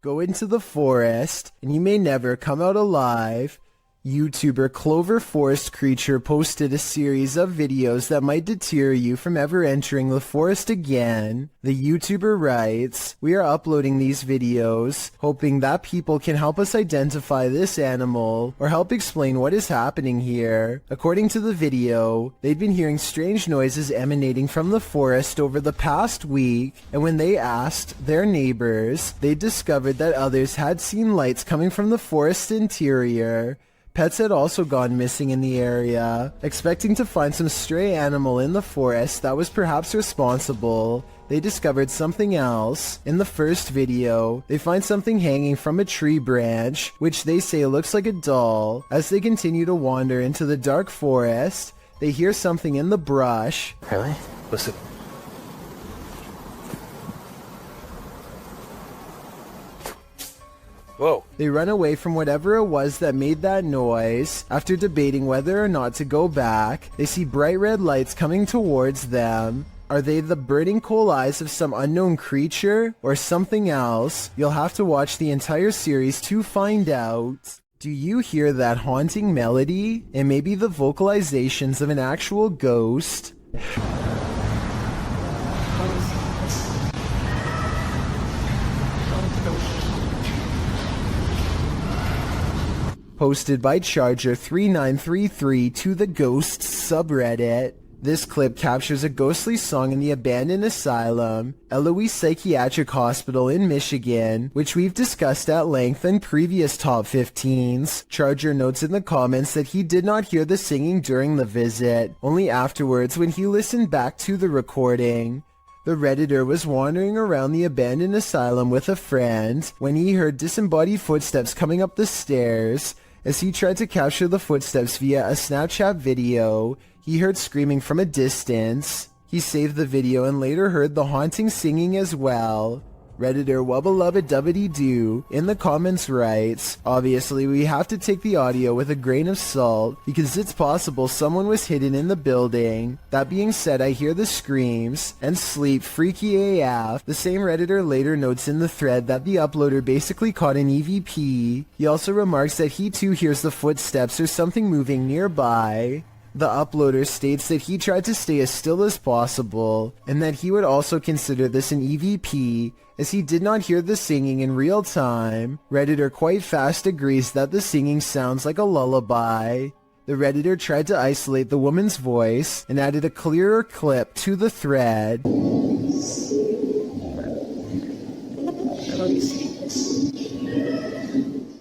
go into the forest, and you may never come out alive. YouTuber Clover Forest Creature posted a series of videos that might deter you from ever entering the forest again. The YouTuber writes, "We are uploading these videos, hoping that people can help us identify this animal, or help explain what is happening here." According to the video, they'd been hearing strange noises emanating from the forest over the past week, and when they asked their neighbors, they discovered that others had seen lights coming from the forest interior. Pets had also gone missing in the area. Expecting to find some stray animal in the forest that was perhaps responsible, they discovered something else. In the first video, they find something hanging from a tree branch, which they say looks like a doll. As they continue to wander into the dark forest, they hear something in the brush. Really? Listen. Whoa. They run away from whatever it was that made that noise. After debating whether or not to go back, they see bright red lights coming towards them. Are they the burning coal eyes of some unknown creature or something else? You'll have to watch the entire series to find out. Do you hear that haunting melody? It may be the vocalizations of an actual ghost. Posted by Charger3933 to the Ghosts subreddit. This clip captures a ghostly song in the abandoned asylum, Eloise Psychiatric Hospital in Michigan, which we've discussed at length in previous top 15s. Charger notes in the comments that he did not hear the singing during the visit, only afterwards when he listened back to the recording. The Redditor was wandering around the abandoned asylum with a friend when he heard disembodied footsteps coming up the stairs. As he tried to capture the footsteps via a Snapchat video, he heard screaming from a distance. He saved the video and later heard the haunting singing as well. Redditor Wubbelubbedubbidy-doo in the comments writes, "Obviously we have to take the audio with a grain of salt because it's possible someone was hidden in the building. That being said, I hear the screams and sleep freaky AF." The same Redditor later notes in the thread that the uploader basically caught an EVP. He also remarks that he too hears the footsteps or something moving nearby. The uploader states that he tried to stay as still as possible, and that he would also consider this an EVP, as he did not hear the singing in real time. Redditor quite fast agrees that the singing sounds like a lullaby. The Redditor tried to isolate the woman's voice, and added a clearer clip to the thread.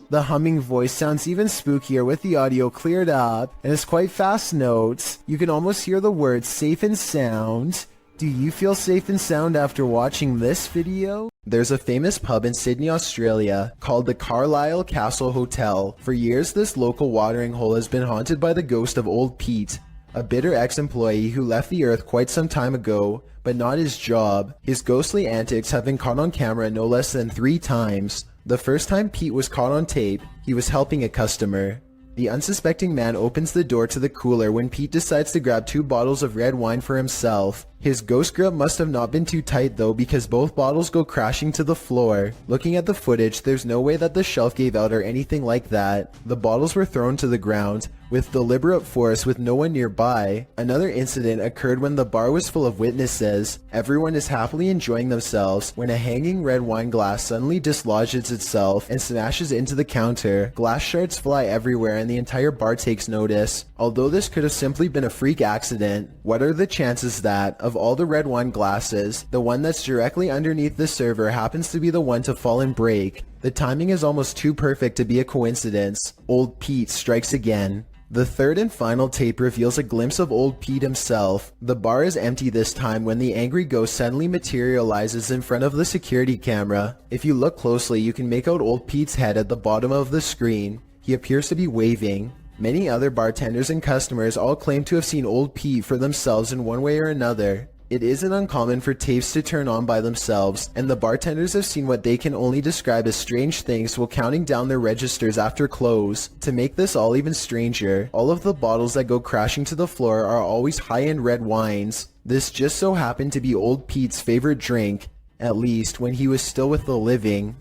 The humming voice sounds even spookier with the audio cleared up, and as quite fast notes, you can almost hear the words safe and sound. Do you feel safe and sound after watching this video? There's a famous pub in Sydney, Australia, called the Carlisle Castle Hotel. For years, this local watering hole has been haunted by the ghost of Old Pete, a bitter ex-employee who left the earth quite some time ago, but not his job. His ghostly antics have been caught on camera no less than 3 times. The first time Pete was caught on tape, he was helping a customer. The unsuspecting man opens the door to the cooler when Pete decides to grab 2 bottles of red wine for himself. His ghost grip must have not been too tight though, because both bottles go crashing to the floor. Looking at the footage, there's no way that the shelf gave out or anything like that. The bottles were thrown to the ground with deliberate force with no one nearby. Another incident occurred when the bar was full of witnesses. Everyone is happily enjoying themselves when a hanging red wine glass suddenly dislodges itself and smashes into the counter. Glass shards fly everywhere and the entire bar takes notice. Although this could have simply been a freak accident, what are the chances that, of all the red wine glasses, the one that's directly underneath the server happens to be the one to fall and break? The timing is almost too perfect to be a coincidence. Old Pete strikes again. The third and final tape reveals a glimpse of Old Pete himself. The bar is empty this time when the angry ghost suddenly materializes in front of the security camera. If you look closely, you can make out Old Pete's head at the bottom of the screen. He appears to be waving. Many other bartenders and customers all claim to have seen Old Pete for themselves in one way or another. It isn't uncommon for tapes to turn on by themselves, and the bartenders have seen what they can only describe as strange things while counting down their registers after close. To make this all even stranger, all of the bottles that go crashing to the floor are always high-end red wines. This just so happened to be Old Pete's favorite drink, at least when he was still with the living.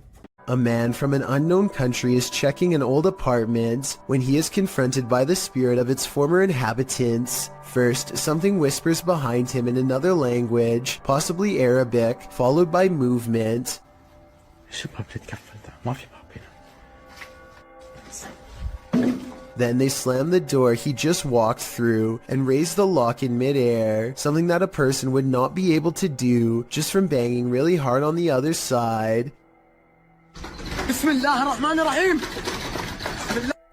A man from an unknown country is checking an old apartment when he is confronted by the spirit of its former inhabitants. First, something whispers behind him in another language, possibly Arabic, followed by movement. Then they slam the door he just walked through and raise the lock in midair, something that a person would not be able to do just from banging really hard on the other side.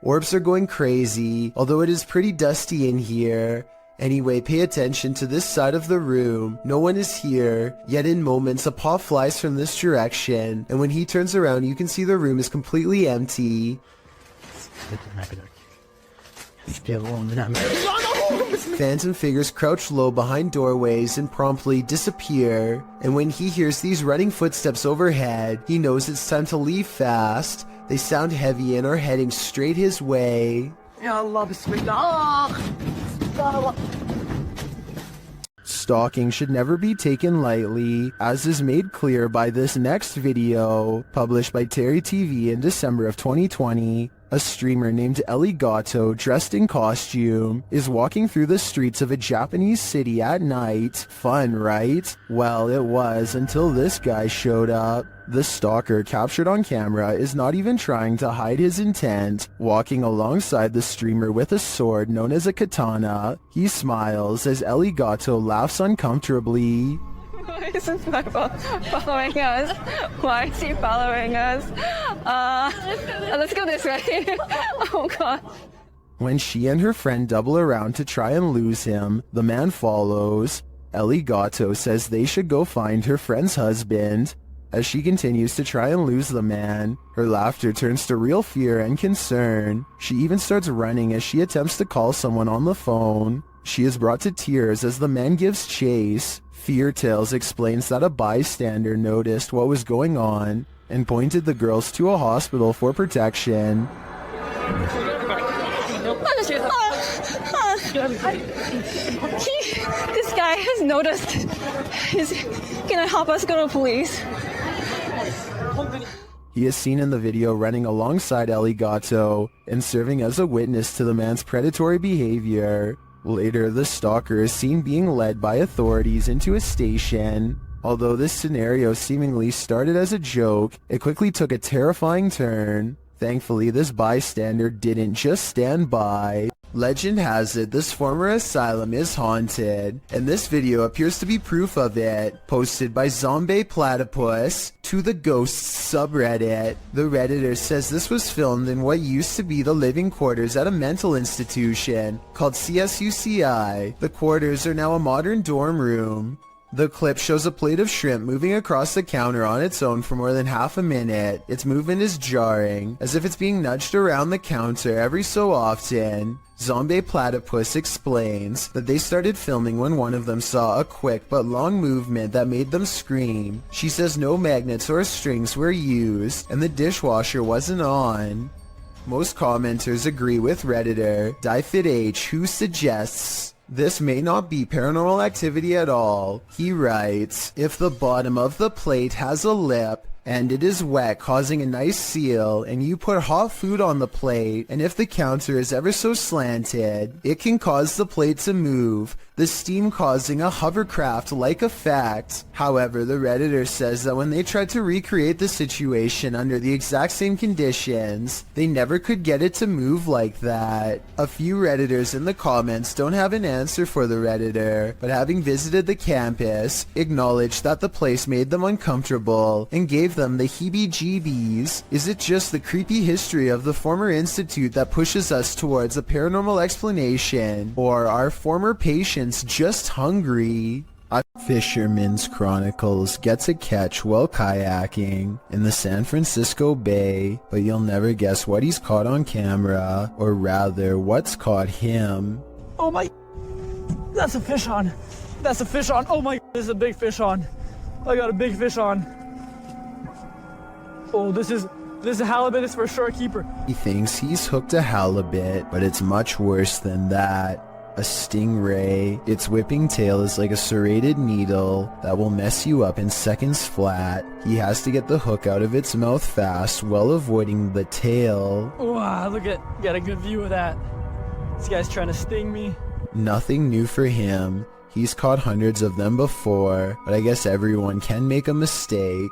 Orbs are going crazy, although it is pretty dusty in here. Anyway, pay attention to this side of the room. No one is here, yet in moments a paw flies from this direction, and when he turns around you can see the room is completely empty. Phantom figures crouch low behind doorways and promptly disappear, and when he hears these running footsteps overhead, he knows it's time to leave fast. They sound heavy and are heading straight his way. Stalking should never be taken lightly, as is made clear by this next video, published by Terry TV in December of 2020. A streamer named Gato, dressed in costume, is walking through the streets of a Japanese city at night. Fun, right? Well, it was until this guy showed up. The stalker, captured on camera, is not even trying to hide his intent, walking alongside the streamer with a sword known as a katana. He smiles as Gato laughs uncomfortably. Why is this guy following us? Why is he following us? Let's go this way. Oh god. When she and her friend double around to try and lose him, the man follows. Gato says they should go find her friend's husband. As she continues to try and lose the man, her laughter turns to real fear and concern. She even starts running as she attempts to call someone on the phone. She is brought to tears as the man gives chase. Fear Tales explains that a bystander noticed what was going on and pointed the girls to a hospital for protection. This guy has noticed. He's gonna help us go to police. He is seen in the video running alongside Gato and serving as a witness to the man's predatory behavior. Later, the stalker is seen being led by authorities into a station. Although this scenario seemingly started as a joke, it quickly took a terrifying turn. Thankfully, this bystander didn't just stand by. Legend has it this former asylum is haunted, and this video appears to be proof of it, posted by Zombie Platypus to the Ghosts subreddit. The Redditor says this was filmed in what used to be the living quarters at a mental institution called CSUCI. The quarters are now a modern dorm room. The clip shows a plate of shrimp moving across the counter on its own for more than half a minute. Its movement is jarring, as if it's being nudged around the counter every so often. Zombie Platypus explains that they started filming when one of them saw a quick but long movement that made them scream. She says no magnets or strings were used, and the dishwasher wasn't on. Most commenters agree with Redditor DieFitH, who suggests this may not be paranormal activity at all. He writes, if the bottom of the plate has a lip, and it is wet, causing a nice seal, and you put hot food on the plate, and if the counter is ever so slanted, it can cause the plate to move, the steam causing a hovercraft-like effect. However, the Redditor says that when they tried to recreate the situation under the exact same conditions, they never could get it to move like that. A few Redditors in the comments don't have an answer for the Redditor, but having visited the campus, acknowledged that the place made them uncomfortable, and gave them the heebie-jeebies. Is it just the creepy history of the former institute that pushes us towards a paranormal explanation, or are former patients just hungry? A fisherman's chronicles gets a catch while kayaking in the San Francisco Bay, but you'll never guess what he's caught on camera, or rather, what's caught him. Oh my, that's a fish on. That's a fish on. Oh my, this is a big fish on. I got a big fish on. Oh, this is a halibut. It's for sure a keeper. He thinks he's hooked a halibut, but it's much worse than that. A stingray. Its whipping tail is like a serrated needle that will mess you up in seconds flat. He has to get the hook out of its mouth fast while avoiding the tail. Wow, got a good view of that. This guy's trying to sting me. Nothing new for him. He's caught hundreds of them before, but I guess everyone can make a mistake.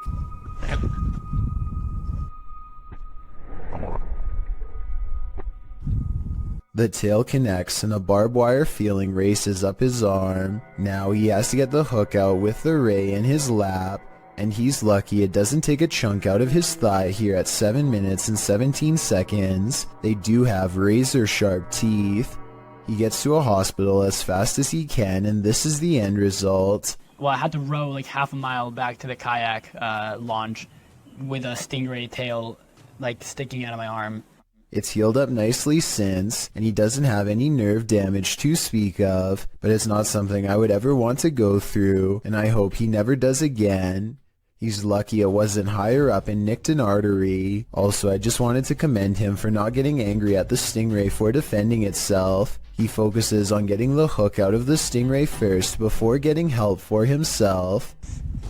The tail connects and a barbed wire feeling races up his arm. Now he has to get the hook out with the ray in his lap, and he's lucky it doesn't take a chunk out of his thigh here at 7 minutes and 17 seconds. They do have razor sharp teeth. He gets to a hospital as fast as he can, and this is the end result. Well, I had to row like half a mile back to the kayak launch with a stingray tail like sticking out of my arm. It's healed up nicely since, and he doesn't have any nerve damage to speak of, but it's not something I would ever want to go through, and I hope he never does again. He's lucky it wasn't higher up and nicked an artery. Also, I just wanted to commend him for not getting angry at the stingray for defending itself. He focuses on getting the hook out of the stingray first before getting help for himself.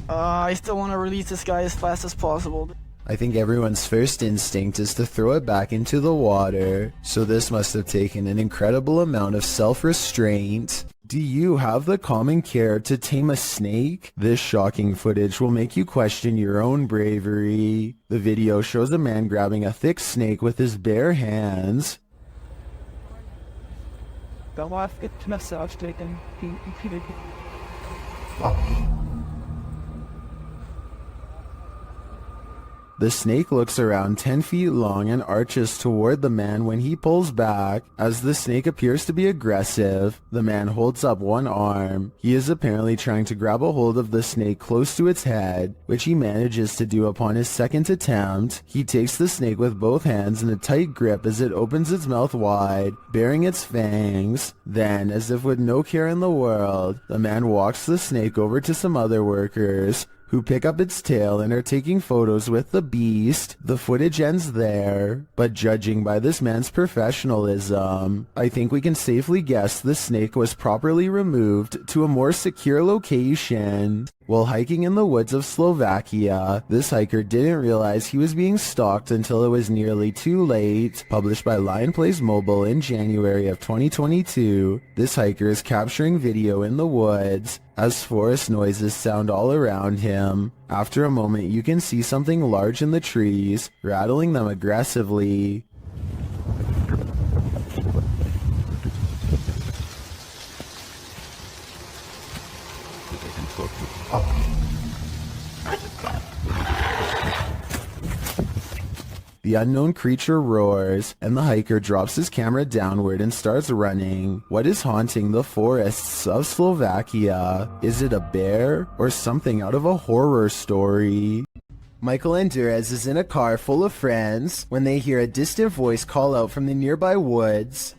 I still want to release this guy as fast as possible. I think everyone's first instinct is to throw it back into the water, so this must have taken an incredible amount of self-restraint. Do you have the common care to tame a snake? This shocking footage will make you question your own bravery. The video shows a man grabbing a thick snake with his bare hands. The snake looks around 10 feet long and arches toward the man when he pulls back. As the snake appears to be aggressive, the man holds up one arm. He is apparently trying to grab a hold of the snake close to its head, which he manages to do upon his second attempt. He takes the snake with both hands in a tight grip as it opens its mouth wide, baring its fangs. Then, as if with no care in the world, the man walks the snake over to some other workers, who pick up its tail and are taking photos with the beast. The footage ends there, but judging by this man's professionalism, I think we can safely guess the snake was properly removed to a more secure location. While hiking in the woods of Slovakia, this hiker didn't realize he was being stalked until it was nearly too late. Published by Lion Plays Mobile in January of 2022, this hiker is capturing video in the woods as forest noises sound all around him. After a moment, you can see something large in the trees, rattling them aggressively. The unknown creature roars, and the hiker drops his camera downward and starts running. What is haunting the forests of Slovakia? Is it a bear or something out of a horror story? Michael and Durez is in a car full of friends when they hear a distant voice call out from the nearby woods.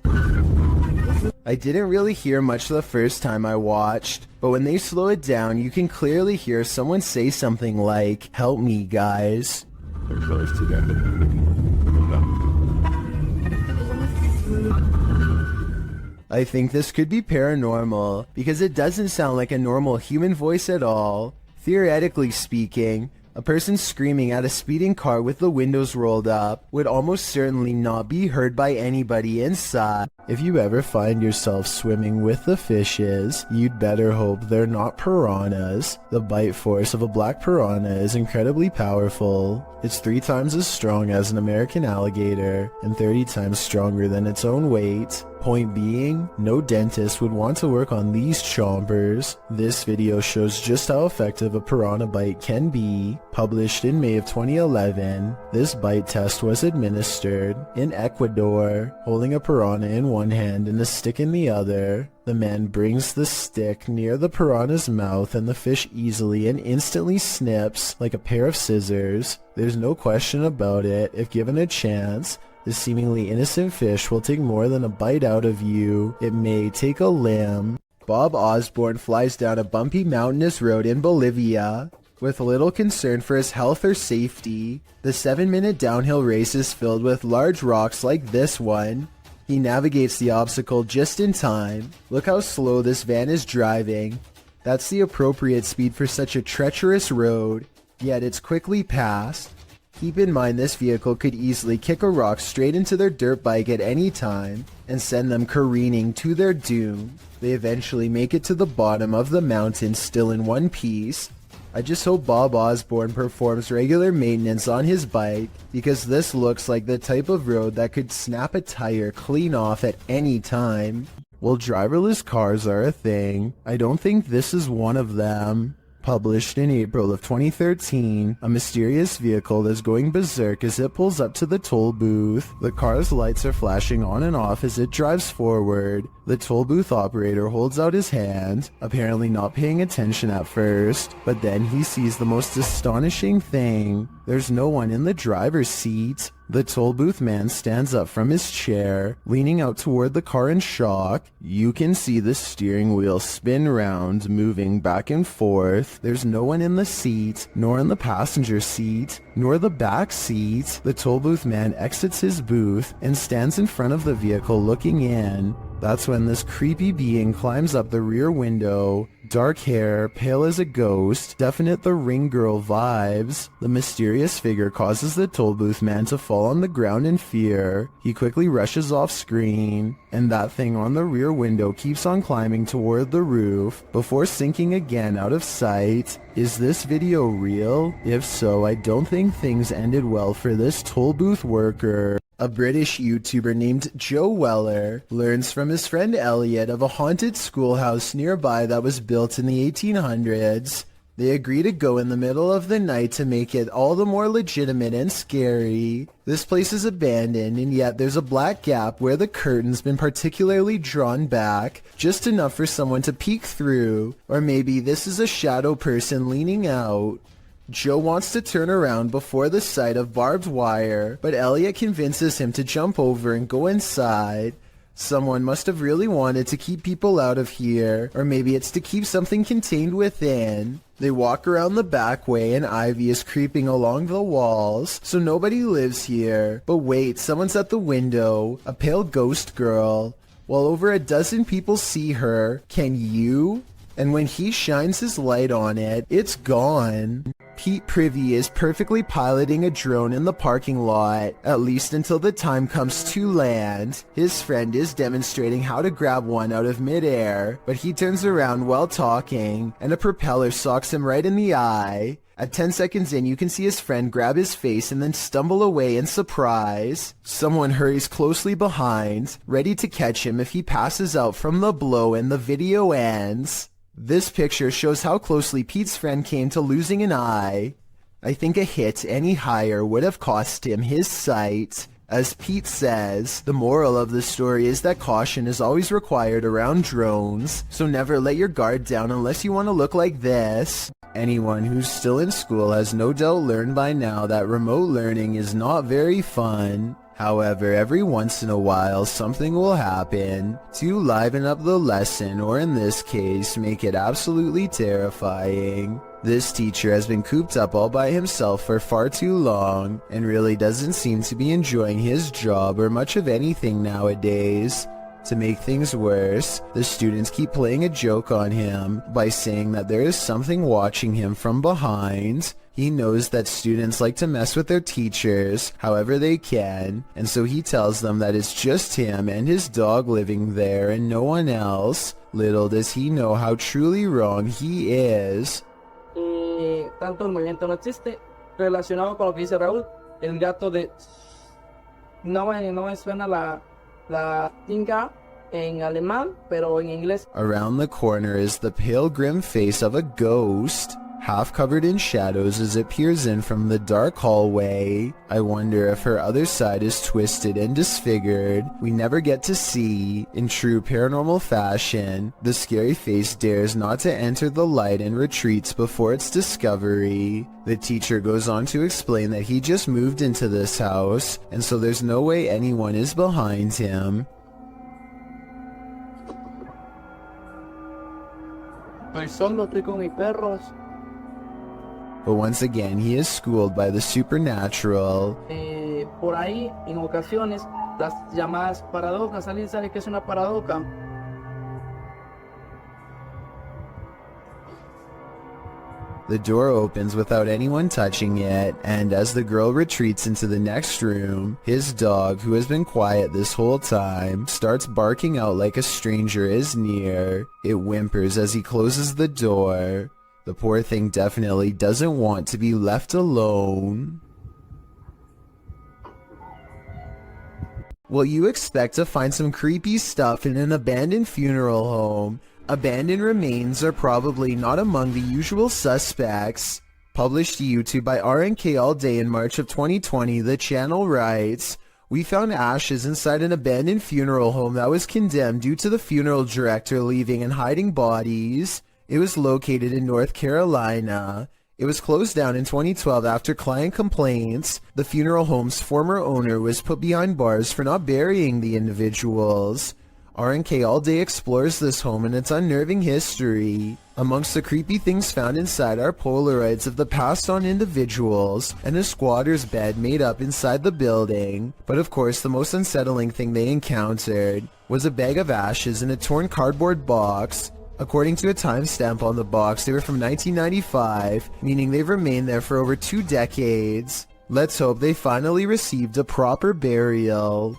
I didn't really hear much the first time I watched, but when they slow it down, you can clearly hear someone say something like, "Help me, guys." I think this could be paranormal, because it doesn't sound like a normal human voice at all. Theoretically speaking, a person screaming at a speeding car with the windows rolled up would almost certainly not be heard by anybody inside. If you ever find yourself swimming with the fishes, you'd better hope they're not piranhas. The bite force of a black piranha is incredibly powerful. It's 3 times as strong as an American alligator, and 30 times stronger than its own weight. Point being, no dentist would want to work on these chompers. This video shows just how effective a piranha bite can be. Published in May of 2011, this bite test was administered in Ecuador. Holding a piranha in one hand and a stick in the other, the man brings the stick near the piranha's mouth and the fish easily and instantly snips like a pair of scissors. There's no question about it. If given a chance, this seemingly innocent fish will take more than a bite out of you. It may take a limb. Bob Osborne flies down a bumpy mountainous road in Bolivia with little concern for his health or safety. The 7-minute downhill race is filled with large rocks like this one. He navigates the obstacle just in time. Look how slow this van is driving. That's the appropriate speed for such a treacherous road, yet it's quickly passed. Keep in mind this vehicle could easily kick a rock straight into their dirt bike at any time and send them careening to their doom. They eventually make it to the bottom of the mountain still in one piece. I just hope Bob Osborne performs regular maintenance on his bike, because this looks like the type of road that could snap a tire clean off at any time. Well, driverless cars are a thing. I don't think this is one of them. Published in April of 2013, a mysterious vehicle is going berserk as it pulls up to the toll booth. The car's lights are flashing on and off as it drives forward. The toll booth operator holds out his hand, apparently not paying attention at first, but then he sees the most astonishing thing. There's no one in the driver's seat. The toll booth man stands up from his chair, leaning out toward the car in shock. You can see the steering wheel spin round, moving back and forth. There's no one in the seat, nor in the passenger seat, nor the back seat. The toll booth man exits his booth and stands in front of the vehicle looking in. That's when this creepy being climbs up the rear window. Dark hair, pale as a ghost, definite the Ring Girl vibes. The mysterious figure causes the toll booth man to fall on the ground in fear. He quickly rushes off screen, and that thing on the rear window keeps on climbing toward the roof before sinking again out of sight. Is this video real? If so, I don't think things ended well for this toll booth worker. A British YouTuber named Joe Weller learns from his friend Elliot of a haunted schoolhouse nearby that was built in the 1800s. They agree to go in the middle of the night to make it all the more legitimate and scary. This place is abandoned, and yet there's a black gap where the curtain's been particularly drawn back, just enough for someone to peek through. Or maybe this is a shadow person leaning out. Joe wants to turn around before the sight of barbed wire, but Elliot convinces him to jump over and go inside. Someone must have really wanted to keep people out of here, or maybe it's to keep something contained within. They walk around the back way and ivy is creeping along the walls, so nobody lives here. But wait, someone's at the window, a pale ghost girl. While over a dozen people see her, can you? And when he shines his light on it, it's gone. Pete Privy is perfectly piloting a drone in the parking lot, at least until the time comes to land. His friend is demonstrating how to grab one out of midair, but he turns around while talking, and a propeller socks him right in the eye. At 10 seconds in, you can see his friend grab his face and then stumble away in surprise. Someone hurries closely behind, ready to catch him if he passes out from the blow, and the video ends. This picture shows how closely Pete's friend came to losing an eye. I think a hit any higher would have cost him his sight. As Pete says, the moral of the story is that caution is always required around drones, so never let your guard down unless you want to look like this. Anyone who's still in school has no doubt learned by now that remote learning is not very fun. However, every once in a while something will happen to liven up the lesson, or in this case, make it absolutely terrifying. This teacher has been cooped up all by himself for far too long, and really doesn't seem to be enjoying his job or much of anything nowadays. To make things worse, the students keep playing a joke on him by saying that there is something watching him from behind. He knows that students like to mess with their teachers however they can, and so he tells them that it's just him and his dog living there and no one else. Little does he know how truly wrong he is. Tanto el movimiento no existe. Relacionado con lo que dice Raúl, el gato de... No me suena la tinga en alemán, pero en inglés. Around the corner is the pale grim face of a ghost, half covered in shadows as it peers in from the dark hallway. I wonder if her other side is twisted and disfigured. We never get to see. In true paranormal fashion, the scary face dares not to enter the light and retreats before its discovery. The teacher goes on to explain that he just moved into this house, and so there's no way anyone is behind him. Estoy con mis perros. But once again, he is schooled by the supernatural. por ahí, en ocasiones, las llamadas paradojas. ¿Alguien sabe qué es una paradoja? The door opens without anyone touching it, and as the girl retreats into the next room, his dog, who has been quiet this whole time, starts barking out like a stranger is near. It whimpers as he closes the door. The poor thing definitely doesn't want to be left alone. Well, you expect to find some creepy stuff in an abandoned funeral home. Abandoned remains are probably not among the usual suspects. Published to YouTube by RNK All Day in March of 2020, the channel writes, "We found ashes inside an abandoned funeral home that was condemned due to the funeral director leaving and hiding bodies. It was located in North Carolina. It was closed down in 2012 after client complaints. The funeral home's former owner was put behind bars for not burying the individuals." RNK All Day explores this home and its unnerving history. Amongst the creepy things found inside are Polaroids of the passed on individuals and a squatter's bed made up inside the building. But of course, the most unsettling thing they encountered was a bag of ashes in a torn cardboard box. According to a timestamp on the box, they were from 1995, meaning they've remained there for over 2 decades. Let's hope they finally received a proper burial.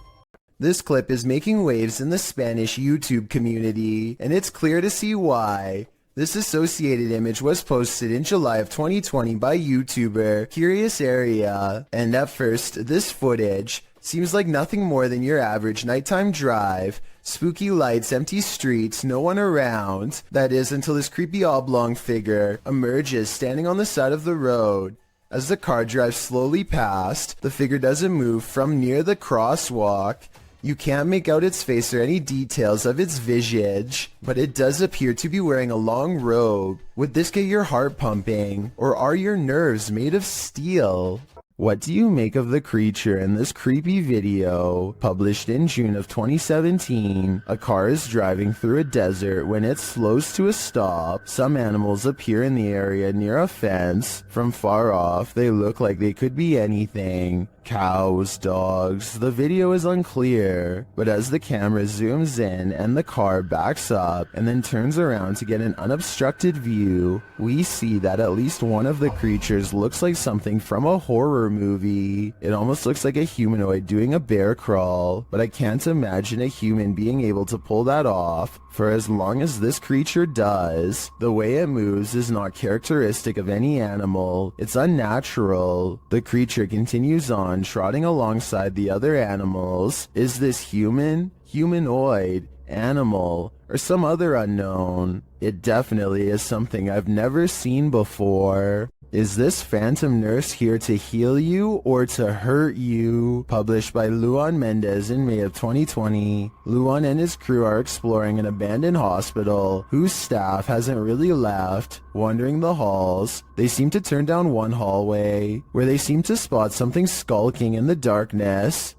This clip is making waves in the Spanish YouTube community, and it's clear to see why. This associated image was posted in July of 2020 by YouTuber Curious Area, and at first, this footage seems like nothing more than your average nighttime drive. Spooky lights, empty streets, no one around. That is, until this creepy oblong figure emerges standing on the side of the road. As the car drives slowly past, the figure doesn't move from near the crosswalk. You can't make out its face or any details of its visage, but it does appear to be wearing a long robe. Would this get your heart pumping, or are your nerves made of steel? What do you make of the creature in this creepy video? Published in June of 2017, a car is driving through a desert when it slows to a stop. Some animals appear in the area near a fence. From far off, they look like they could be anything. Cows, dogs, the video is unclear, but as the camera zooms in and the car backs up and then turns around to get an unobstructed view, we see that at least one of the creatures looks like something from a horror movie. It almost looks like a humanoid doing a bear crawl, but I can't imagine a human being able to pull that off for as long as this creature does. The way it moves is not characteristic of any animal. It's unnatural. The creature continues on, trotting alongside the other animals. Is this human, humanoid, animal, or some other unknown? It definitely is something I've never seen before. Is this phantom nurse here to heal you or to hurt you? Published by Luan Mendez in May of 2020. Luan and his crew are exploring an abandoned hospital whose staff hasn't really left. Wandering the halls, they seem to turn down one hallway where they seem to spot something skulking in the darkness.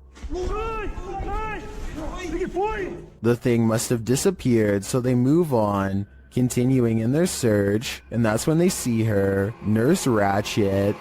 The thing must have disappeared, so they move on, continuing in their search, and that's when they see her, Nurse Ratchet.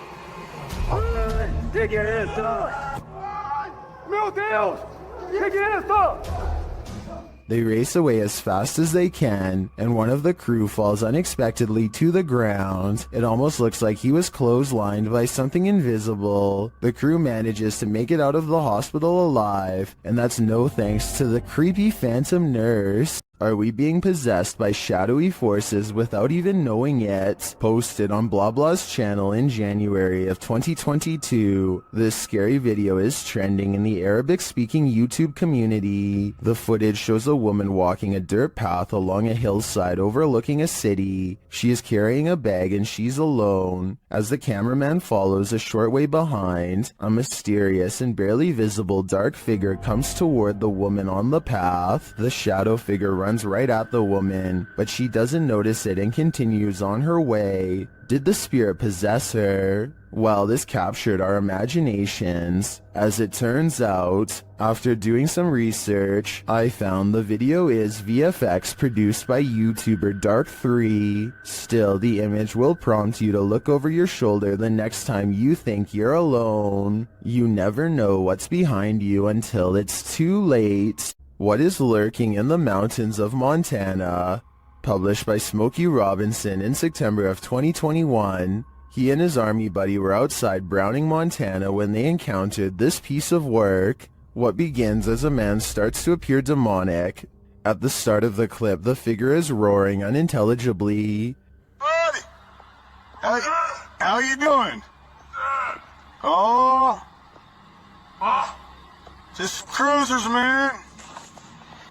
They race away as fast as they can, and one of the crew falls unexpectedly to the ground. It almost looks like he was clotheslined by something invisible. The crew manages to make it out of the hospital alive, and that's no thanks to the creepy phantom nurse. Are we being possessed by shadowy forces without even knowing it? Posted on Blah Blah's channel in January of 2022. This scary video is trending in the Arabic-speaking YouTube community. The footage shows a woman walking a dirt path along a hillside overlooking a city. She is carrying a bag and she's alone. As the cameraman follows a short way behind, a mysterious and barely visible dark figure comes toward the woman on the path. The shadow figure runs right at the woman, but she doesn't notice it and continues on her way. Did the spirit possess her? Well, this captured our imaginations. As it turns out, after doing some research, I found the video is VFX produced by YouTuber Dark3. Still, the image will prompt you to look over your shoulder the next time you think you're alone. You never know what's behind you until it's too late. What is lurking in the mountains of Montana? Published by Smokey Robinson in September of 2021. He and his army buddy were outside Browning, Montana when they encountered this piece of work. What begins as a man starts to appear demonic. At the start of the clip, the figure is roaring unintelligibly. Buddy! How you doing? Oh! Just cruisers, man!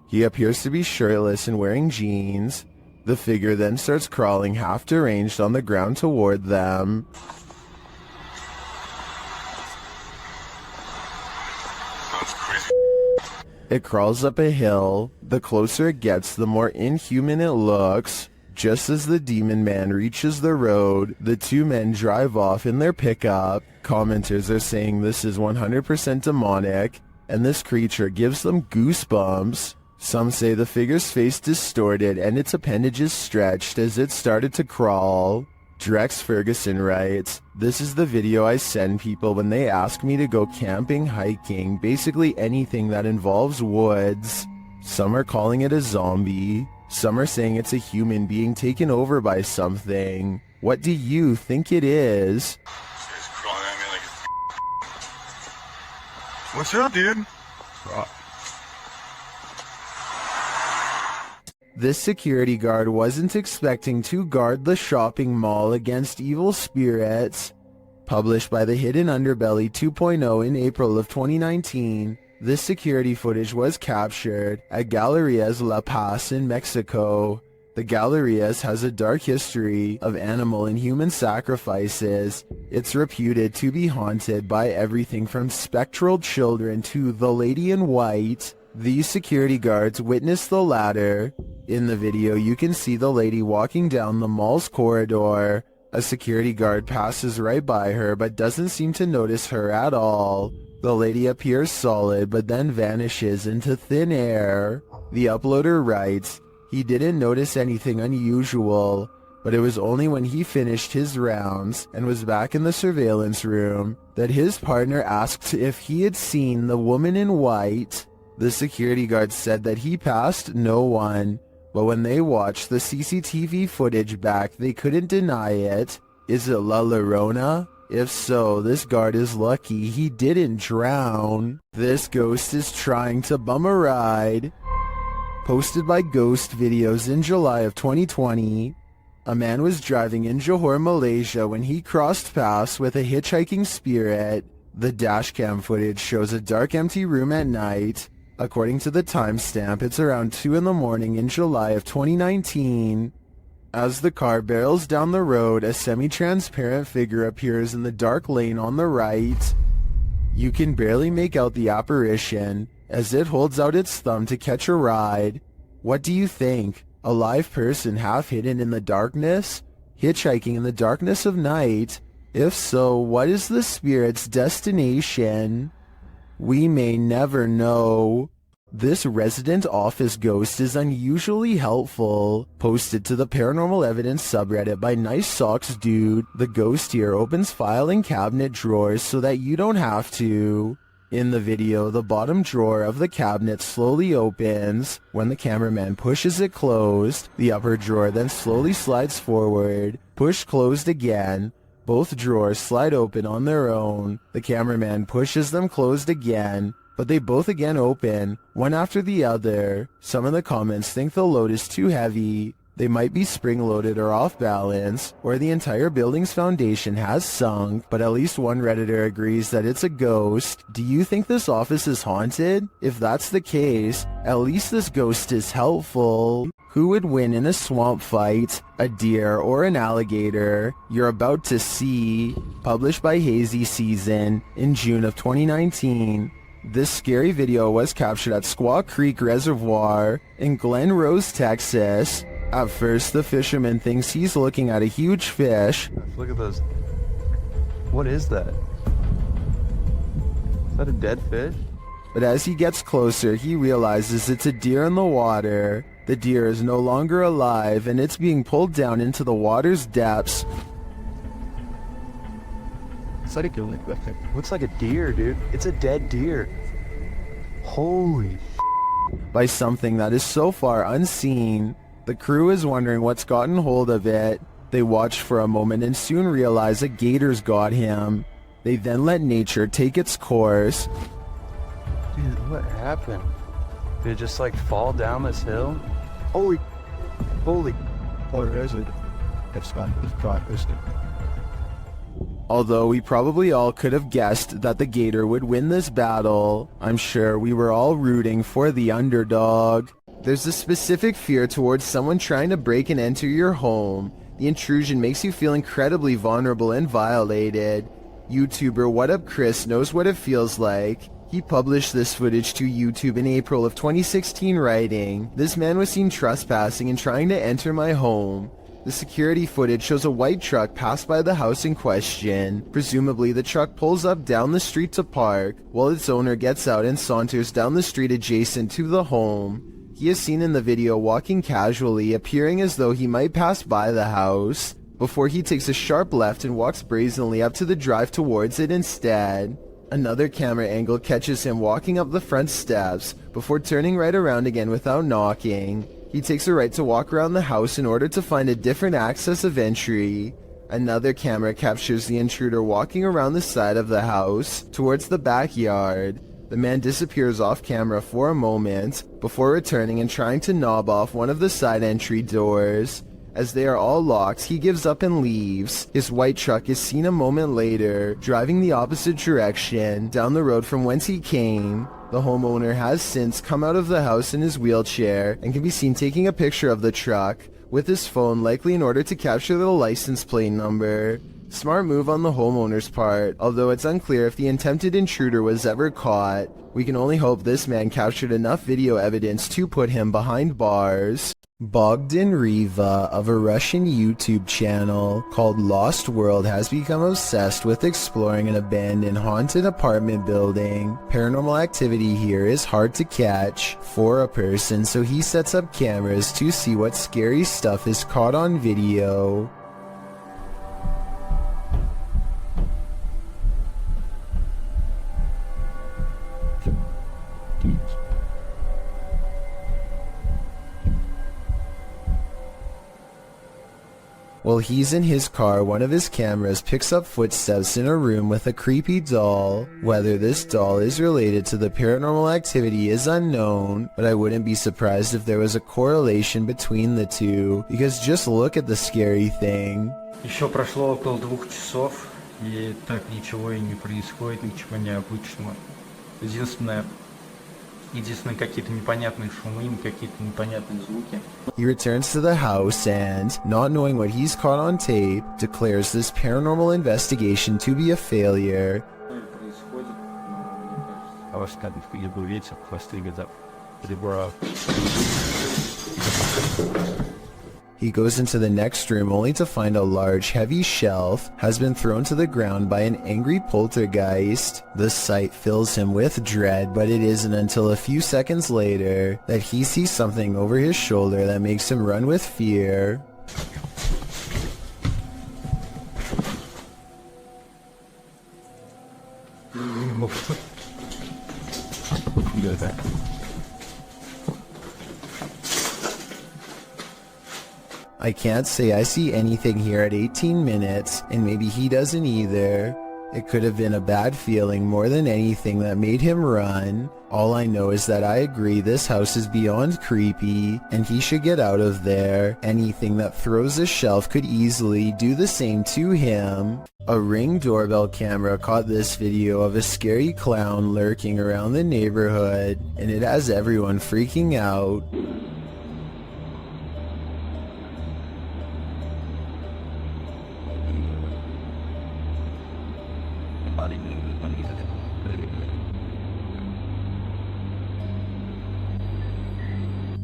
He appears to be shirtless and wearing jeans. The figure then starts crawling half deranged on the ground toward them. Sounds crazy. It crawls up a hill. The closer it gets, the more inhuman it looks. Just as the demon man reaches the road, the two men drive off in their pickup. Commenters are saying this is 100% demonic, and this creature gives them goosebumps. Some say the figure's face distorted and its appendages stretched as it started to crawl. Drex Ferguson writes, "This is the video I send people when they ask me to go camping, hiking, basically anything that involves woods." Some are calling it a zombie. Some are saying it's a human being taken over by something. What do you think it is? It's crawling at me like it's... What's up, dude? This security guard wasn't expecting to guard the shopping mall against evil spirits. Published by the Hidden Underbelly 2.0 in April of 2019, this security footage was captured at Galerías La Paz in Mexico. The Galerías has a dark history of animal and human sacrifices. It's reputed to be haunted by everything from spectral children to the Lady in White. These security guards witnessed the latter. In the video, you can see the lady walking down the mall's corridor. A security guard passes right by her but doesn't seem to notice her at all. The lady appears solid but then vanishes into thin air. The uploader writes, he didn't notice anything unusual, but it was only when he finished his rounds and was back in the surveillance room that his partner asked if he had seen the woman in white. The security guard said that he passed no one, but when they watched the CCTV footage back, they couldn't deny it. Is it La Llorona? If so, this guard is lucky he didn't drown. This ghost is trying to bum a ride. Posted by Ghost Videos in July of 2020, a man was driving in Johor, Malaysia when he crossed paths with a hitchhiking spirit. The dashcam footage shows a dark, empty room at night. According to the timestamp, it's around 2 in the morning in July of 2019. As the car barrels down the road, a semi-transparent figure appears in the dark lane on the right. You can barely make out the apparition as it holds out its thumb to catch a ride. What do you think? A live person half hidden in the darkness? Hitchhiking in the darkness of night? If so, what is the spirit's destination? We may never know. This resident office ghost is unusually helpful. Posted to the Paranormal Evidence subreddit by Nice Socks Dude, the ghost here opens filing cabinet drawers so that you don't have to. In the video, the bottom drawer of the cabinet slowly opens. When the cameraman pushes it closed, the upper drawer then slowly slides forward. Push closed again. Both drawers slide open on their own. The cameraman pushes them closed again, but they both again open, one after the other. Some in the comments think the load is too heavy. They might be spring-loaded or off balance, or the entire building's foundation has sunk, but at least one Redditor agrees that it's a ghost. Do you think this office is haunted? If that's the case, at least this ghost is helpful. Who would win in a swamp fight, a deer or an alligator? You're about to see. Published by Hazy Season in June of 2019. This scary video was captured at Squaw Creek Reservoir in Glen Rose, Texas. At first, the fisherman thinks he's looking at a huge fish. Look at those. What is that? Is that a dead fish? But as he gets closer, he realizes it's a deer in the water. The deer is no longer alive, and it's being pulled down into the water's depths. Looks like a deer, dude. It's a dead deer. Holy By something that is so far unseen. The crew is wondering what's gotten hold of it. They watch for a moment and soon realize a gator's got him. They then let nature take its course. dude, what happened? Did it just like fall down this hill? Holy. Although we probably all could have guessed that the gator would win this battle, I'm sure we were all rooting for the underdog. There's a specific fear towards someone trying to break and enter your home. The intrusion makes you feel incredibly vulnerable and violated. YouTuber What Up Chris knows what it feels like. He published this footage to YouTube in April of 2016 writing, "This man was seen trespassing and trying to enter my home." The security footage shows a white truck pass by the house in question. Presumably the truck pulls up down the street to park, while its owner gets out and saunters down the street adjacent to the home. He is seen in the video walking casually, appearing as though he might pass by the house, before he takes a sharp left and walks brazenly up to the drive towards it instead. Another camera angle catches him walking up the front steps, before turning right around again without knocking. He takes a right to walk around the house in order to find a different access of entry. Another camera captures the intruder walking around the side of the house, towards the backyard. The man disappears off camera for a moment, before returning and trying to knob off one of the side entry doors. As they are all locked, he gives up and leaves. His white truck is seen a moment later, driving the opposite direction, down the road from whence he came. The homeowner has since come out of the house in his wheelchair, and can be seen taking a picture of the truck, with his phone, likely in order to capture the license plate number. Smart move on the homeowner's part, although it's unclear if the attempted intruder was ever caught. We can only hope this man captured enough video evidence to put him behind bars. Bogdan Riva of a Russian YouTube channel called Lost World has become obsessed with exploring an abandoned haunted apartment building. Paranormal activity here is hard to catch for a person, so he sets up cameras to see what scary stuff is caught on video. While he's in his car, one of his cameras picks up footsteps in a room with a creepy doll. Whether this doll is related to the paranormal activity is unknown, but I wouldn't be surprised if there was a correlation between the two, because just look at the scary thing. Еще прошло около 2 часов, и так ничего и не происходит, ничего необычного. Единственное, какие-то непонятные шумы, какие-то непонятные звуки. He returns to the house and, not knowing what he's caught on tape, declares this paranormal investigation to be a failure. I was kind of был ветер, хвосты где-то ребра. He goes into the next room only to find a large, heavy shelf has been thrown to the ground by an angry poltergeist. The sight fills him with dread, but it isn't until a few seconds later that he sees something over his shoulder that makes him run with fear. Go there. I can't say I see anything here at 18 minutes, and maybe he doesn't either. It could have been a bad feeling more than anything that made him run. All I know is that I agree this house is beyond creepy, and he should get out of there. Anything that throws a shelf could easily do the same to him. A Ring doorbell camera caught this video of a scary clown lurking around the neighborhood, and it has everyone freaking out.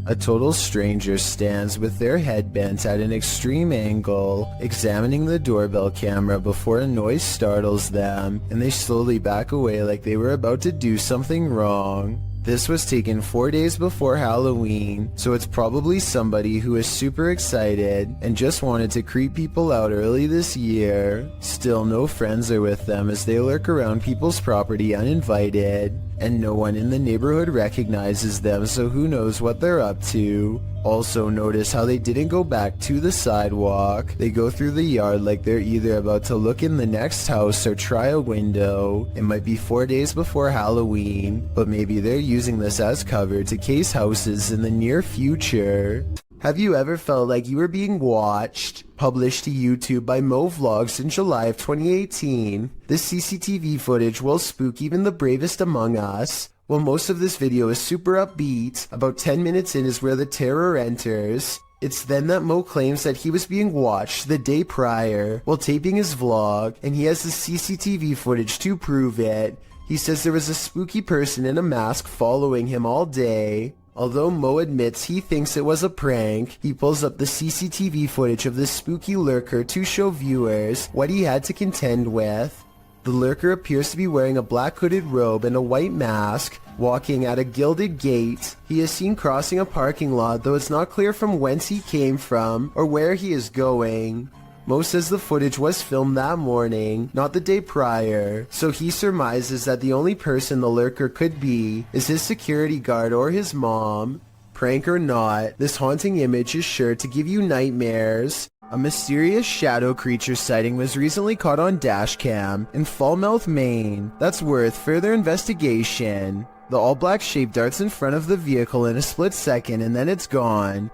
A total stranger stands with their head bent at an extreme angle, examining the doorbell camera before a noise startles them, and they slowly back away like they were about to do something wrong. This was taken 4 days before Halloween, so it's probably somebody who is super excited and just wanted to creep people out early this year. Still, no friends are with them as they lurk around people's property uninvited, and no one in the neighborhood recognizes them, so who knows what they're up to. Also, notice how they didn't go back to the sidewalk. They go through the yard like they're either about to look in the next house or try a window. It might be 4 days before Halloween, but maybe they're using this as cover to case houses in the near future. Have you ever felt like you were being watched? Published to YouTube by Mo Vlogs in July of 2018. This CCTV footage will spook even the bravest among us. While most of this video is super upbeat, about 10 minutes in is where the terror enters. It's then that Mo claims that he was being watched the day prior while taping his vlog, and he has the CCTV footage to prove it. He says there was a spooky person in a mask following him all day. Although Mo admits he thinks it was a prank, he pulls up the CCTV footage of the spooky lurker to show viewers what he had to contend with. The lurker appears to be wearing a black hooded robe and a white mask, walking at a gilded gate. He is seen crossing a parking lot, though it's not clear from whence he came from or where he is going. Mo says the footage was filmed that morning, not the day prior, so he surmises that the only person the lurker could be is his security guard or his mom. Prank or not, this haunting image is sure to give you nightmares. A mysterious shadow creature sighting was recently caught on dashcam in Falmouth, Maine. That's worth further investigation. The all-black shape darts in front of the vehicle in a split second and then it's gone.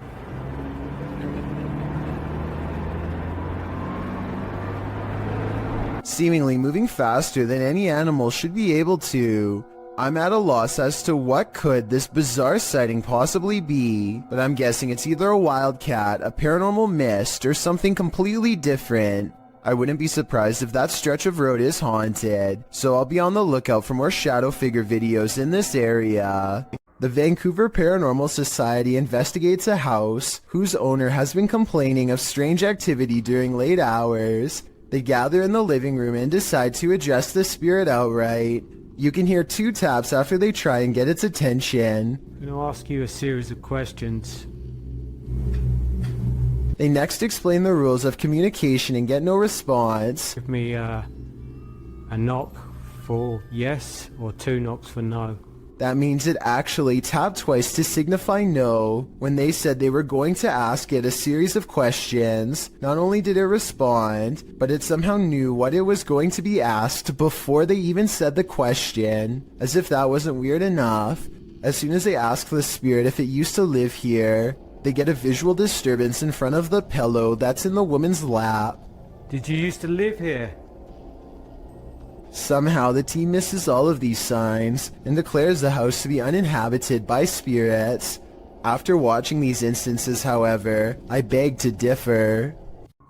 Seemingly moving faster than any animal should be able to. I'm at a loss as to what could this bizarre sighting possibly be, but I'm guessing it's either a wildcat, a paranormal mist, or something completely different. I wouldn't be surprised if that stretch of road is haunted, so I'll be on the lookout for more shadow figure videos in this area. The Vancouver Paranormal Society investigates a house whose owner has been complaining of strange activity during late hours. They gather in the living room and decide to address the spirit outright. You can hear 2 taps after they try and get its attention. I'm going to ask you a series of questions. They next explain the rules of communication and get no response. Give me a knock for yes or 2 knocks for no. That means it actually tapped twice to signify no. When they said they were going to ask it a series of questions, not only did it respond, but it somehow knew what it was going to be asked before they even said the question. As if that wasn't weird enough. As soon as they ask the spirit if it used to live here, they get a visual disturbance in front of the pillow that's in the woman's lap. Did you used to live here? Somehow the team misses all of these signs and declares the house to be uninhabited by spirits. After watching these instances, however, I beg to differ.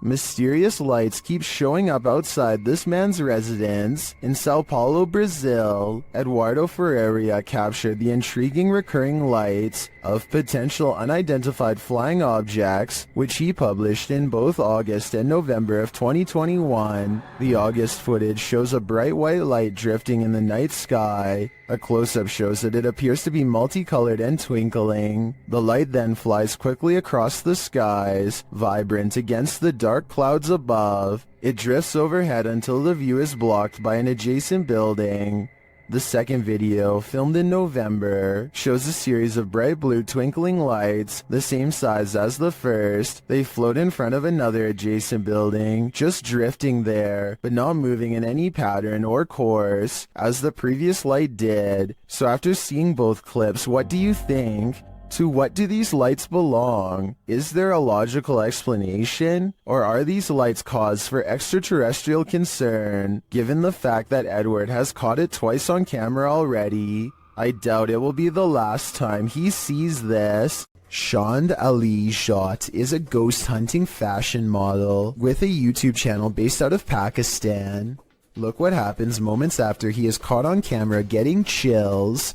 Mysterious lights keep showing up outside this man's residence in Sao Paulo, Brazil. Eduardo Ferreira captured the intriguing recurring lights of potential unidentified flying objects, which he published in both August and November of 2021. The August footage shows a bright white light drifting in the night sky. A close-up shows that it appears to be multicolored and twinkling. The light then flies quickly across the skies, vibrant against the dark clouds above. It drifts overhead until the view is blocked by an adjacent building. The second video, filmed in November, shows a series of bright blue twinkling lights, the same size as the first. They float in front of another adjacent building, just drifting there, but not moving in any pattern or course, as the previous light did. So after seeing both clips, what do you think? To what do these lights belong? Is there a logical explanation? Or are these lights cause for extraterrestrial concern, given the fact that Edward has caught it twice on camera already? I doubt it will be the last time he sees this. Shand Ali Jat is a ghost hunting fashion model with a YouTube channel based out of Pakistan. Look what happens moments after he is caught on camera getting chills.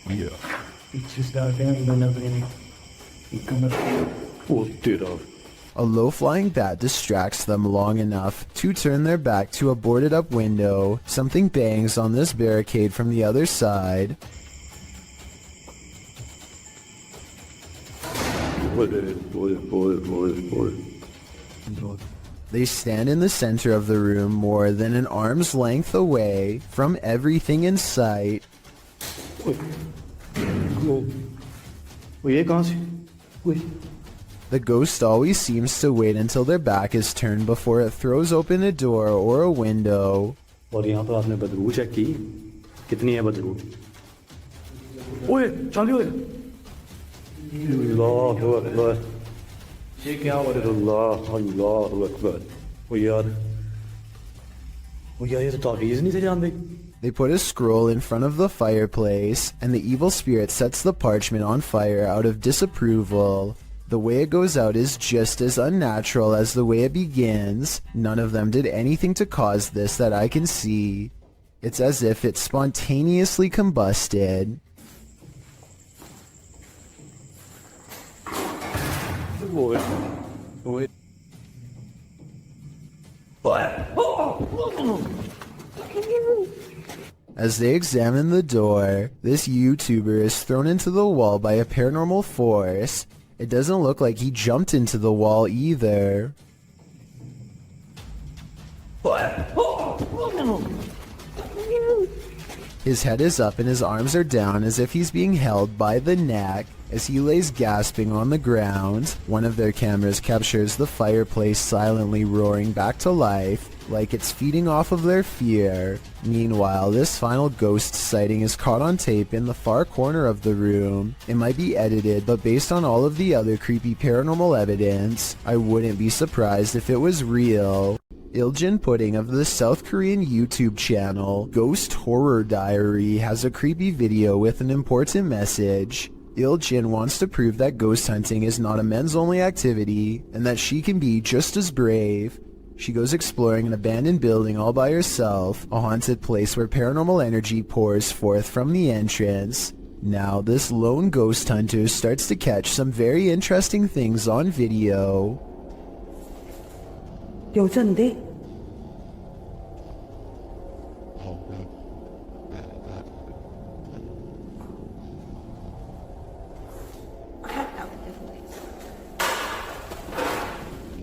Yeah. It's just out there and nothing. Oh, dude. A low-flying bat distracts them long enough to turn their back to a boarded-up window. Something bangs on this barricade from the other side. They stand in the center of the room more than an arm's length away from everything in sight. The ghost always seems to wait until their back is turned before it throws open a door or a window. और यहाँ पर आपने बदबू check की? कितनी है बदबू? ओए, चालू है। अल्लाह अकबर। ये क्या हो रहा है? अल्लाह अकबर। ओ यार ये तो तावीज़ नहीं से जानते। They put a scroll in front of the fireplace, and the evil spirit sets the parchment on fire out of disapproval. The way it goes out is just as unnatural as the way it begins. None of them did anything to cause this that I can see. It's as if it spontaneously combusted. As they examine the door, this YouTuber is thrown into the wall by a paranormal force. It doesn't look like he jumped into the wall either. His head is up and his arms are down as if he's being held by the neck. As he lays gasping on the ground, one of their cameras captures the fireplace silently roaring back to life, like it's feeding off of their fear. Meanwhile, this final ghost sighting is caught on tape in the far corner of the room. It might be edited, but based on all of the other creepy paranormal evidence, I wouldn't be surprised if it was real. Iljin Pudding of the South Korean YouTube channel Ghost Horror Diary has a creepy video with an important message. Iljin wants to prove that ghost hunting is not a men's-only activity, and that she can be just as brave. She goes exploring an abandoned building all by herself, a haunted place where paranormal energy pours forth from the entrance. Now, this lone ghost hunter starts to catch some very interesting things on video. 여잔데?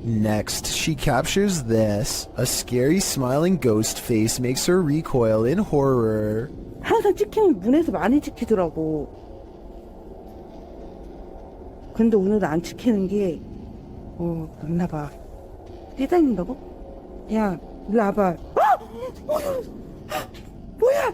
Next, she captures this. A scary smiling ghost face makes her recoil in horror. 항상 찍히면 문에서 많이 찍히더라고. 근데 오늘은 안 찍히는 게 맞나 봐. 뛰다닌다고? 야, 일로 와봐. 뭐야?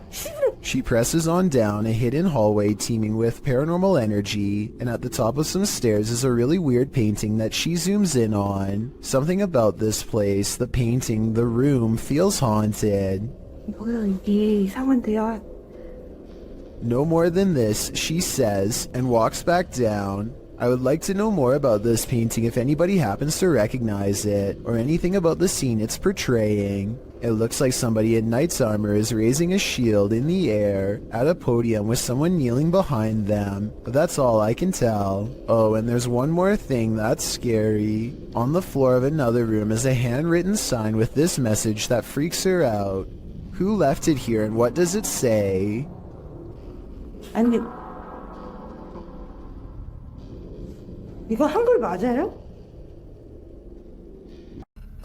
She presses on down a hidden hallway teeming with paranormal energy, and at the top of some stairs is a really weird painting that she zooms in on. Something about this place, the painting, the room, feels haunted. 뭐야, 이게 이상한데요? No more than this, she says, and walks back down. I would like to know more about this painting if anybody happens to recognize it, or anything about the scene it's portraying. It looks like somebody in knight's armor is raising a shield in the air at a podium with someone kneeling behind them, but that's all I can tell. Oh, and there's one more thing that's scary. On the floor of another room is a handwritten sign with this message that freaks her out. Who left it here and what does it say? 아니, 이거 한글 맞아요?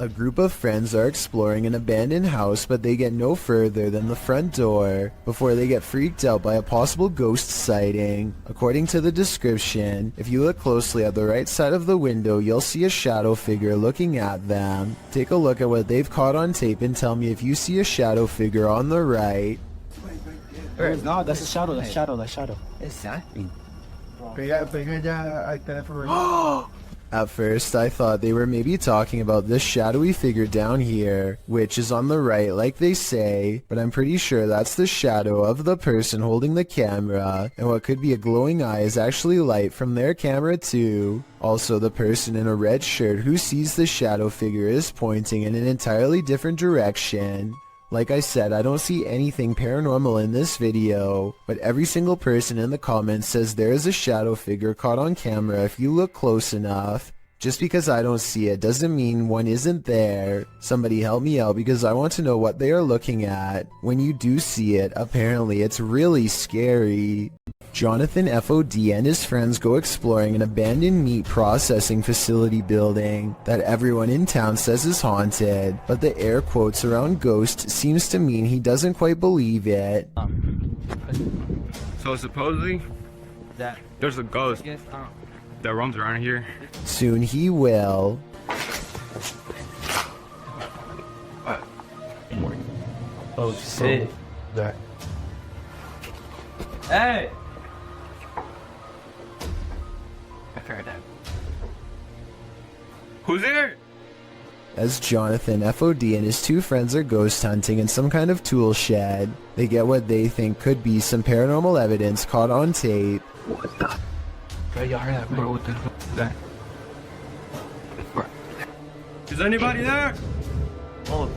A group of friends are exploring an abandoned house, but they get no further than the front door before they get freaked out by a possible ghost sighting. According to the description, if you look closely at the right side of the window, you'll see a shadow figure looking at them. Take a look at what they've caught on tape and tell me if you see a shadow figure on the right. No, that's a shadow, that's shadow, that's shadow. At first, I thought they were maybe talking about this shadowy figure down here, which is on the right like they say, but I'm pretty sure that's the shadow of the person holding the camera, and what could be a glowing eye is actually light from their camera too. Also, the person in a red shirt who sees the shadow figure is pointing in an entirely different direction. Like I said, I don't see anything paranormal in this video, but every single person in the comments says there is a shadow figure caught on camera if you look close enough. Just because I don't see it doesn't mean one isn't there. Somebody help me out because I want to know what they are looking at. When you do see it, apparently it's really scary. Jonathan FOD and his friends go exploring an abandoned meat processing facility building that everyone in town says is haunted, but the air quotes around ghost seems to mean he doesn't quite believe it. So supposedly, there's a ghost that roams around here. Soon he will. Oh shit. That. Hey! I figured that. Who's there? As Jonathan FOD and his two friends are ghost hunting in some kind of tool shed, they get what they think could be some paranormal evidence caught on tape. What the? Bro, y'all heard that, bro? What the hell is that? Bro. Is anybody there? Oh.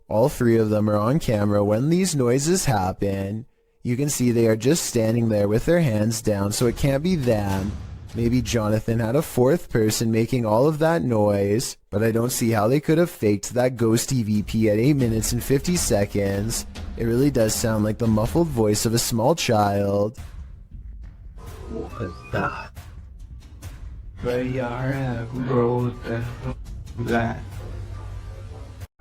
All three of them are on camera when these noises happen. You can see they are just standing there with their hands down, so it can't be them. Maybe Jonathan had a fourth person making all of that noise, but I don't see how they could have faked that ghost EVP at 8 minutes and 50 seconds. It really does sound like the muffled voice of a small child. What is that? Where are bro? That.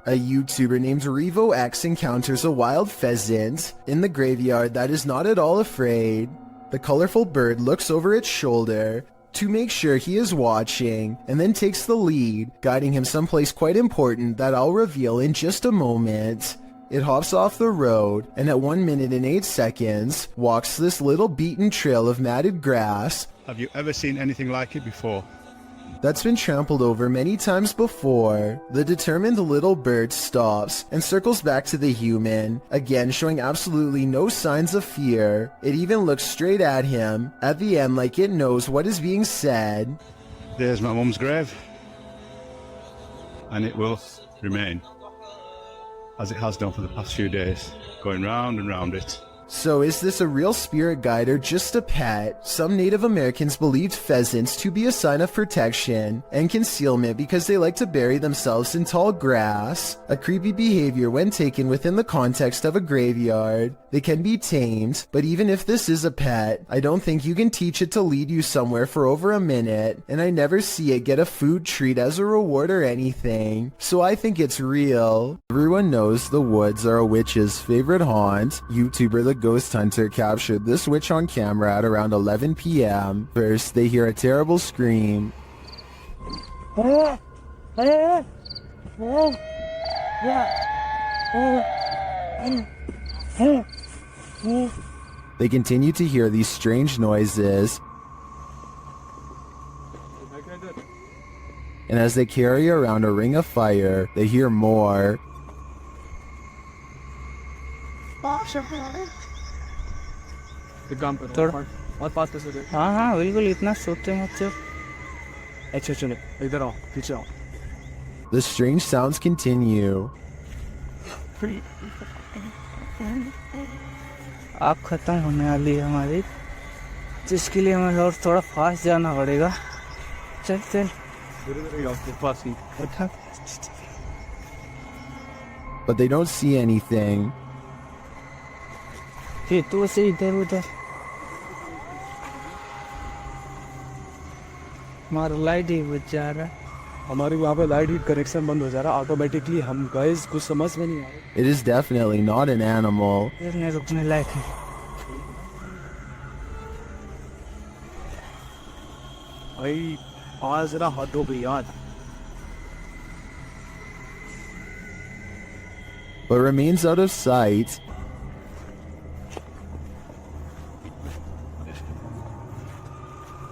A YouTuber named RevoX encounters a wild pheasant in the graveyard that is not at all afraid. The colorful bird looks over its shoulder to make sure he is watching and then takes the lead, guiding him someplace quite important that I'll reveal in just a moment. It hops off the road and at 1 minute and 8 seconds walks this little beaten trail of matted grass. Have you ever seen anything like it before? That's been trampled over many times before. The determined little bird stops and circles back to the human, again showing absolutely no signs of fear. It even looks straight at him, at the end like it knows what is being said. There's my mum's grave, and it will remain, as it has done for the past few days, going round and round it. So is this a real spirit guide or just a pet? Some Native Americans believed pheasants to be a sign of protection and concealment because they like to bury themselves in tall grass. A creepy behavior when taken within the context of a graveyard. They can be tamed, but even if this is a pet, I don't think you can teach it to lead you somewhere for over a minute, and I never see it get a food treat as a reward or anything. So I think it's real. Everyone knows the woods are a witch's favorite haunt. YouTuber The Ghost Hunter captured this witch on camera at around 11 p.m. First, they hear a terrible scream. They continue to hear these strange noises. And as they carry around a ring of fire, they hear more. हाँ बिल्कुल इतना सोचते मत चल अच्छा चलो इधर आओ पीछे आओ The strange sounds continue. आग खत्म होने वाली है हमारी जिसके लिए हमें और थोड़ा फास्ट जाना पड़ेगा चल चल But they don't see anything. फिर तू से इधर उधर हमारा लाइट ही बुझ जा रहा है हमारी वहाँ पे लाइट हीट कनेक्शन बंद हो जा रहा है ऑटोमेटिकली हम गाइस कुछ समझ में नहीं आ रहा It is definitely not an animal. फिर रुकने लायक है भाई आज जरा हद हो गई यार But remains out of sight.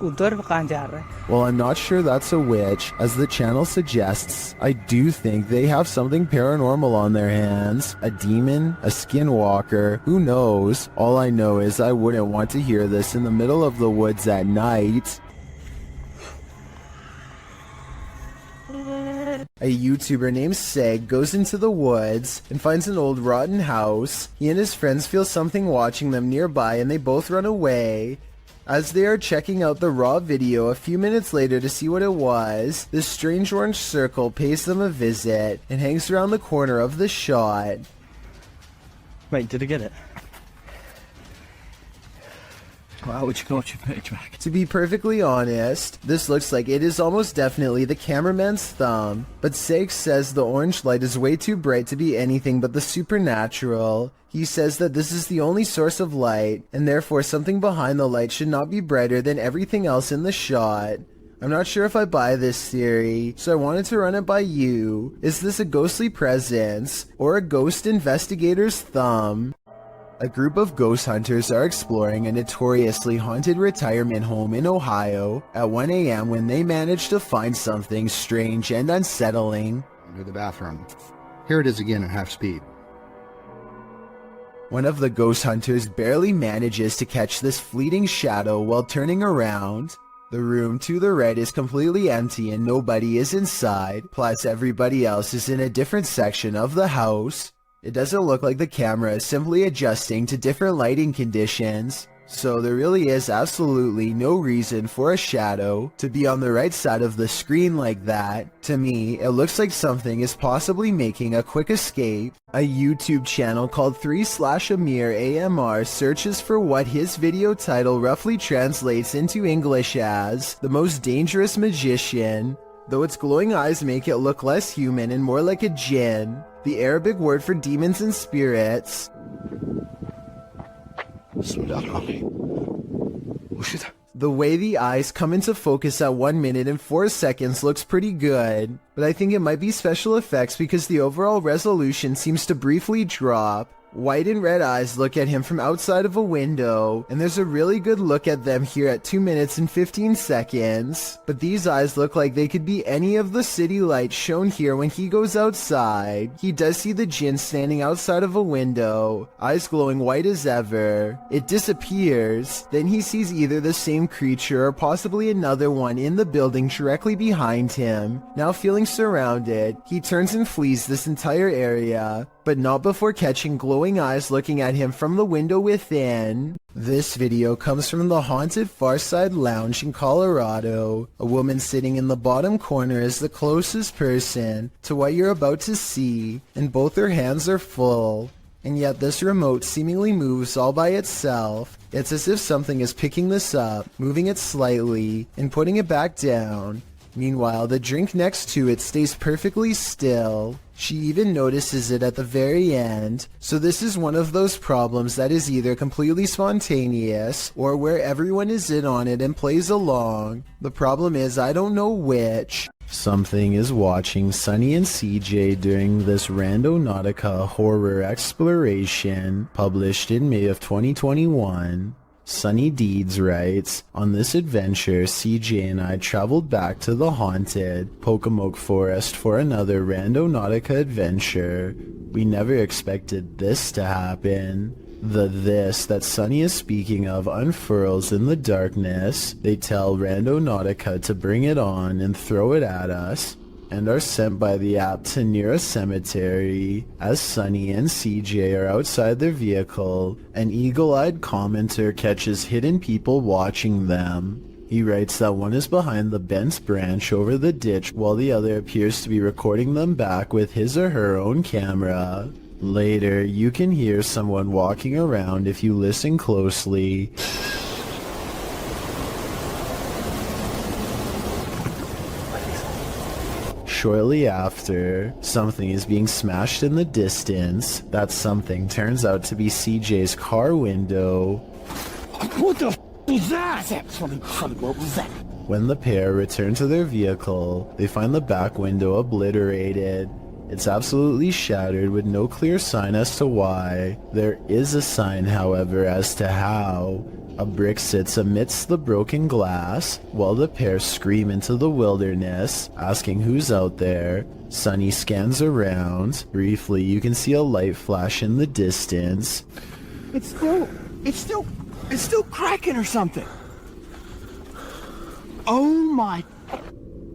उधर कहाँ जा रहा है Well, I'm not sure that's a witch. As the channel suggests, I do think they have something paranormal on their hands. A demon? A skinwalker? Who knows? All I know is I wouldn't want to hear this in the middle of the woods at night. A YouTuber named Seg goes into the woods and finds an old rotten house. He and his friends feel something watching them nearby and they both run away. As they are checking out the raw video a few minutes later to see what it was, this strange orange circle pays them a visit and hangs around the corner of the shot. Wait, did I get it? Wow, would you go watch your page back? To be perfectly honest, this looks like it is almost definitely the cameraman's thumb, but Seg says the orange light is way too bright to be anything but the supernatural. He says that this is the only source of light, and therefore something behind the light should not be brighter than everything else in the shot. I'm not sure if I buy this theory, so I wanted to run it by you. Is this a ghostly presence, or a ghost investigator's thumb? A group of ghost hunters are exploring a notoriously haunted retirement home in Ohio at 1 a.m. when they manage to find something strange and unsettling. Near the bathroom. Here it is again at half speed. One of the ghost hunters barely manages to catch this fleeting shadow while turning around. The room to the right is completely empty and nobody is inside, plus everybody else is in a different section of the house. It doesn't look like the camera is simply adjusting to different lighting conditions, so there really is absolutely no reason for a shadow to be on the right side of the screen like that. To me, it looks like something is possibly making a quick escape. A YouTube channel called 3/Amir AMR searches for what his video title roughly translates into English as the most dangerous magician. Though its glowing eyes make it look less human and more like a jinn, the Arabic word for demons and spirits. The way the eyes come into focus at 1 minute and 4 seconds looks pretty good, but I think it might be special effects because the overall resolution seems to briefly drop. White and red eyes look at him from outside of a window, and there's a really good look at them here at 2 minutes and 15 seconds. But these eyes look like they could be any of the city lights shown here when he goes outside. He does see the djinn standing outside of a window, eyes glowing white as ever. It disappears. Then he sees either the same creature or possibly another one in the building directly behind him. Now feeling surrounded, he turns and flees this entire area, but not before catching glowing eyes looking at him from the window within. This video comes from the haunted Farside Lounge in Colorado. A woman sitting in the bottom corner is the closest person to what you're about to see, and both her hands are full. And yet this remote seemingly moves all by itself. It's as if something is picking this up, moving it slightly, and putting it back down. Meanwhile, the drink next to it stays perfectly still. She even notices it at the very end, so this is one of those problems that is either completely spontaneous, or where everyone is in on it and plays along. The problem is I don't know which. Something is watching Sunny and CJ during this Randonautica horror exploration, published in May of 2021. Sunny Deeds writes, on this adventure, CJ and I traveled back to the haunted Pocomoke Forest for another Randonautica adventure. We never expected this to happen. The this that Sunny is speaking of unfurls in the darkness. They tell Randonautica to bring it on and throw it at us, and are sent by the app to near a cemetery. As Sunny and CJ are outside their vehicle, an eagle-eyed commenter catches hidden people watching them. He writes that one is behind the bent branch over the ditch while the other appears to be recording them back with his or her own camera. Later, you can hear someone walking around if you listen closely. Shortly after, something is being smashed in the distance. That something turns out to be CJ's car window. What the f*** was that? What was that? When the pair return to their vehicle, they find the back window obliterated. It's absolutely shattered with no clear sign as to why. There is a sign, however, as to how. A brick sits amidst the broken glass, while the pair scream into the wilderness, asking who's out there. Sunny scans around. Briefly, you can see a light flash in the distance. It's still cracking or something. Oh my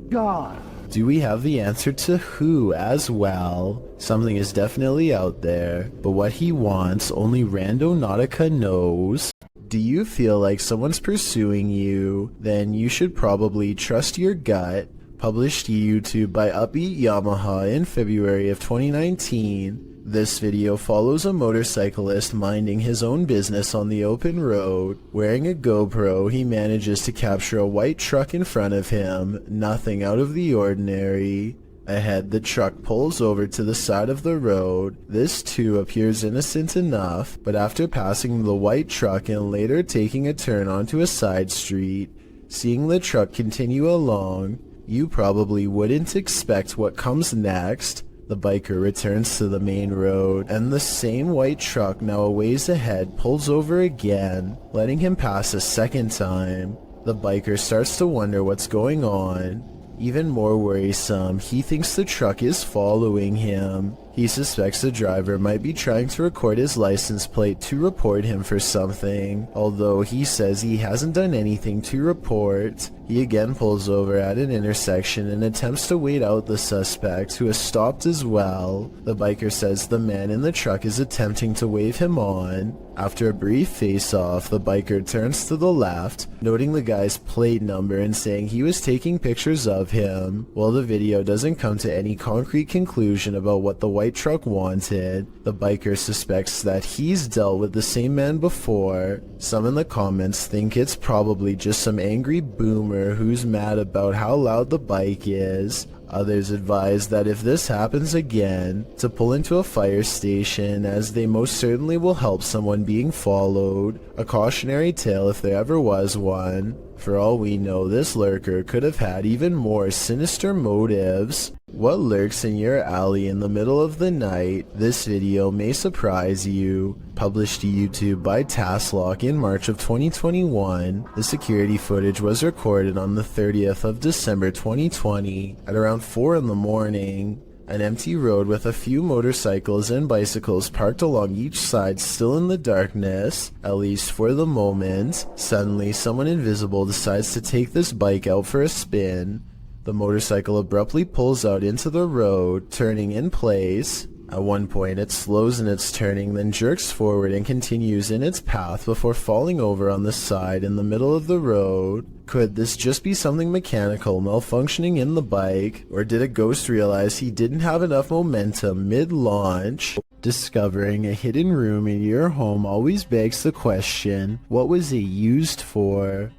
God. Do we have the answer to who as well? Something is definitely out there, but what he wants, only Randonautica knows. Do you feel like someone's pursuing you? Then you should probably trust your gut. Published to YouTube by Upbeat Yamaha in February of 2019. This video follows a motorcyclist minding his own business on the open road. Wearing a GoPro, he manages to capture a white truck in front of him, nothing out of the ordinary. Ahead, the truck pulls over to the side of the road. This too appears innocent enough, but after passing the white truck and later taking a turn onto a side street, seeing the truck continue along, you probably wouldn't expect what comes next. The biker returns to the main road, and the same white truck now a ways ahead pulls over again, letting him pass a second time. The biker starts to wonder what's going on. Even more worrisome, he thinks the truck is following him. He suspects the driver might be trying to record his license plate to report him for something, although he says he hasn't done anything to report. He again pulls over at an intersection and attempts to wait out the suspect, who has stopped as well. The biker says the man in the truck is attempting to wave him on. After a brief face-off, the biker turns to the left, noting the guy's plate number and saying he was taking pictures of him. While the video doesn't come to any concrete conclusion about what the white truck wanted, the biker suspects that he's dealt with the same man before. Some in the comments think it's probably just some angry boomer who's mad about how loud the bike is. Others advise that if this happens again, to pull into a fire station, as they most certainly will help someone being followed. A cautionary tale if there ever was one. For all we know, this lurker could have had even more sinister motives. What lurks in your alley in the middle of the night? This video may surprise you. Published to YouTube by Tasklock in March of 2021, the security footage was recorded on the 30th of December 2020 at around 4 in the morning. An empty road with a few motorcycles and bicycles parked along each side, still in the darkness, at least for the moment. Suddenly, someone invisible decides to take this bike out for a spin. The motorcycle abruptly pulls out into the road, turning in place. At one point, it slows in its turning, then jerks forward and continues in its path before falling over on the side in the middle of the road. Could this just be something mechanical malfunctioning in the bike, or did a ghost realize he didn't have enough momentum mid-launch? Discovering a hidden room in your home always begs the question, what was it used for?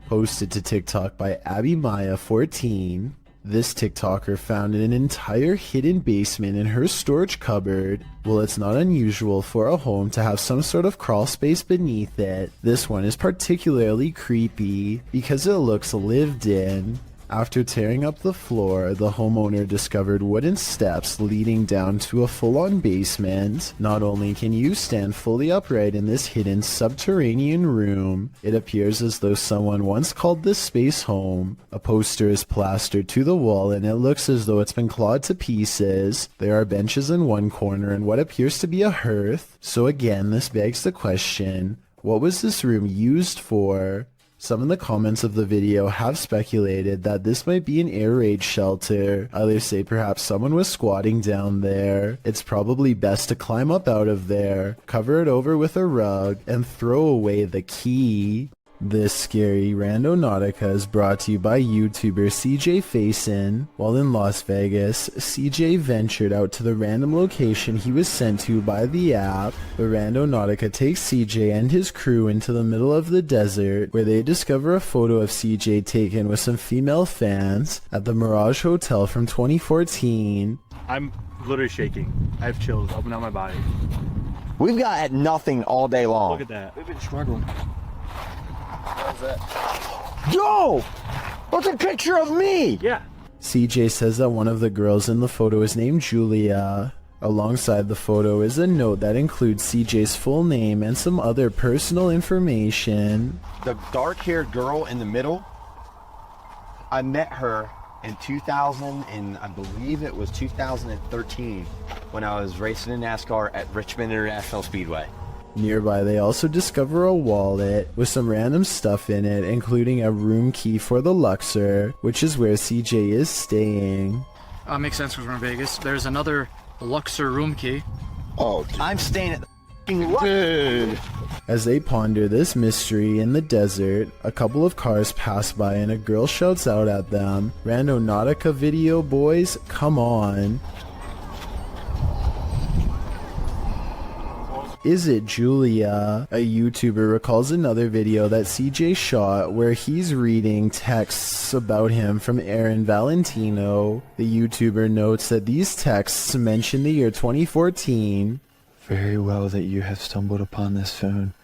Posted to TikTok by AbbyMaya14. This TikToker found an entire hidden basement in her storage cupboard. Well, it's not unusual for a home to have some sort of crawl space beneath it. This one is particularly creepy because it looks lived in. After tearing up the floor, the homeowner discovered wooden steps leading down to a full-on basement. Not only can you stand fully upright in this hidden subterranean room, it appears as though someone once called this space home. A poster is plastered to the wall and it looks as though it's been clawed to pieces. There are benches in one corner and what appears to be a hearth. So again, this begs the question, what was this room used for? Some in the comments of the video have speculated that this might be an air raid shelter. Others say perhaps someone was squatting down there. It's probably best to climb up out of there, cover it over with a rug, and throw away the key. This scary Randonautica is brought to you by YouTuber CJ Faison. While in Las Vegas, CJ ventured out to the random location he was sent to by the app. The Randonautica takes CJ and his crew into the middle of the desert, where they discover a photo of CJ taken with some female fans at the Mirage Hotel from 2014. I'm literally shaking. I have chills up and down my body. We've got nothing all day long. Look at that. We've been struggling. How's that? Yo! What's a picture of me? Yeah. CJ says that one of the girls in the photo is named Julia. Alongside the photo is a note that includes CJ's full name and some other personal information. The dark-haired girl in the middle, I met her in 2000, and I believe it was 2013, when I was racing in NASCAR at Richmond International Speedway. Nearby, they also discover a wallet with some random stuff in it, including a room key for the Luxor, which is where CJ is staying. Makes sense because we're in Vegas. There's another Luxor room key. Oh, I'm staying at the f***ing Luxor. As they ponder this mystery in the desert, a couple of cars pass by and a girl shouts out at them, "Randonautica video, boys, come on." Is it Julia? A YouTuber recalls another video that CJ shot where he's reading texts about him from Aaron Valentino. The YouTuber notes that these texts mention the year 2014. Very well that you have stumbled upon this phone.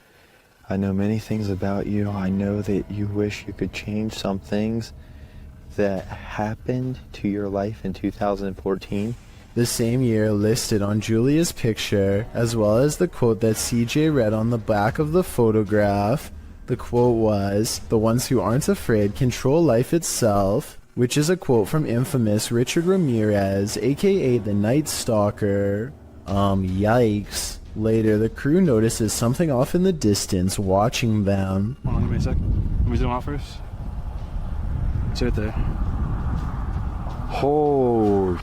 I know many things about you. I know that you wish you could change some things that happened to your life in 2014. The same year listed on Julia's picture, as well as the quote that CJ read on the back of the photograph. The quote was, "The ones who aren't afraid control life itself," which is a quote from infamous Richard Ramirez, aka the Night Stalker. Yikes. Later, the crew notices something off in the distance, watching them. Hold on, give me a sec. Let me zoom out first. It's right there. Oh.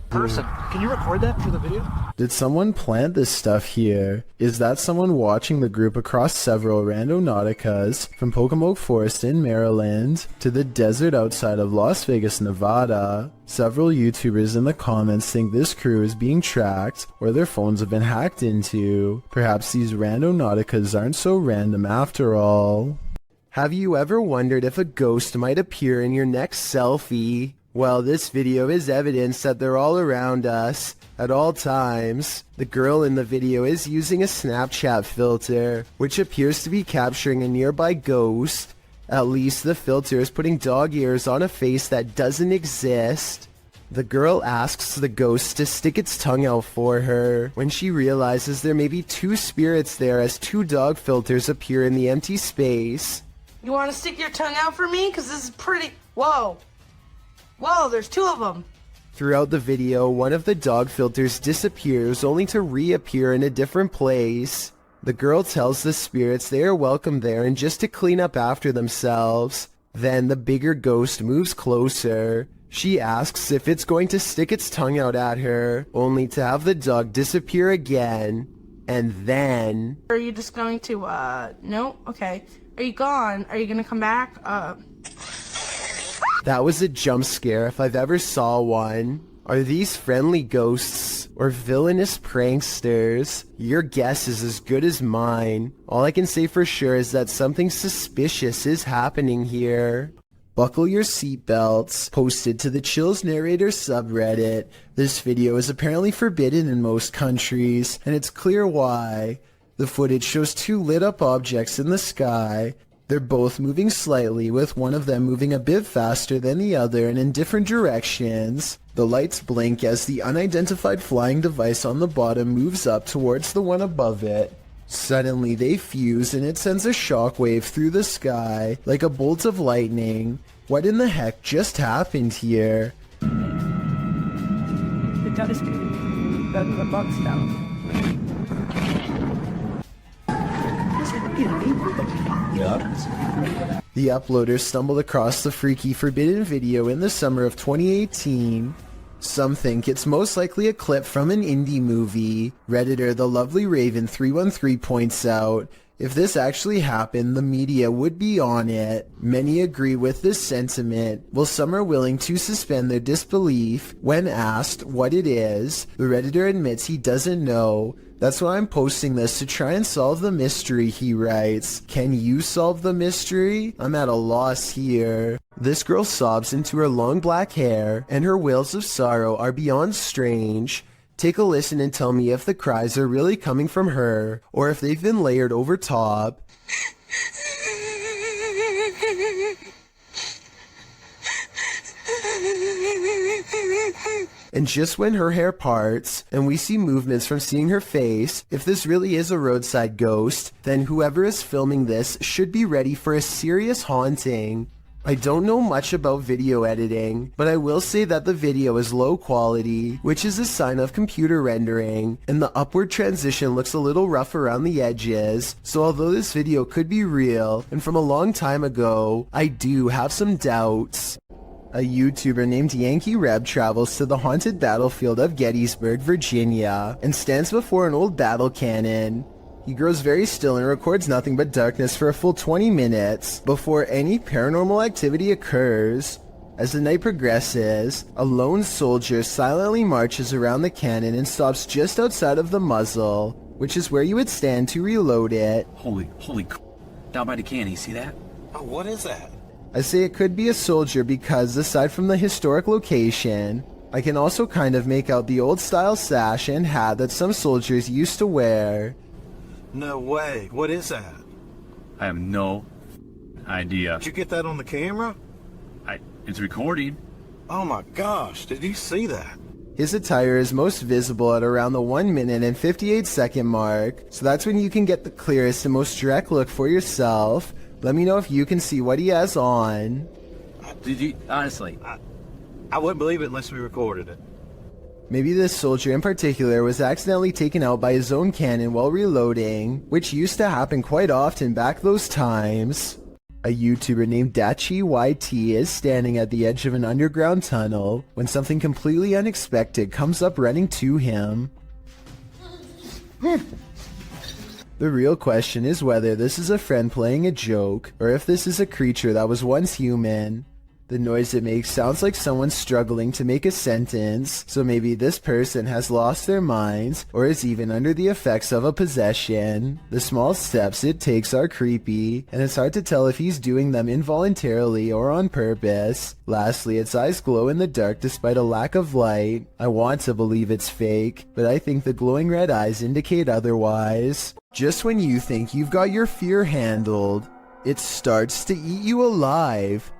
Person, can you record that for the video? Did someone plant this stuff here? Is that someone watching the group across several Randonauticas, from Pocomoke Forest in Maryland to the desert outside of Las Vegas, Nevada? Several YouTubers in the comments think this crew is being tracked or their phones have been hacked into. Perhaps these Randonauticas aren't so random after all. Have you ever wondered if a ghost might appear in your next selfie? Well, this video is evidence that they're all around us, at all times. The girl in the video is using a Snapchat filter, which appears to be capturing a nearby ghost. At least the filter is putting dog ears on a face that doesn't exist. The girl asks the ghost to stick its tongue out for her, when she realizes there may be two spirits there as two dog filters appear in the empty space. You want to stick your tongue out for me? Because this is pretty... Whoa. Whoa, there's two of them. Throughout the video, one of the dog filters disappears only to reappear in a different place. The girl tells the spirits they are welcome there and just to clean up after themselves. Then the bigger ghost moves closer. She asks if it's going to stick its tongue out at her, only to have the dog disappear again. And then... Are you just going to, no? Okay. Are you gone? Are you gonna come back? That was a jump scare if I've ever saw one. Are these friendly ghosts or villainous pranksters? Your guess is as good as mine. All I can say for sure is that something suspicious is happening here. Buckle your seatbelts. Posted to the Chills Narrator subreddit. This video is apparently forbidden in most countries, and it's clear why. The footage shows two lit up objects in the sky. They're both moving slightly, with one of them moving a bit faster than the other and in different directions. The lights blink as the unidentified flying device on the bottom moves up towards the one above it. Suddenly they fuse and it sends a shockwave through the sky like a bolt of lightning. What in the heck just happened here? The telescope. The box down. The uploader stumbled across the freaky forbidden video in the summer of 2018. Some think it's most likely a clip from an indie movie. Redditor The Lovely Raven 313 points out, if this actually happened, the media would be on it. Many agree with this sentiment, while some are willing to suspend their disbelief. When asked what it is, the Redditor admits he doesn't know. That's why I'm posting this, to try and solve the mystery, he writes. Can you solve the mystery? I'm at a loss here. This girl sobs into her long black hair, and her wails of sorrow are beyond strange. Take a listen and tell me if the cries are really coming from her, or if they've been layered over top. And just when her hair parts, and we see movements from seeing her face, if this really is a roadside ghost, then whoever is filming this should be ready for a serious haunting. I don't know much about video editing, but I will say that the video is low quality, which is a sign of computer rendering, and the upward transition looks a little rough around the edges, so although this video could be real and from a long time ago, I do have some doubts. A YouTuber named Yankee Reb travels to the haunted battlefield of Gettysburg, Virginia, and stands before an old battle cannon. He grows very still and records nothing but darkness for a full 20 minutes before any paranormal activity occurs. As the night progresses, a lone soldier silently marches around the cannon and stops just outside of the muzzle, which is where you would stand to reload it. Holy down by the cannon, you see that? Oh, what is that? I say it could be a soldier because, aside from the historic location, I can also kind of make out the old style sash and hat that some soldiers used to wear. No way. What is that? I have no idea. Did you get that on the camera? It's recording. Oh my gosh, did you see that? His attire is most visible at around the 1 minute and 58 second mark, so that's when you can get the clearest and most direct look for yourself. Let me know if you can see what he has on. Did you, honestly? I wouldn't believe it unless we recorded it. Maybe this soldier in particular was accidentally taken out by his own cannon while reloading, which used to happen quite often back those times. A YouTuber named Dachi YT is standing at the edge of an underground tunnel when something completely unexpected comes up running to him. The real question is whether this is a friend playing a joke, or if this is a creature that was once human. The noise it makes sounds like someone struggling to make a sentence, so maybe this person has lost their minds, or is even under the effects of a possession. The small steps it takes are creepy, and it's hard to tell if he's doing them involuntarily or on purpose. Lastly, its eyes glow in the dark despite a lack of light. I want to believe it's fake, but I think the glowing red eyes indicate otherwise. Just when you think you've got your fear handled, it starts to eat you alive.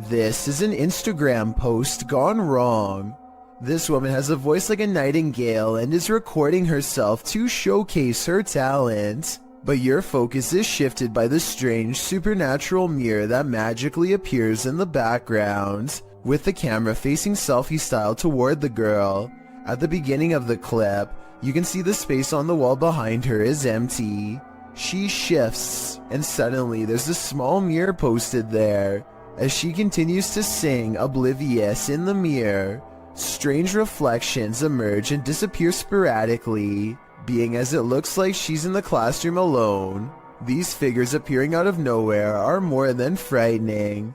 This is an Instagram post gone wrong. This woman has a voice like a nightingale and is recording herself to showcase her talent. But your focus is shifted by the strange supernatural mirror that magically appears in the background, with the camera facing selfie style toward the girl. At the beginning of the clip, you can see the space on the wall behind her is empty. She shifts, and suddenly there's a small mirror posted there. As she continues to sing, oblivious in the mirror, strange reflections emerge and disappear sporadically, being as it looks like she's in the classroom alone. These figures appearing out of nowhere are more than frightening.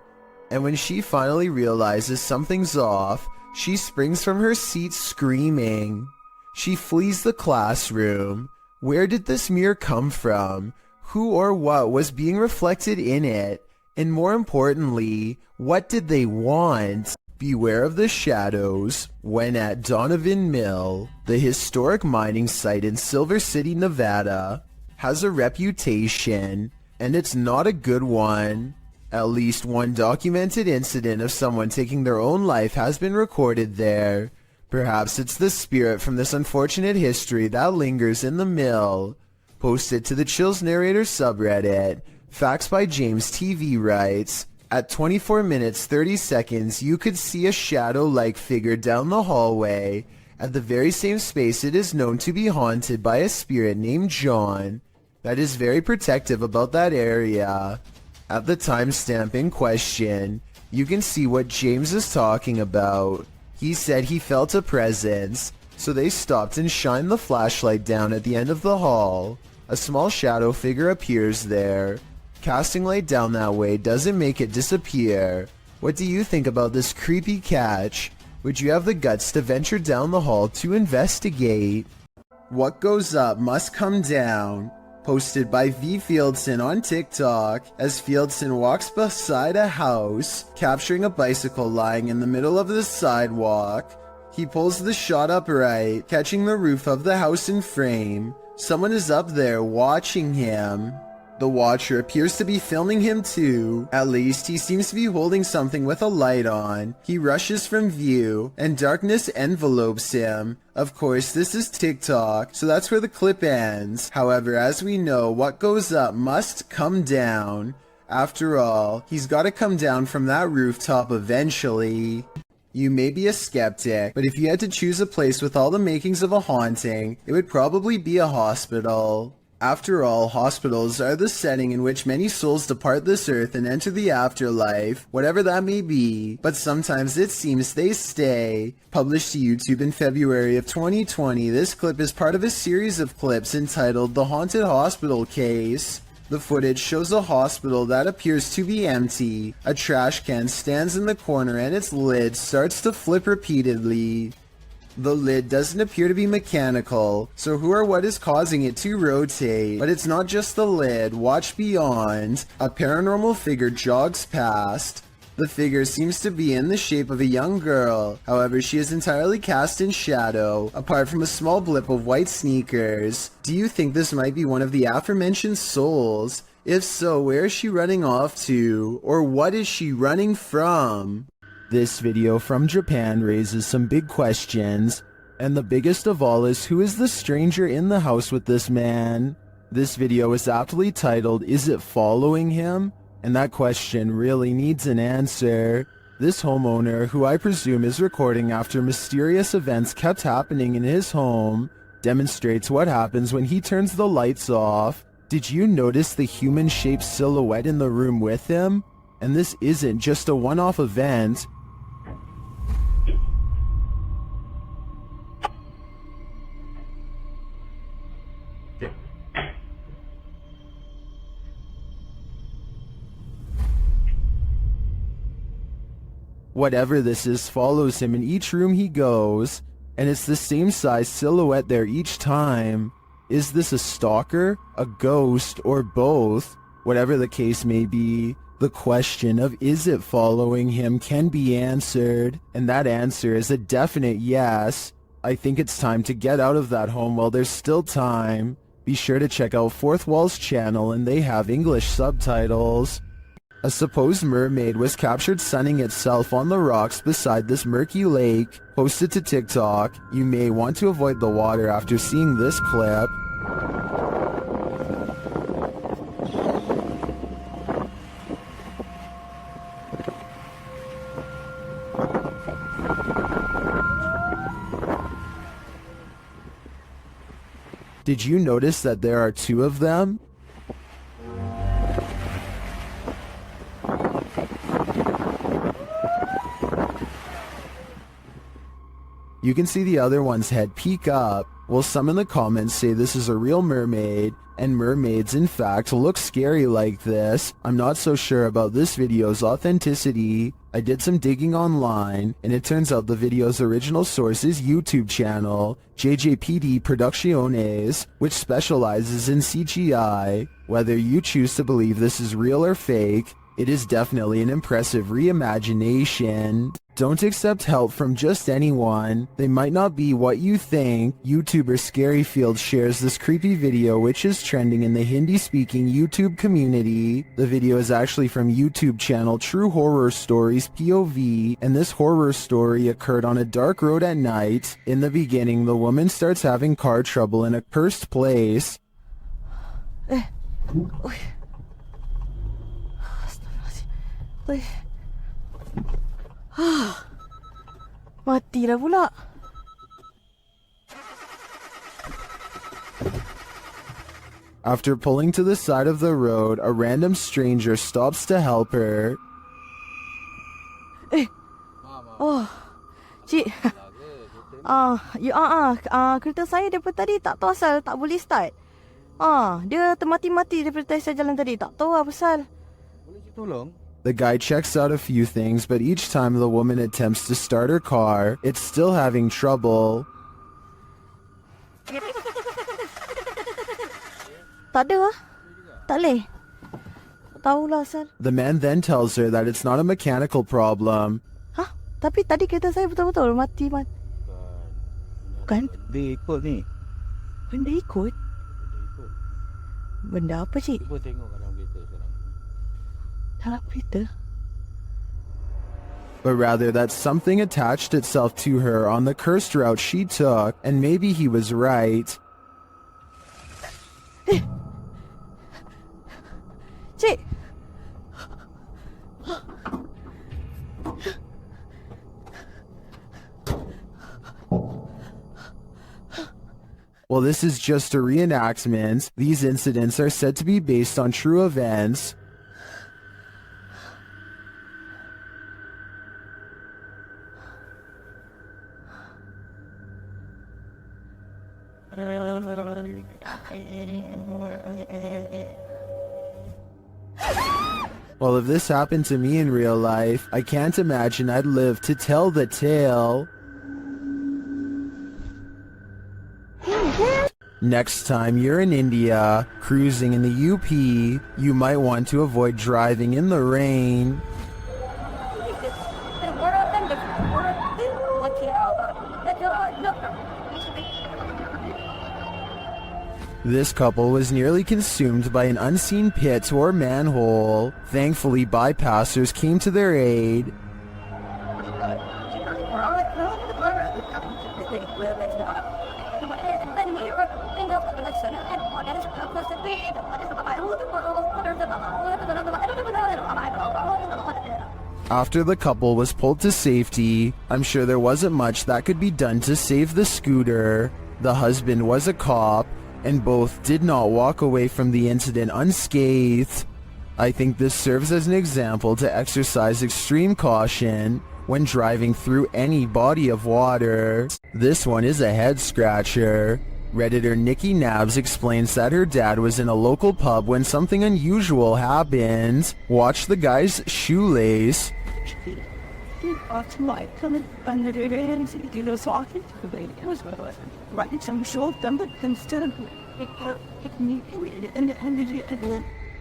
And when she finally realizes something's off, she springs from her seat screaming. She flees the classroom. Where did this mirror come from? Who or what was being reflected in it? And more importantly, what did they want? Beware of the shadows. When at Donovan Mill, the historic mining site in Silver City, Nevada, has a reputation, and it's not a good one. At least one documented incident of someone taking their own life has been recorded there. Perhaps it's the spirit from this unfortunate history that lingers in the mill. Posted to the Chills Narrator subreddit, Facts by James TV writes, at 24 minutes 30 seconds you could see a shadow-like figure down the hallway. At the very same space it is known to be haunted by a spirit named John that is very protective about that area. At the timestamp in question, you can see what James is talking about. He said he felt a presence, so they stopped and shined the flashlight down at the end of the hall. A small shadow figure appears there. Casting light down that way doesn't make it disappear. What do you think about this creepy catch? Would you have the guts to venture down the hall to investigate? What goes up must come down. Posted by V. Fieldson on TikTok, as Fieldson walks beside a house, capturing a bicycle lying in the middle of the sidewalk. He pulls the shot upright, catching the roof of the house in frame. Someone is up there watching him. The watcher appears to be filming him too. At least he seems to be holding something with a light on. He rushes from view, and darkness envelopes him. Of course, this is TikTok, so that's where the clip ends. However, as we know, what goes up must come down. After all, he's gotta come down from that rooftop eventually. You may be a skeptic, but if you had to choose a place with all the makings of a haunting, it would probably be a hospital. After all, hospitals are the setting in which many souls depart this earth and enter the afterlife, whatever that may be, but sometimes it seems they stay. Published to YouTube in February of 2020, this clip is part of a series of clips entitled The Haunted Hospital Case. The footage shows a hospital that appears to be empty. A trash can stands in the corner and its lid starts to flip repeatedly. The lid doesn't appear to be mechanical, so who or what is causing it to rotate? But it's not just the lid. Watch beyond. A paranormal figure jogs past. The figure seems to be in the shape of a young girl. However, she is entirely cast in shadow, apart from a small blip of white sneakers. Do you think this might be one of the aforementioned souls? If so, where is she running off to? Or what is she running from? This video from Japan raises some big questions, and the biggest of all is, who is the stranger in the house with this man? This video is aptly titled, Is It Following Him? And that question really needs an answer. This homeowner, who I presume is recording after mysterious events kept happening in his home, demonstrates what happens when he turns the lights off. Did you notice the human-shaped silhouette in the room with him? And this isn't just a one-off event. Whatever this is follows him in each room he goes, and it's the same size silhouette there each time. Is this a stalker, a ghost, or both? Whatever the case may be, the question of is it following him can be answered, and that answer is a definite yes. I think it's time to get out of that home while there's still time. Be sure to check out Fourth Wall's channel, and they have English subtitles. A supposed mermaid was captured sunning itself on the rocks beside this murky lake. Posted to TikTok. You may want to avoid the water after seeing this clip. Did you notice that there are two of them? You can see the other one's head peek up. Well, some in the comments say this is a real mermaid, and mermaids in fact look scary like this. I'm not so sure about this video's authenticity. I did some digging online, and it turns out the video's original source is YouTube channel, JJPD Producciones, which specializes in CGI. Whether you choose to believe this is real or fake, it is definitely an impressive reimagination. Don't accept help from just anyone. They might not be what you think. YouTuber Scaryfield shares this creepy video which is trending in the Hindi-speaking YouTube community. The video is actually from YouTube channel True Horror Stories POV, and this horror story occurred on a dark road at night. In the beginning, the woman starts having car trouble in a cursed place. Mati dah pula. After pulling to the side of the road, a random stranger stops to help her. Oh, cik. Kereta saya daripada tadi tak tahu asal tak boleh start. Dia termati-mati daripada saya jalan tadi. Tak tahu apa pasal. Boleh tolong? The guy checks out a few things, but each time the woman attempts to start her car, it's still having trouble. Tak ada. Tak boleh. Tahulah asal. The man then tells her that it's not a mechanical problem. Tapi tadi kereta saya betul-betul mati. Bukan? Dia ikut ni. Benda ikut? Benda apa, cik? Cuba tengok dalam kereta sekarang. Dalam kereta? But rather that something attached itself to her on the cursed route she took, and maybe he was right. Cik! While this is just a reenactment, these incidents are said to be based on true events. Well, if this happened to me in real life, I can't imagine I'd live to tell the tale. Next time you're in India, cruising in the UP, you might want to avoid driving in the rain. This couple was nearly consumed by an unseen pit or manhole. Thankfully, bypassers came to their aid. After the couple was pulled to safety, I'm sure there wasn't much that could be done to save the scooter. The husband was a cop, and both did not walk away from the incident unscathed. I think this serves as an example to exercise extreme caution when driving through any body of water. This one is a head scratcher. Redditor Nikki Nabs explains that her dad was in a local pub when something unusual happened. Watch the guy's shoelace.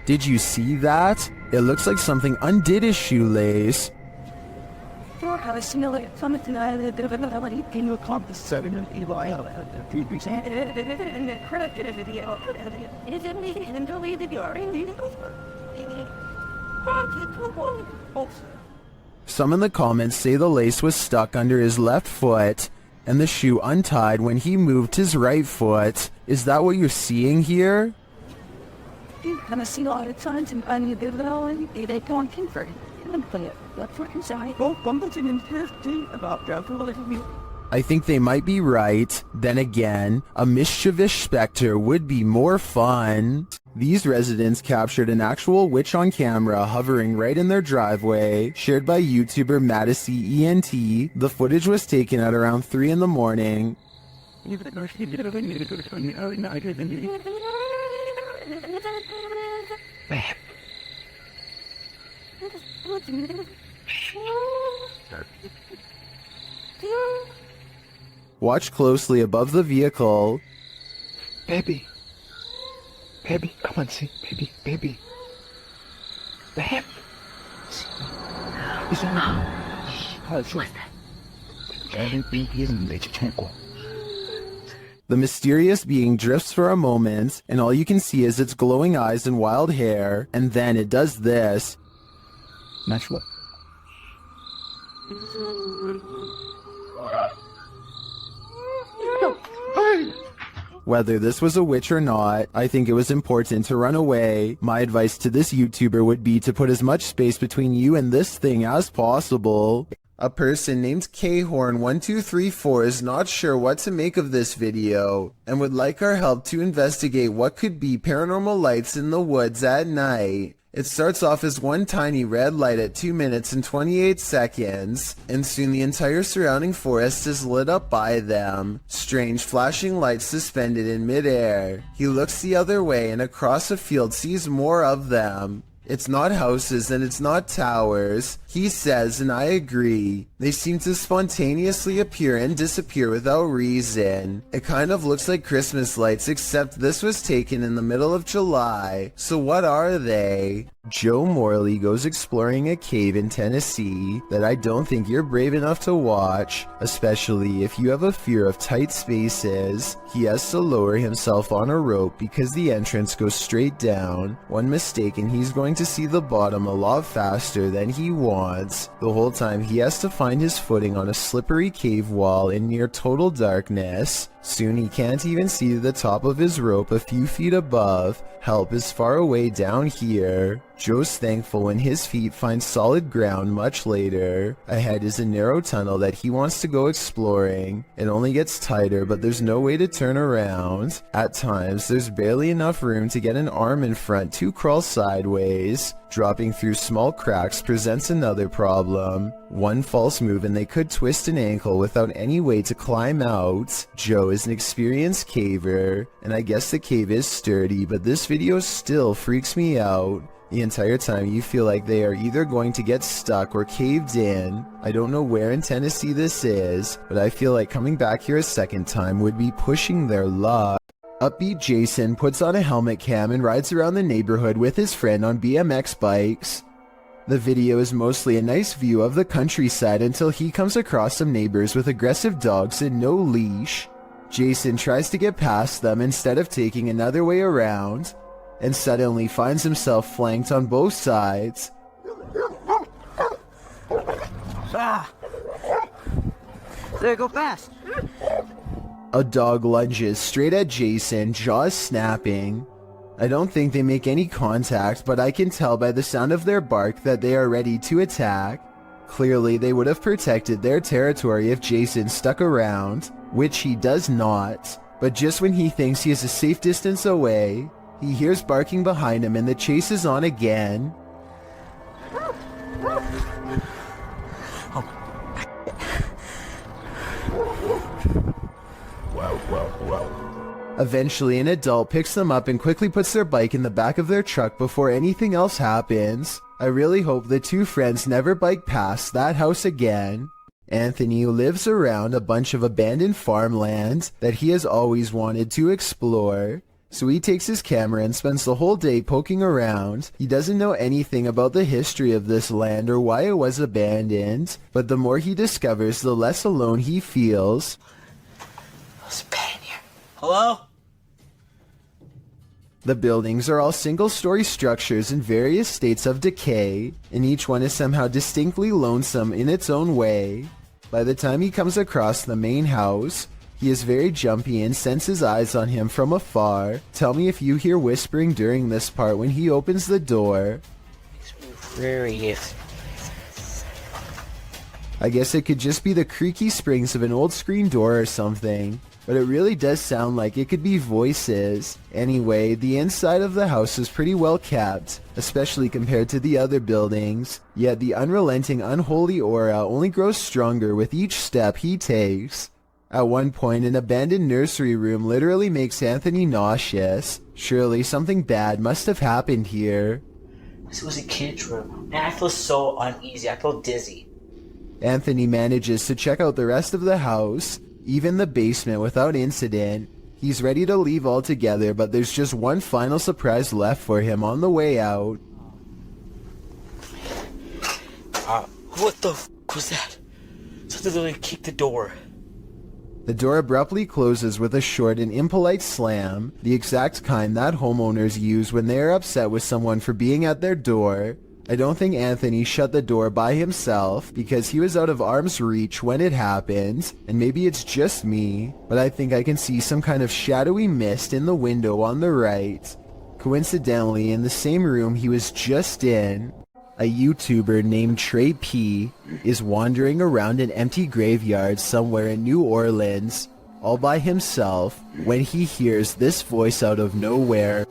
Did you see that? It looks like something undid his shoelace. Some in the comments say the lace was stuck under his left foot and the shoe untied when he moved his right foot. Is that what you're seeing here? And I see a lot of times in they don't convert. I think they might be right. Then again, a mischievous specter would be more fun. These residents captured an actual witch on camera hovering right in their driveway, shared by YouTuber Madisy ENT. The footage was taken at around 3 in the morning. Watch closely above the vehicle. Baby. Baby, come on, see. Baby, baby. The hip. The mysterious being drifts for a moment, and all you can see is its glowing eyes and wild hair, and then it does this. Natural. Whether this was a witch or not, I think it was important to run away. My advice to this YouTuber would be to put as much space between you and this thing as possible. A person named Khorn1234 is not sure what to make of this video, and would like our help to investigate what could be paranormal lights in the woods at night. It starts off as one tiny red light at 2 minutes and 28 seconds, and soon the entire surrounding forest is lit up by them. Strange flashing lights suspended in midair. He looks the other way and across a field sees more of them. It's not houses and it's not towers, he says, and I agree. They seem to spontaneously appear and disappear without reason. It kind of looks like Christmas lights, except this was taken in the middle of July. So what are they? Joe Morley goes exploring a cave in Tennessee that I don't think you're brave enough to watch, especially if you have a fear of tight spaces. He has to lower himself on a rope because the entrance goes straight down. One mistake and he's going to see the bottom a lot faster than he wants. The whole time he has to find his footing on a slippery cave wall in near total darkness. Soon he can't even see the top of his rope a few feet above. Help is far away down here. Joe's thankful when his feet find solid ground much later. Ahead is a narrow tunnel that he wants to go exploring. It only gets tighter, but there's no way to turn around. At times, there's barely enough room to get an arm in front to crawl sideways. Dropping through small cracks presents another problem. One false move and they could twist an ankle without any way to climb out. Joe is an experienced caver, and I guess the cave is sturdy, but this video still freaks me out. The entire time you feel like they are either going to get stuck or caved in. I don't know where in Tennessee this is, but I feel like coming back here a second time would be pushing their luck. Upbeat Jason puts on a helmet cam and rides around the neighborhood with his friend on BMX bikes. The video is mostly a nice view of the countryside until he comes across some neighbors with aggressive dogs and no leash. Jason tries to get past them instead of taking another way around, and suddenly finds himself flanked on both sides. Ah! There, go fast! A dog lunges straight at Jason, jaws snapping. I don't think they make any contact, but I can tell by the sound of their bark that they are ready to attack. Clearly, they would have protected their territory if Jason stuck around, which he does not. But just when he thinks he is a safe distance away, he hears barking behind him and the chase is on again. Eventually, an adult picks them up and quickly puts their bike in the back of their truck before anything else happens. I really hope the two friends never bike past that house again. Anthony lives around a bunch of abandoned farmland that he has always wanted to explore. So he takes his camera and spends the whole day poking around. He doesn't know anything about the history of this land or why it was abandoned, but the more he discovers, the less alone he feels. There's a bed in here. Hello? The buildings are all single-story structures in various states of decay, and each one is somehow distinctly lonesome in its own way. By the time he comes across the main house, he is very jumpy and senses eyes on him from afar. Tell me if you hear whispering during this part when he opens the door. I guess it could just be the creaky springs of an old screen door or something, but it really does sound like it could be voices. Anyway, the inside of the house is pretty well kept, especially compared to the other buildings, yet the unrelenting unholy aura only grows stronger with each step he takes. At one point, an abandoned nursery room literally makes Anthony nauseous. Surely something bad must have happened here. This was a kid's room, and I feel so uneasy. I feel dizzy. Anthony manages to check out the rest of the house, even the basement, without incident. He's ready to leave altogether, but there's just one final surprise left for him on the way out. What the f was that? Something literally kicked the door. The door abruptly closes with a short and impolite slam, the exact kind that homeowners use when they are upset with someone for being at their door. I don't think Anthony shut the door by himself because he was out of arm's reach when it happened, and maybe it's just me, but I think I can see some kind of shadowy mist in the window on the right. Coincidentally, in the same room he was just in, a YouTuber named Trey P is wandering around an empty graveyard somewhere in New Orleans, all by himself, when he hears this voice out of nowhere.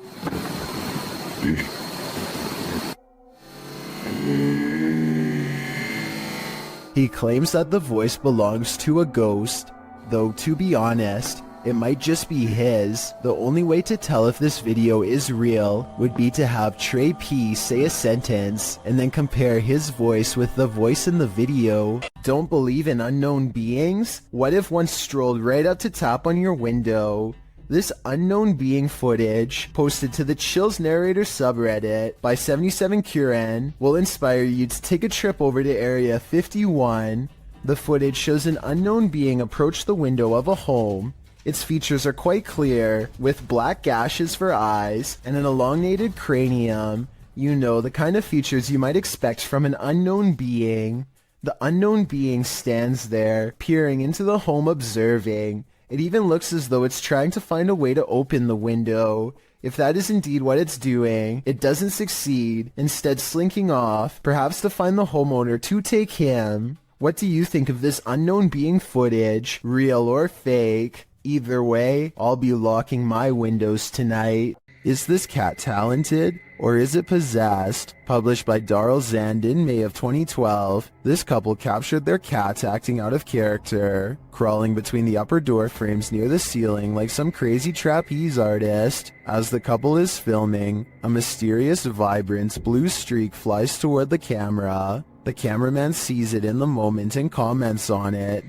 He claims that the voice belongs to a ghost, though to be honest, it might just be his. The only way to tell if this video is real would be to have Trey P say a sentence and then compare his voice with the voice in the video. Don't believe in unknown beings? What if one strolled right up to tap on your window? This unknown being footage, posted to the Chills Narrator subreddit by 77Kuren, will inspire you to take a trip over to Area 51. The footage shows an unknown being approach the window of a home. Its features are quite clear, with black gashes for eyes and an elongated cranium. You know, the kind of features you might expect from an unknown being. The unknown being stands there, peering into the home, observing. It even looks as though it's trying to find a way to open the window. If that is indeed what it's doing, it doesn't succeed, instead slinking off, perhaps to find the homeowner to take him. What do you think of this unknown being footage, real or fake? Either way, I'll be locking my windows tonight. Is this cat talented, or is it possessed? Published by Darrell Zandon, May of 2012, this couple captured their cats acting out of character, crawling between the upper door frames near the ceiling like some crazy trapeze artist. As the couple is filming, a mysterious, vibrant blue streak flies toward the camera. The cameraman sees it in the moment and comments on it.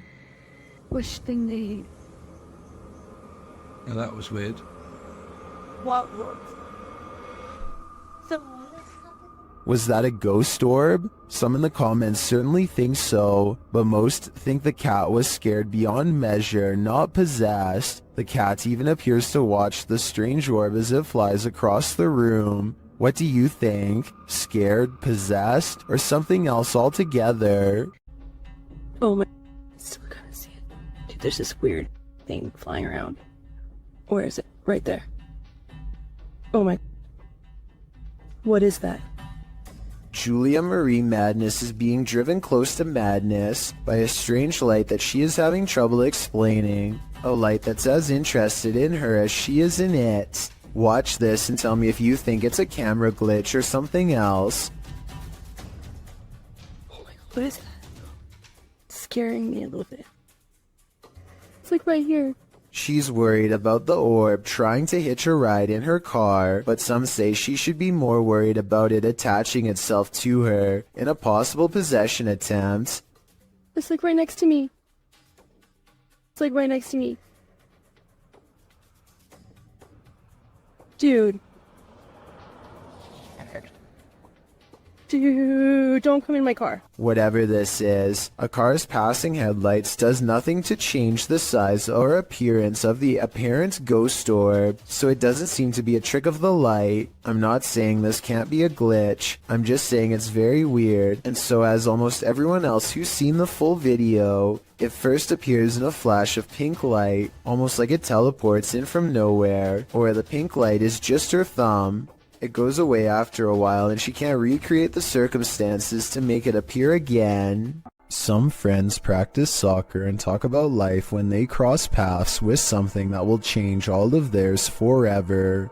Which thing they eat? Yeah, that was weird. What? So, Was that a ghost orb? Some in the comments certainly think so, but most think the cat was scared beyond measure, not possessed. The cat even appears to watch the strange orb as it flies across the room. What do you think? Scared, possessed, or something else altogether? oh my, I still gotta see it. Dude, there's this weird thing flying around. Where is it? Right there. Oh my. What is that? Julia Marie Madness is being driven close to madness by a strange light that she is having trouble explaining. A light that's as interested in her as she is in it. Watch this and tell me if you think it's a camera glitch or something else. Oh my god, what is that? It's scaring me a little bit. It's like right here. She's worried about the orb trying to hitch a ride in her car, but some say she should be more worried about it attaching itself to her in a possible possession attempt. It's like right next to me. It's like right next to me. Dude. Dude, don't come in my car. Whatever this is, a car's passing headlights does nothing to change the size or appearance of the apparent ghost orb, so it doesn't seem to be a trick of the light. I'm not saying this can't be a glitch, I'm just saying it's very weird, and so as almost everyone else who's seen the full video, it first appears in a flash of pink light, almost like it teleports in from nowhere, or the pink light is just her thumb. It goes away after a while and she can't recreate the circumstances to make it appear again. Some friends practice soccer and talk about life when they cross paths with something that will change all of theirs forever.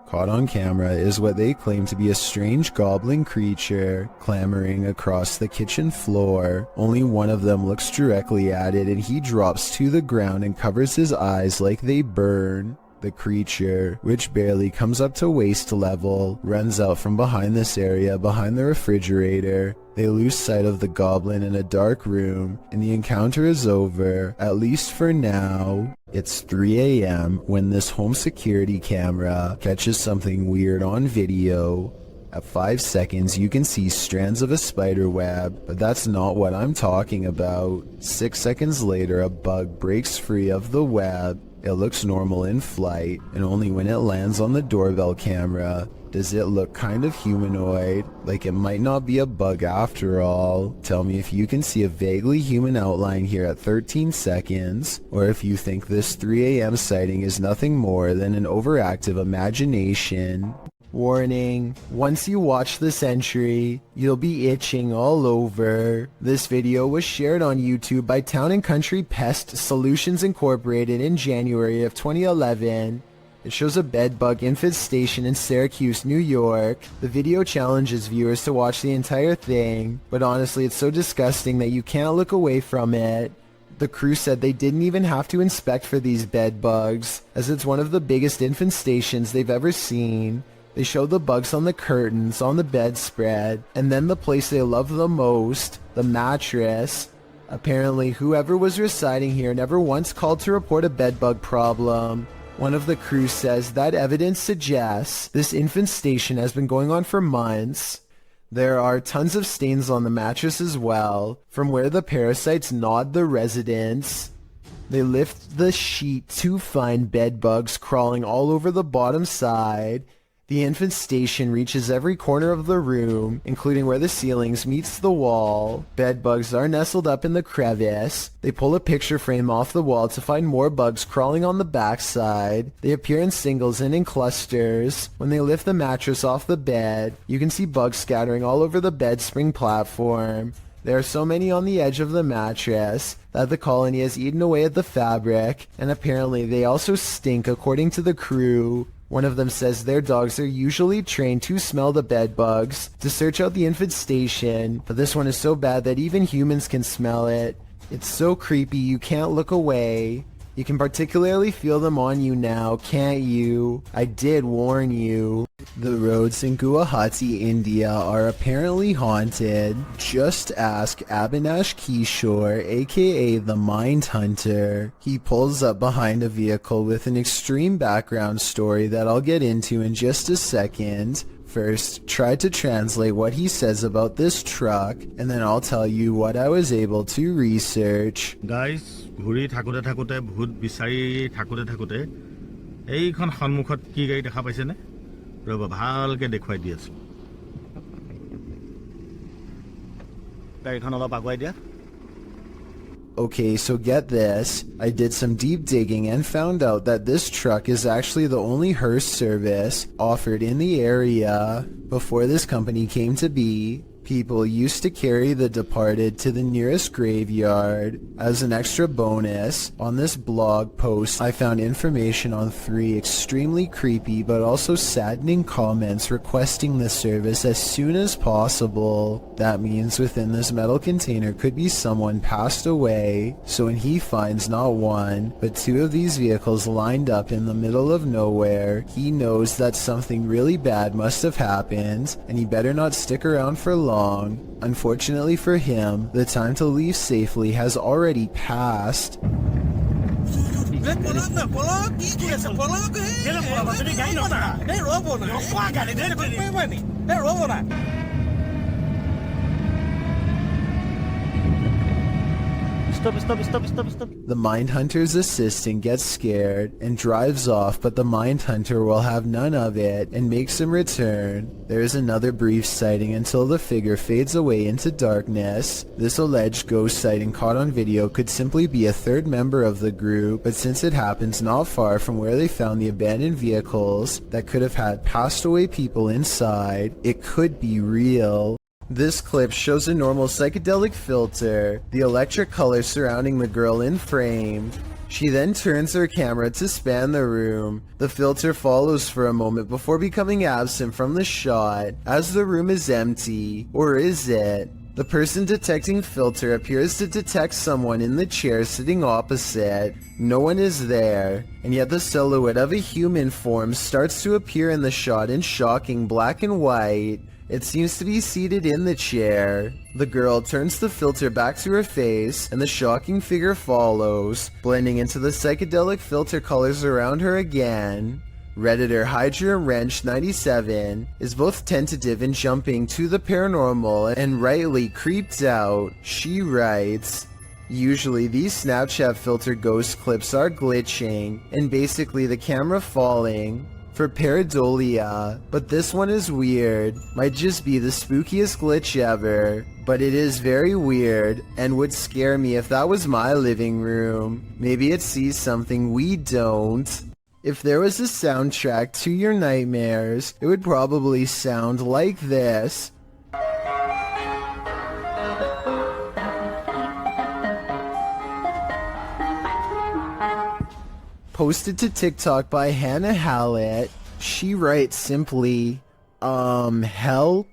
Caught on camera is what they claim to be a strange goblin creature clambering across the kitchen floor. Only one of them looks directly at it and he drops to the ground and covers his eyes like they burn. The creature, which barely comes up to waist level, runs out from behind this area behind the refrigerator. They lose sight of the goblin in a dark room, and the encounter is over, at least for now. It's 3 a.m. when this home security camera catches something weird on video. At 5 seconds, you can see strands of a spider web, but that's not what I'm talking about. 6 seconds later, a bug breaks free of the web. It looks normal in flight, and only when it lands on the doorbell camera does it look kind of humanoid, like it might not be a bug after all. Tell me if you can see a vaguely human outline here at 13 seconds, or if you think this 3 a.m. sighting is nothing more than an overactive imagination. Warning, once you watch this entry, you'll be itching all over. This video was shared on YouTube by Town & Country Pest Solutions Incorporated in January of 2011. It shows a bedbug infestation in Syracuse, New York. The video challenges viewers to watch the entire thing, but honestly it's so disgusting that you can't look away from it. The crew said they didn't even have to inspect for these bedbugs, as it's one of the biggest infestations they've ever seen. They show the bugs on the curtains, on the bedspread, and then the place they love the most, the mattress. Apparently, whoever was residing here never once called to report a bedbug problem. One of the crew says that evidence suggests this infestation has been going on for months. There are tons of stains on the mattress as well, from where the parasites gnawed the residents. They lift the sheet to find bedbugs crawling all over the bottom side. The infant station reaches every corner of the room, including where the ceilings meets the wall. Bed bugs are nestled up in the crevice. They pull a picture frame off the wall to find more bugs crawling on the backside. They appear in singles and in clusters. When they lift the mattress off the bed, you can see bugs scattering all over the bed spring platform. There are so many on the edge of the mattress that the colony has eaten away at the fabric, and apparently they also stink according to the crew. One of them says their dogs are usually trained to smell the bed bugs to search out the infant station, but this one is so bad that even humans can smell it. It's so creepy you can't look away. You can particularly feel them on you now, can't you? I did warn you. The roads in Guwahati, India are apparently haunted. Just ask Abhinash Kishore, aka the Mind Hunter. He pulls up behind a vehicle with an extreme background story that I'll get into in just a second. First, try to translate what he says about this truck, and then I'll tell you what I was able to research. Guys, ঘুৰি থাকোতে থাকোতে ভূত বিচাৰি থাকোতে থাকোতে এইখন সন্মুখত কি গাড়ী দেখা পাইছে নে ৰব ভালকে দেখুৱাই দি আছো গাড়ীখন অলপ আগুৱাই দিয়া Okay, so get this. I did some deep digging and found out that this truck is actually the only hearse service offered in the area. Before this company came to be, people used to carry the departed to the nearest graveyard. As an extra bonus, on this blog post I found information on 3 extremely creepy but also saddening comments requesting the service as soon as possible. That means within this metal container could be someone passed away, so when he finds not 1 but 2 of these vehicles lined up in the middle of nowhere, he knows that something really bad must have happened and he better not stick around for long. Unfortunately for him, the time to leave safely has already passed. Stop. The Mindhunter's assistant gets scared and drives off, but the Mindhunter will have none of it and makes him return. There is another brief sighting until the figure fades away into darkness. This alleged ghost sighting caught on video could simply be a third member of the group, but since it happens not far from where they found the abandoned vehicles that could have had passed away people inside, it could be real. This clip shows a normal psychedelic filter, the electric color surrounding the girl in frame. She then turns her camera to span the room. The filter follows for a moment before becoming absent from the shot, as the room is empty. Or is it? The person detecting filter appears to detect someone in the chair sitting opposite. No one is there, and yet the silhouette of a human form starts to appear in the shot in shocking black and white. It seems to be seated in the chair. The girl turns the filter back to her face, and the shocking figure follows, blending into the psychedelic filter colors around her again. Redditor Hydra Wrench 97 is both tentative in jumping to the paranormal and rightly creeped out. She writes, "Usually these Snapchat filter ghost clips are glitching, and basically the camera falling for pareidolia, but this one is weird. Might just be the spookiest glitch ever, but it is very weird and would scare me if that was my living room. Maybe it sees something we don't." If there was a soundtrack to your nightmares, it would probably sound like this. Posted to TikTok by Hannah Hallett. She writes simply, help?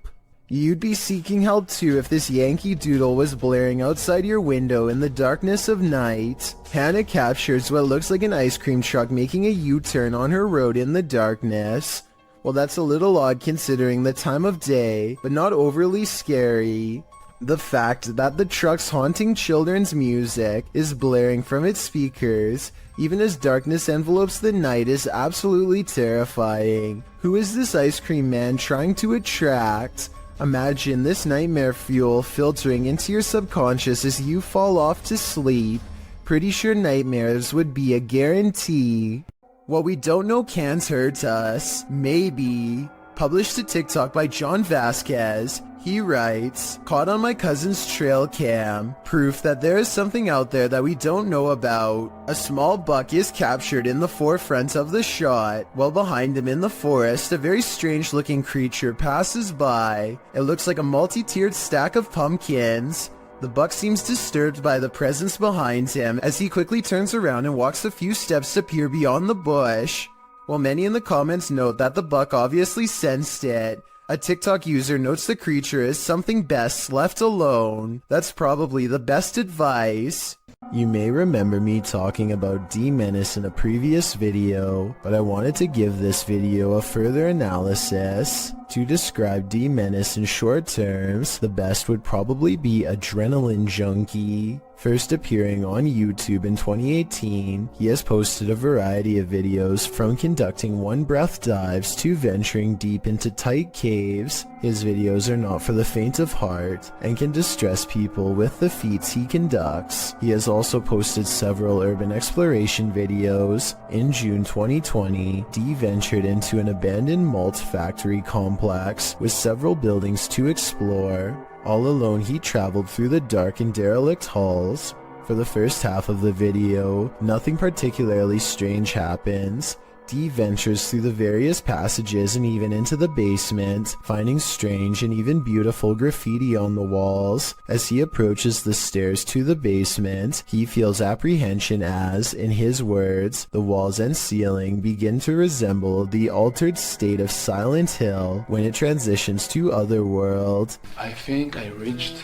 You'd be seeking help too if this Yankee Doodle was blaring outside your window in the darkness of night. Hannah captures what looks like an ice cream truck making a U-turn on her road in the darkness. Well, that's a little odd considering the time of day, but not overly scary. The fact that the truck's haunting children's music is blaring from its speakers, even as darkness envelopes the night, is absolutely terrifying. Who is this ice cream man trying to attract? Imagine this nightmare fuel filtering into your subconscious as you fall off to sleep. Pretty sure nightmares would be a guarantee. What we don't know can't hurt us. Maybe. Published to TikTok by John Vasquez. He writes, caught on my cousin's trail cam, proof that there is something out there that we don't know about. A small buck is captured in the forefront of the shot, while behind him in the forest, a very strange looking creature passes by. It looks like a multi-tiered stack of pumpkins. The buck seems disturbed by the presence behind him as he quickly turns around and walks a few steps to peer beyond the bush. While many in the comments note that the buck obviously sensed it, a TikTok user notes the creature is something best left alone. That's probably the best advice. You may remember me talking about D-Menace in a previous video, but I wanted to give this video a further analysis. To describe D-Menace in short terms, the best would probably be Adrenaline Junkie. First appearing on YouTube in 2018, he has posted a variety of videos from conducting one-breath dives to venturing deep into tight caves. His videos are not for the faint of heart and can distress people with the feats he conducts. He has also posted several urban exploration videos. In June 2020, D ventured into an abandoned malt factory complex with several buildings to explore. All alone, he traveled through the dark and derelict halls. For the first half of the video, nothing particularly strange happens. D ventures through the various passages and even into the basement, finding strange and even beautiful graffiti on the walls. As he approaches the stairs to the basement, he feels apprehension as, in his words, the walls and ceiling begin to resemble the altered state of Silent Hill when it transitions to Otherworld. I think I reached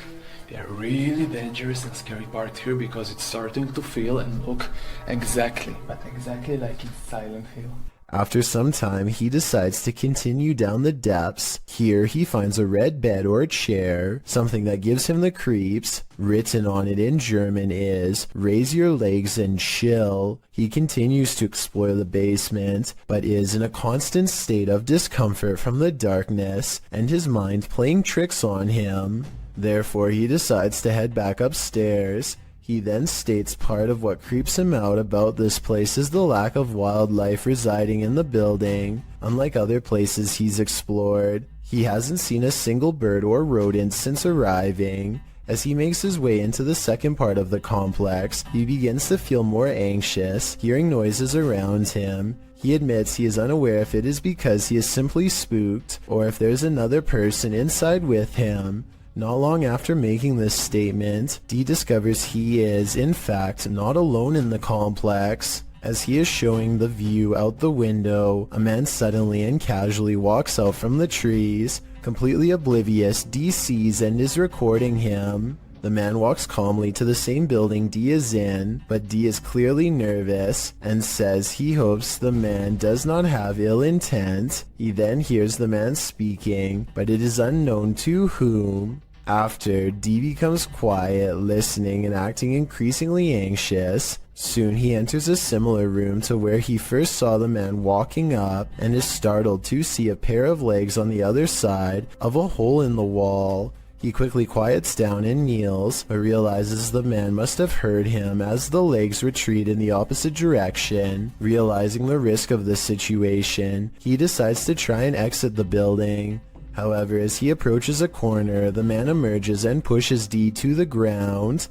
a really dangerous and scary part here because it's starting to feel and look exactly like in Silent Hill. After some time, he decides to continue down the depths. Here, he finds a red bed or chair, something that gives him the creeps. Written on it in German is, "Raise your legs and chill." He continues to explore the basement, but is in a constant state of discomfort from the darkness and his mind playing tricks on him. Therefore, he decides to head back upstairs. He then states part of what creeps him out about this place is the lack of wildlife residing in the building. Unlike other places he's explored, he hasn't seen a single bird or rodent since arriving. As he makes his way into the second part of the complex, he begins to feel more anxious, hearing noises around him. He admits he is unaware if it is because he is simply spooked or if there's another person inside with him. Not long after making this statement, D discovers he is, in fact, not alone in the complex. As he is showing the view out the window, a man suddenly and casually walks out from the trees. Completely oblivious, D sees and is recording him. The man walks calmly to the same building D is in, but D is clearly nervous and says he hopes the man does not have ill intent. He then hears the man speaking, but it is unknown to whom. After, D becomes quiet, listening and acting increasingly anxious. Soon he enters a similar room to where he first saw the man walking up and is startled to see a pair of legs on the other side of a hole in the wall. He quickly quiets down and kneels, but realizes the man must have heard him as the legs retreat in the opposite direction. Realizing the risk of this situation, he decides to try and exit the building. However, as he approaches a corner, the man emerges and pushes D to the ground.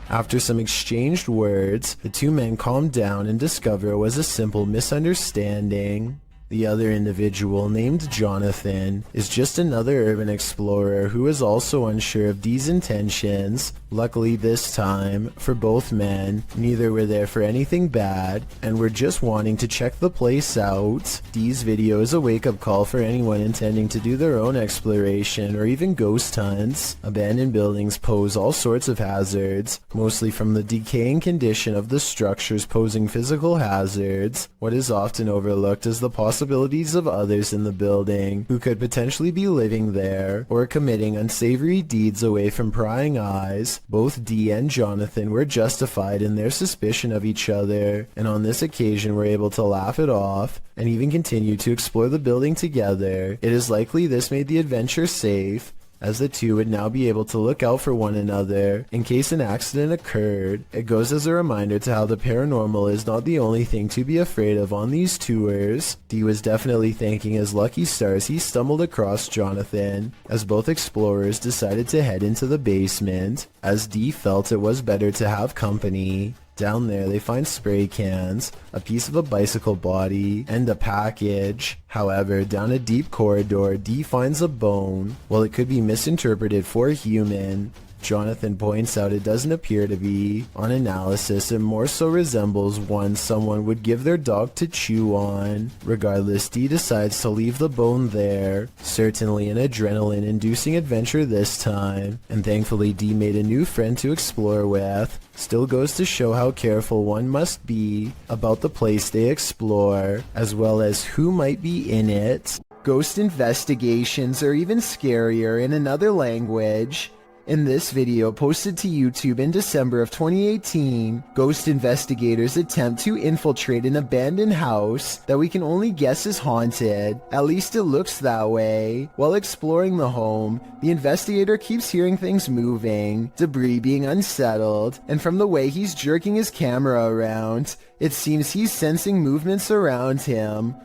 After some exchanged words, the two men calm down and discover it was a simple misunderstanding. The other individual, named Jonathan, is just another urban explorer who is also unsure of D's intentions. Luckily this time, for both men, neither were there for anything bad, and were just wanting to check the place out. D's video is a wake-up call for anyone intending to do their own exploration or even ghost hunts. Abandoned buildings pose all sorts of hazards, mostly from the decaying condition of the structures posing physical hazards. What is often overlooked is the possibilities of others in the building who could potentially be living there or committing unsavory deeds away from prying eyes. Both D and Jonathan were justified in their suspicion of each other, and on this occasion were able to laugh it off and even continue to explore the building together. It is likely this made the adventure safe. as the two would now be able to look out for one another in case an accident occurred. It goes as a reminder to how the paranormal is not the only thing to be afraid of on these tours. Dee was definitely thanking his lucky stars he stumbled across Jonathan, as both explorers decided to head into the basement, as Dee felt it was better to have company. Down there they find spray cans, a piece of a bicycle body, and a package. However, down a deep corridor, Dee finds a bone. While it could be misinterpreted for a human, Jonathan points out it doesn't appear to be. On analysis, it more so resembles one someone would give their dog to chew on. Regardless, Dee decides to leave the bone there. Certainly an adrenaline-inducing adventure this time, and thankfully Dee made a new friend to explore with. Still goes to show how careful one must be about the place they explore, as well as who might be in it. Ghost investigations are even scarier in another language. In this video posted to YouTube in December of 2018, ghost investigators attempt to infiltrate an abandoned house that we can only guess is haunted. At least it looks that way. While exploring the home, the investigator keeps hearing things moving, debris being unsettled, and from the way he's jerking his camera around, it seems he's sensing movements around him.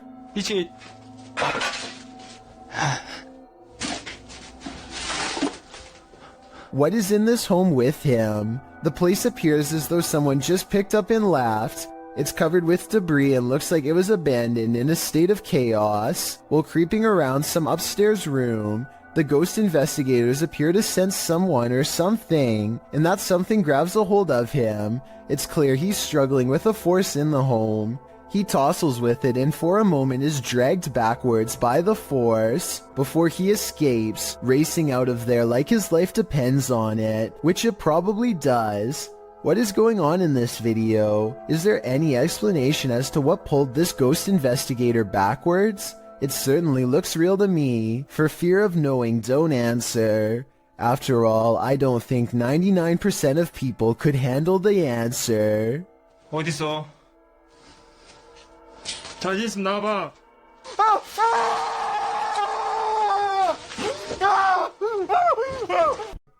What is in this home with him? The place appears as though someone just picked up and left. It's covered with debris and looks like it was abandoned in a state of chaos. While creeping around some upstairs room, the ghost investigators appear to sense someone or something, and that something grabs a hold of him. It's clear he's struggling with a force in the home. He tussles with it and for a moment is dragged backwards by the force before he escapes, racing out of there like his life depends on it, which it probably does. What is going on in this video? Is there any explanation as to what pulled this ghost investigator backwards? It certainly looks real to me. For fear of knowing, don't answer. After all, I don't think 99% of people could handle the answer. 어딨어? 자신 있으면 나와봐.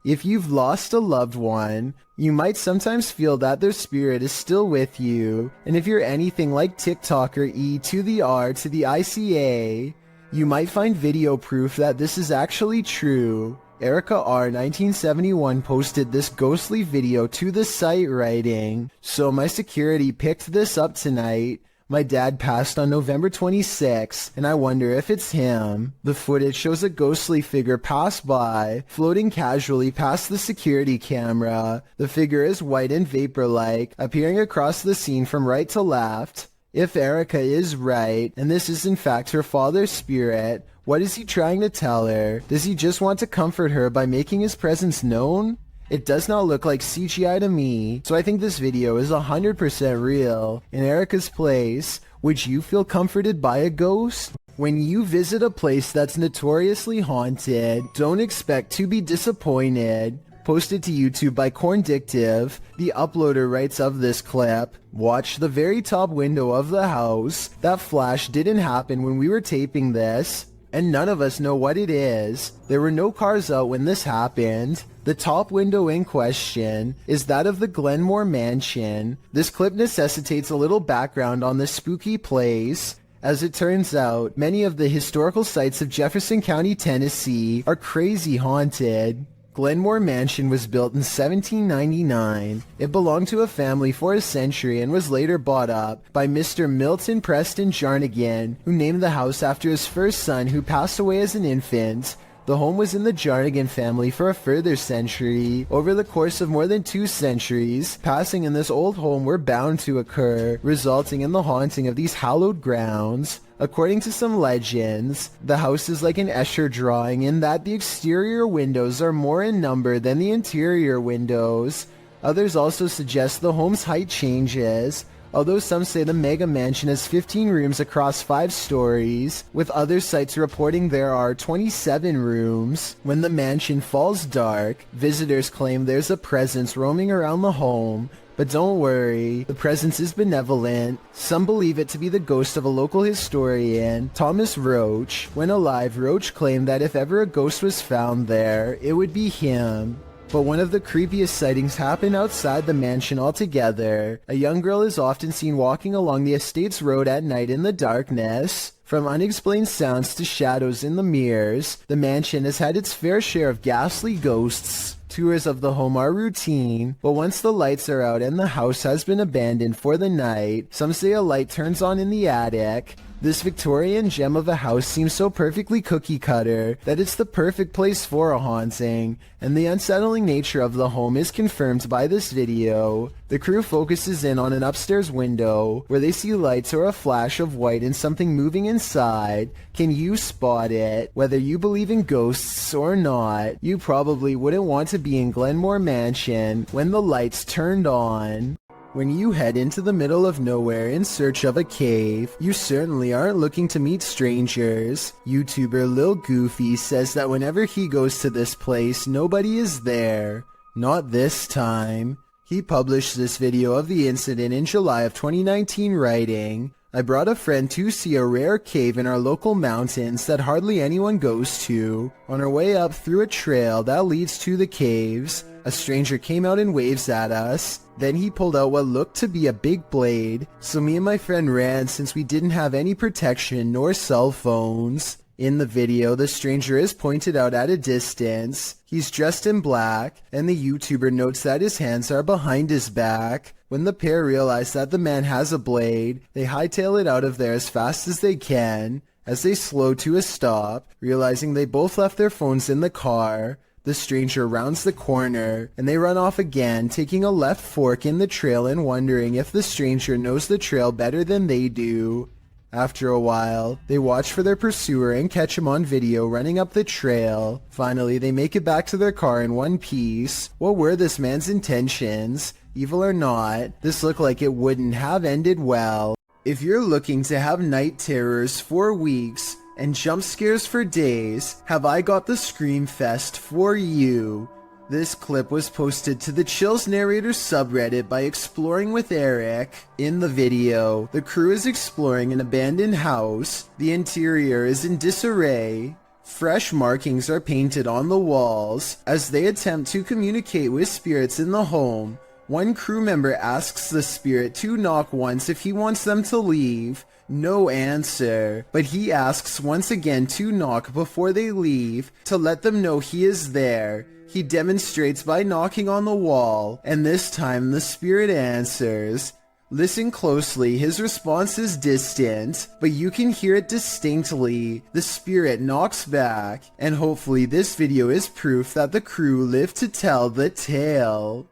If you've lost a loved one, you might sometimes feel that their spirit is still with you, and if you're anything like TikToker E to the R to the ICA, you might find video proof that this is actually true. Erica R 1971 posted this ghostly video to the site writing, "So my security picked this up tonight. My dad passed on November 26, and I wonder if it's him." The footage shows a ghostly figure pass by, floating casually past the security camera. The figure is white and vapor-like, appearing across the scene from right to left. If Erica is right, and this is in fact her father's spirit, what is he trying to tell her? Does he just want to comfort her by making his presence known? It does not look like CGI to me, so I think this video is 100% real. In Erica's place, would you feel comforted by a ghost? When you visit a place that's notoriously haunted, don't expect to be disappointed. Posted to YouTube by Corndictive, the uploader writes of this clip, "Watch the very top window of the house. That flash didn't happen when we were taping this, and none of us know what it is. There were no cars out when this happened. The top window in question is that of the Glenmore Mansion." This clip necessitates a little background on this spooky place. As it turns out, many of the historical sites of Jefferson County, Tennessee are crazy haunted. Glenmore Mansion was built in 1799. It belonged to a family for a century and was later bought up by Mr. Milton Preston Jarnigan, who named the house after his first son who passed away as an infant. The home was in the Jarnigan family for a further century. Over the course of more than 2 centuries, passing in this old home were bound to occur, resulting in the haunting of these hallowed grounds. According to some legends, the house is like an Escher drawing in that the exterior windows are more in number than the interior windows. Others also suggest the home's height changes, although some say the mega mansion has 15 rooms across 5 stories, with other sites reporting there are 27 rooms. When the mansion falls dark, visitors claim there's a presence roaming around the home, But don't worry, the presence is benevolent. Some believe it to be the ghost of a local historian, Thomas Roach. When alive, Roach claimed that if ever a ghost was found there, it would be him. But one of the creepiest sightings happened outside the mansion altogether. A young girl is often seen walking along the estate's road at night in the darkness. From unexplained sounds to shadows in the mirrors, the mansion has had its fair share of ghastly ghosts. Tours of the home are routine, but once the lights are out and the house has been abandoned for the night, some say a light turns on in the attic. This Victorian gem of a house seems so perfectly cookie-cutter that it's the perfect place for a haunting, and the unsettling nature of the home is confirmed by this video. The crew focuses in on an upstairs window, where they see lights or a flash of white and something moving inside. Can you spot it? Whether you believe in ghosts or not, you probably wouldn't want to be in Glenmore Mansion when the lights turned on. When you head into the middle of nowhere in search of a cave, you certainly aren't looking to meet strangers. YouTuber Lil Goofy says that whenever he goes to this place, nobody is there. Not this time. He published this video of the incident in July of 2019 writing, "I brought a friend to see a rare cave in our local mountains that hardly anyone goes to. On our way up through a trail that leads to the caves, a stranger came out and waves at us. Then he pulled out what looked to be a big blade, so me and my friend ran since we didn't have any protection nor cell phones." In the video, the stranger is pointed out at a distance. He's dressed in black, and the YouTuber notes that his hands are behind his back. When the pair realize that the man has a blade, they hightail it out of there as fast as they can. As they slow to a stop, realizing they both left their phones in the car, the stranger rounds the corner, and they run off again, taking a left fork in the trail and wondering if the stranger knows the trail better than they do. After a while, they watch for their pursuer and catch him on video running up the trail. Finally, they make it back to their car in one piece. What were this man's intentions? Evil or not, this looked like it wouldn't have ended well. If you're looking to have night terrors for weeks and jump scares for days, have I got the Scream Fest for you. This clip was posted to the Chills Narrator subreddit by Exploring with Eric. In the video, the crew is exploring an abandoned house. The interior is in disarray. Fresh markings are painted on the walls. As they attempt to communicate with spirits in the home, one crew member asks the spirit to knock once if he wants them to leave. No answer, but he asks once again to knock before they leave to let them know he is there. He demonstrates by knocking on the wall, and this time the spirit answers. Listen closely, his response is distant, but you can hear it distinctly. The spirit knocks back, and hopefully this video is proof that the crew lived to tell the tale.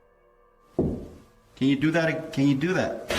Can you do that? Can you do that?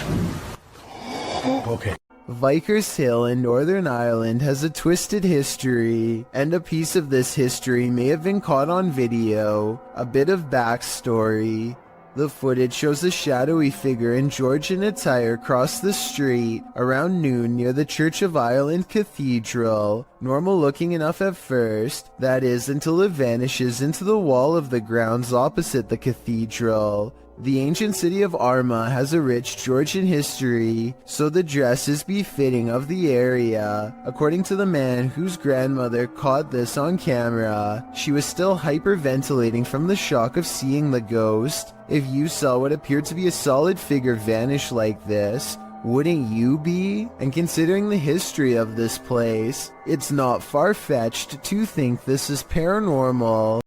Okay. Vickers Hill in Northern Ireland has a twisted history, and a piece of this history may have been caught on video. A bit of backstory. The footage shows a shadowy figure in Georgian attire cross the street around noon near the Church of Ireland Cathedral. Normal looking enough at first, that is, until it vanishes into the wall of the grounds opposite the cathedral. The ancient city of Armagh has a rich Georgian history, so the dress is befitting of the area. According to the man whose grandmother caught this on camera, she was still hyperventilating from the shock of seeing the ghost. If you saw what appeared to be a solid figure vanish like this, wouldn't you be? And considering the history of this place, it's not far-fetched to think this is paranormal.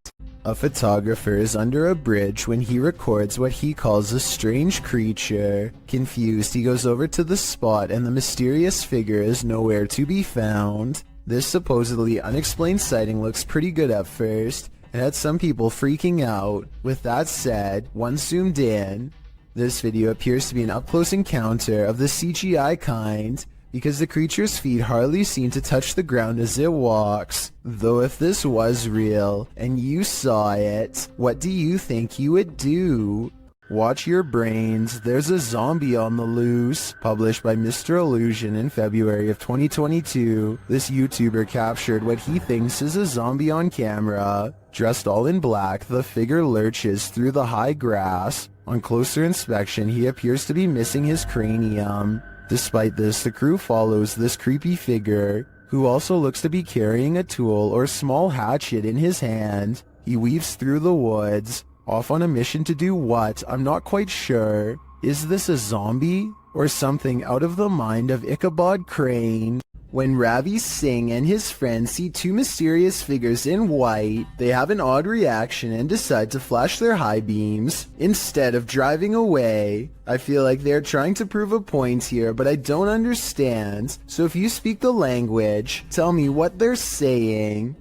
A photographer is under a bridge when he records what he calls a strange creature. Confused, he goes over to the spot and the mysterious figure is nowhere to be found. This supposedly unexplained sighting looks pretty good at first. It had some people freaking out. With that said, once zoomed in, this video appears to be an up-close encounter of the CGI kind, because the creature's feet hardly seem to touch the ground as it walks. Though if this was real, and you saw it, what do you think you would do? Watch your brains, there's a zombie on the loose. Published by Mr. Illusion in February of 2022, this YouTuber captured what he thinks is a zombie on camera. Dressed all in black, the figure lurches through the high grass. On closer inspection, he appears to be missing his cranium. Despite this, the crew follows this creepy figure, who also looks to be carrying a tool or small hatchet in his hand. He weaves through the woods, off on a mission to do what? I'm not quite sure. Is this a zombie? Or something out of the mind of Ichabod Crane? When Ravi Singh and his friends see two mysterious figures in white, they have an odd reaction and decide to flash their high beams instead of driving away. I feel like they're trying to prove a point here, but I don't understand. So if you speak the language, tell me what they're saying.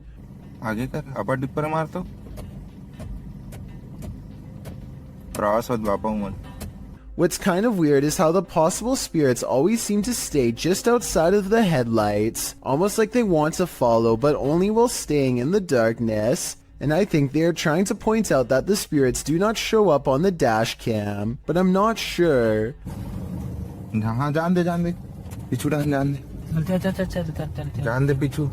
आगे कर अपर dipper मार तो प्रवास वद वापा हूँ What's kind of weird is how the possible spirits always seem to stay just outside of the headlights, almost like they want to follow but only while staying in the darkness. And I think they are trying to point out that the spirits do not show up on the dash cam, but I'm not sure. हाँ जान दे पिछू जान दे पिछू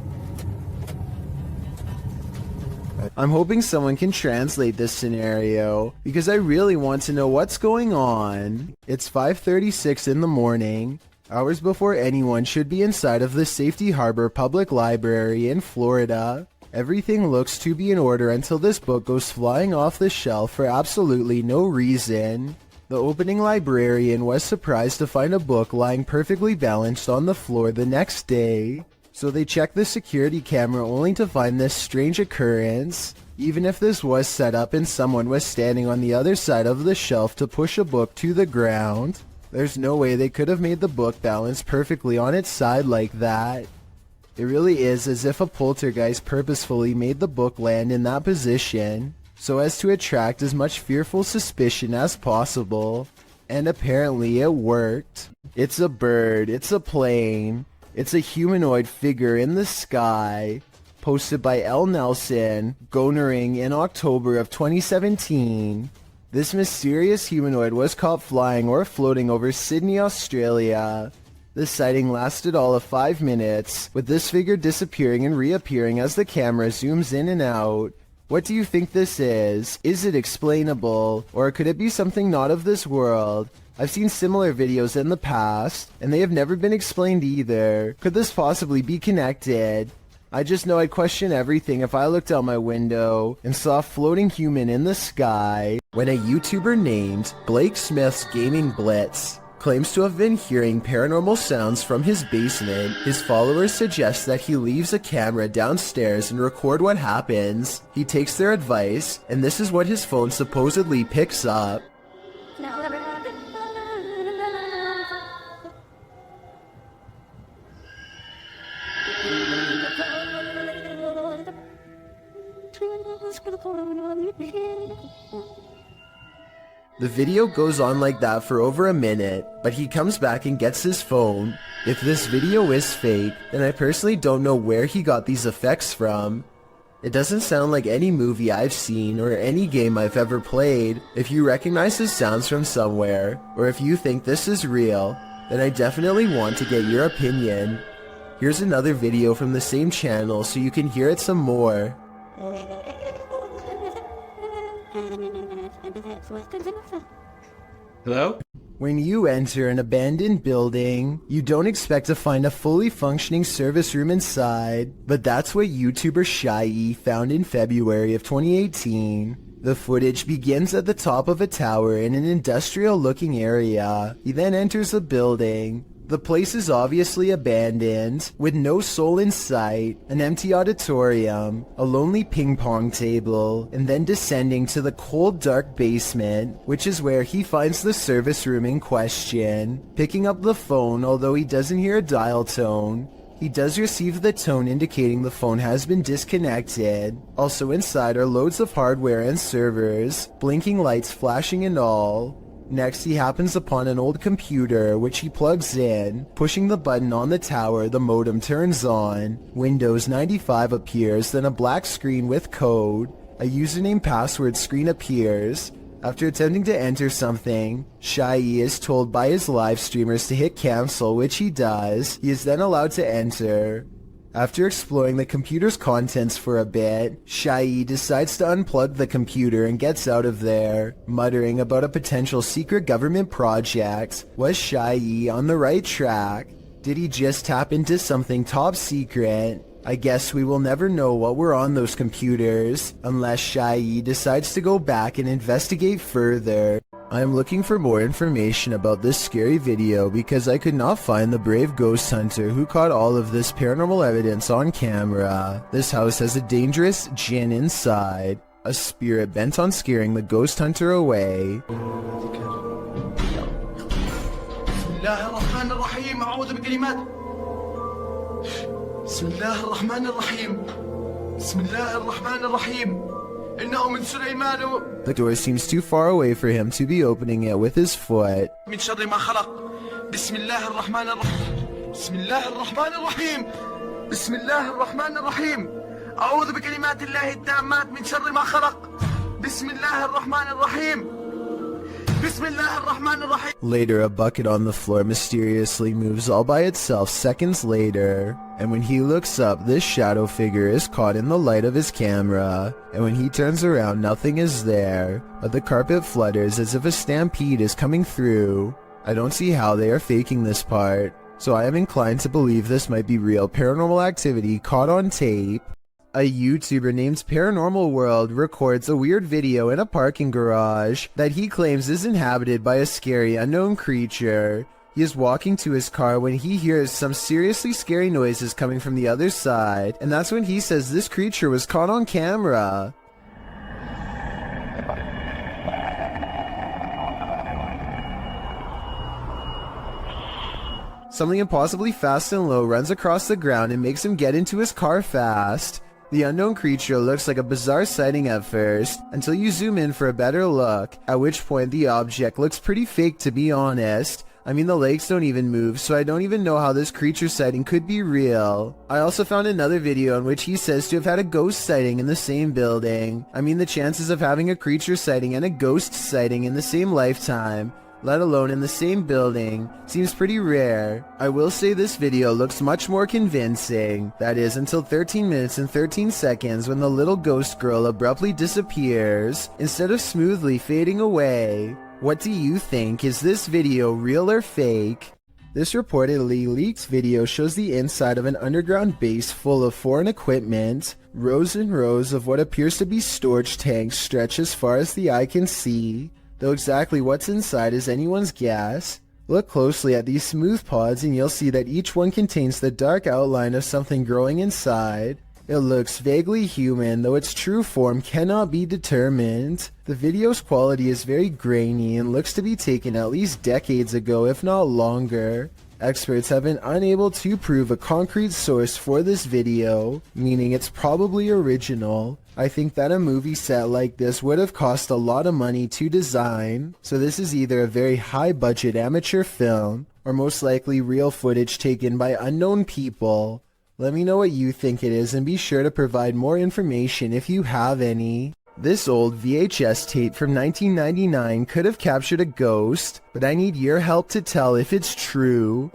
I'm hoping someone can translate this scenario, because I really want to know what's going on. It's 5:36 in the morning, hours before anyone should be inside of the Safety Harbor Public Library in Florida. Everything looks to be in order until this book goes flying off the shelf for absolutely no reason. The opening librarian was surprised to find a book lying perfectly balanced on the floor the next day. So they checked the security camera only to find this strange occurrence. Even if this was set up and someone was standing on the other side of the shelf to push a book to the ground, there's no way they could have made the book balance perfectly on its side like that. It really is as if a poltergeist purposefully made the book land in that position, so as to attract as much fearful suspicion as possible. And apparently it worked. It's a bird, it's a plane. It's a humanoid figure in the sky, posted by L. Nelson, Gonering in October of 2017. This mysterious humanoid was caught flying or floating over Sydney, Australia. The sighting lasted all of 5 minutes, with this figure disappearing and reappearing as the camera zooms in and out. What do you think this is? Is it explainable, or could it be something not of this world? I've seen similar videos in the past, and they have never been explained either. Could this possibly be connected? I just know I'd question everything if I looked out my window and saw a floating human in the sky. When a YouTuber named Blake Smith's Gaming Blitz claims to have been hearing paranormal sounds from his basement, his followers suggest that he leaves a camera downstairs and record what happens. He takes their advice, and this is what his phone supposedly picks up. The video goes on like that for over a minute, but he comes back and gets his phone. If this video is fake, then I personally don't know where he got these effects from. It doesn't sound like any movie I've seen or any game I've ever played. If you recognize his sounds from somewhere, or if you think this is real, then I definitely want to get your opinion. Here's another video from the same channel so you can hear it some more. Hello? When you enter an abandoned building, you don't expect to find a fully functioning service room inside, but that's what YouTuber Shy found in February of 2018. The footage begins at the top of a tower in an industrial-looking area. He then enters the building. The place is obviously abandoned, with no soul in sight, an empty auditorium, a lonely ping pong table, and then descending to the cold dark basement, which is where he finds the service room in question. Picking up the phone, although he doesn't hear a dial tone, he does receive the tone indicating the phone has been disconnected. Also inside are loads of hardware and servers, blinking lights flashing and all. Next, he happens upon an old computer, which he plugs in. Pushing the button on the tower, the modem turns on. Windows 95 appears, then a black screen with code. A username password screen appears. After attempting to enter something, Shy is told by his live streamers to hit cancel, which he does. He is then allowed to enter. After exploring the computer's contents for a bit, Shai decides to unplug the computer and gets out of there, muttering about a potential secret government project. Was Shai on the right track? Did he just tap into something top secret? I guess we will never know what were on those computers, unless Shai decides to go back and investigate further. I am looking for more information about this scary video because I could not find the brave ghost hunter who caught all of this paranormal evidence on camera. This house has a dangerous djinn inside, a spirit bent on scaring the ghost hunter away. The door seems too far away for him to be opening it with his foot. Later, a bucket on the floor mysteriously moves all by itself seconds later, and when he looks up, this shadow figure is caught in the light of his camera, and when he turns around, nothing is there, but the carpet flutters as if a stampede is coming through. I don't see how they are faking this part, so I am inclined to believe this might be real paranormal activity caught on tape. A YouTuber named Paranormal World records a weird video in a parking garage that he claims is inhabited by a scary unknown creature. He is walking to his car when he hears some seriously scary noises coming from the other side, and that's when he says this creature was caught on camera. Something impossibly fast and low runs across the ground and makes him get into his car fast. The unknown creature looks like a bizarre sighting at first, until you zoom in for a better look, at which point the object looks pretty fake to be honest. I mean, the legs don't even move, so I don't even know how this creature sighting could be real. I also found another video in which he says to have had a ghost sighting in the same building. I mean, the chances of having a creature sighting and a ghost sighting in the same lifetime, let alone in the same building, seems pretty rare. I will say this video looks much more convincing. That is, until 13 minutes and 13 seconds when the little ghost girl abruptly disappears, instead of smoothly fading away. What do you think? Is this video real or fake? This reportedly leaked video shows the inside of an underground base full of foreign equipment. Rows and rows of what appears to be storage tanks stretch as far as the eye can see, though exactly what's inside is anyone's guess. Look closely at these smooth pods and you'll see that each one contains the dark outline of something growing inside. It looks vaguely human, though its true form cannot be determined. The video's quality is very grainy and looks to be taken at least decades ago, if not longer. Experts have been unable to prove a concrete source for this video, meaning it's probably original. I think that a movie set like this would have cost a lot of money to design, so this is either a very high-budget amateur film, or most likely real footage taken by unknown people. Let me know what you think it is and be sure to provide more information if you have any. This old VHS tape from 1999 could have captured a ghost, but I need your help to tell if it's true.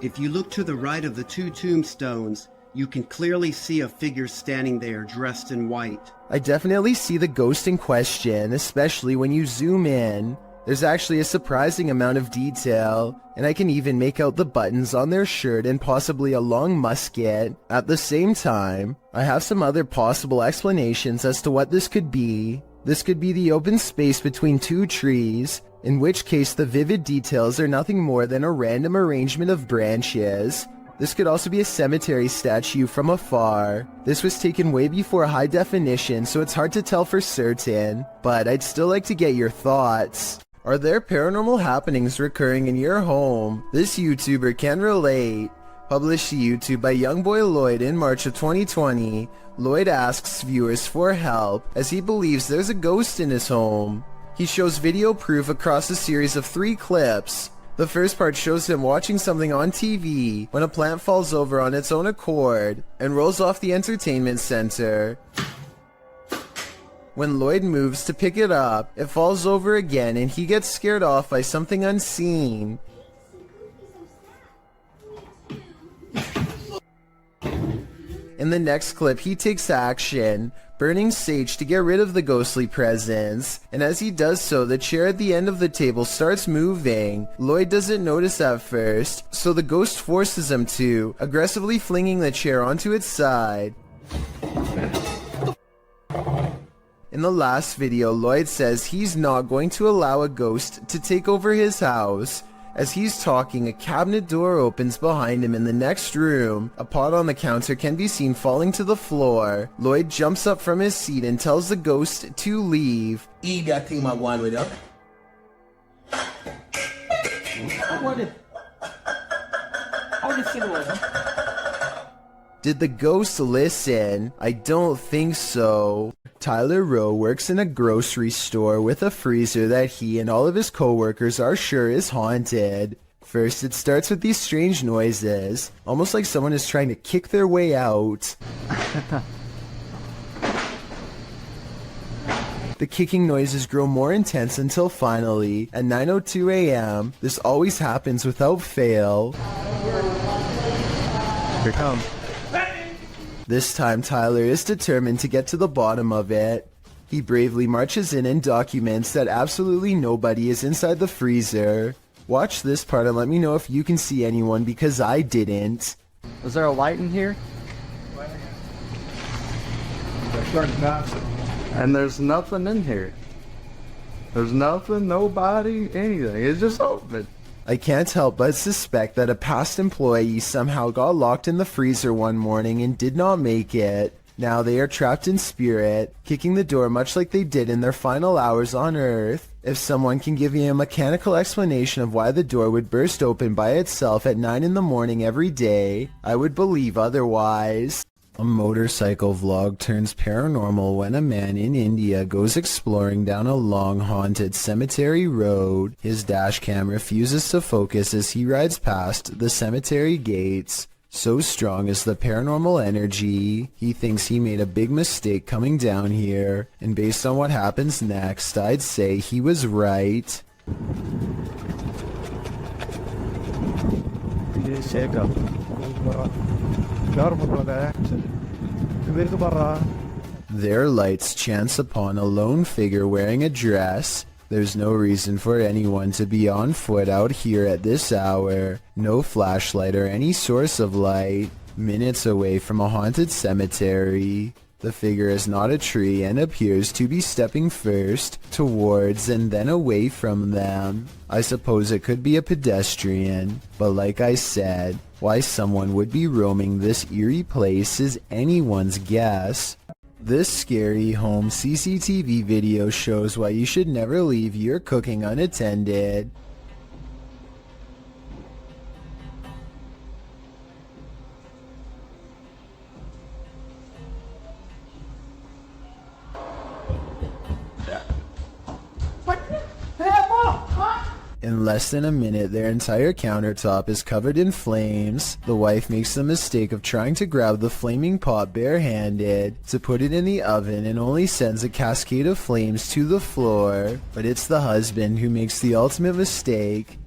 If you look to the right of the two tombstones, you can clearly see a figure standing there dressed in white. I definitely see the ghost in question, especially when you zoom in. There's actually a surprising amount of detail, and I can even make out the buttons on their shirt and possibly a long musket. At the same time, I have some other possible explanations as to what this could be. This could be the open space between two trees, in which case the vivid details are nothing more than a random arrangement of branches. This could also be a cemetery statue from afar. This was taken way before high definition, so it's hard to tell for certain, but I'd still like to get your thoughts. Are there paranormal happenings recurring in your home? This YouTuber can relate. Published to YouTube by Youngboy Lloyd in March of 2020, Lloyd asks viewers for help as he believes there's a ghost in his home. He shows video proof across a series of 3 clips. The first part shows him watching something on TV when a plant falls over on its own accord and rolls off the entertainment center. When Lloyd moves to pick it up, it falls over again and he gets scared off by something unseen. In the next clip, he takes action, burning sage to get rid of the ghostly presence, and as he does so, the chair at the end of the table starts moving. Lloyd doesn't notice at first, so the ghost forces him to, aggressively flinging the chair onto its side. In the last video, Lloyd says he's not going to allow a ghost to take over his house. As he's talking, a cabinet door opens behind him in the next room. A pot on the counter can be seen falling to the floor. Lloyd jumps up from his seat and tells the ghost to leave. Eat that thing, my one with you. Did the ghost listen? I don't think so. Tyler Rowe works in a grocery store with a freezer that he and all of his coworkers are sure is haunted. First, it starts with these strange noises, almost like someone is trying to kick their way out. The kicking noises grow more intense until finally, at 9:02 a.m., this always happens without fail. Here it comes. This time, Tyler is determined to get to the bottom of it. He bravely marches in and documents that absolutely nobody is inside the freezer. Watch this part and let me know if you can see anyone, because I didn't. Is there a light in here? And there's nothing in here. There's nothing, nobody, anything. It's just open. I can't help but suspect that a past employee somehow got locked in the freezer one morning and did not make it. Now they are trapped in spirit, kicking the door much like they did in their final hours on Earth. If someone can give me a mechanical explanation of why the door would burst open by itself at 9 in the morning every day, I would believe otherwise. A motorcycle vlog turns paranormal when a man in India goes exploring down a long haunted cemetery road. His dash cam refuses to focus as he rides past the cemetery gates. So strong is the paranormal energy, he thinks he made a big mistake coming down here, and based on what happens next, I'd say he was right. Their lights chance upon a lone figure wearing a dress. There's no reason for anyone to be on foot out here at this hour. No flashlight or any source of light. Minutes away from a haunted cemetery. The figure is not a tree and appears to be stepping first towards and then away from them. I suppose it could be a pedestrian, but like I said, why someone would be roaming this eerie place is anyone's guess. This scary home CCTV video shows why you should never leave your cooking unattended. In less than a minute, their entire countertop is covered in flames. The wife makes the mistake of trying to grab the flaming pot barehanded to put it in the oven and only sends a cascade of flames to the floor. But it's the husband who makes the ultimate mistake.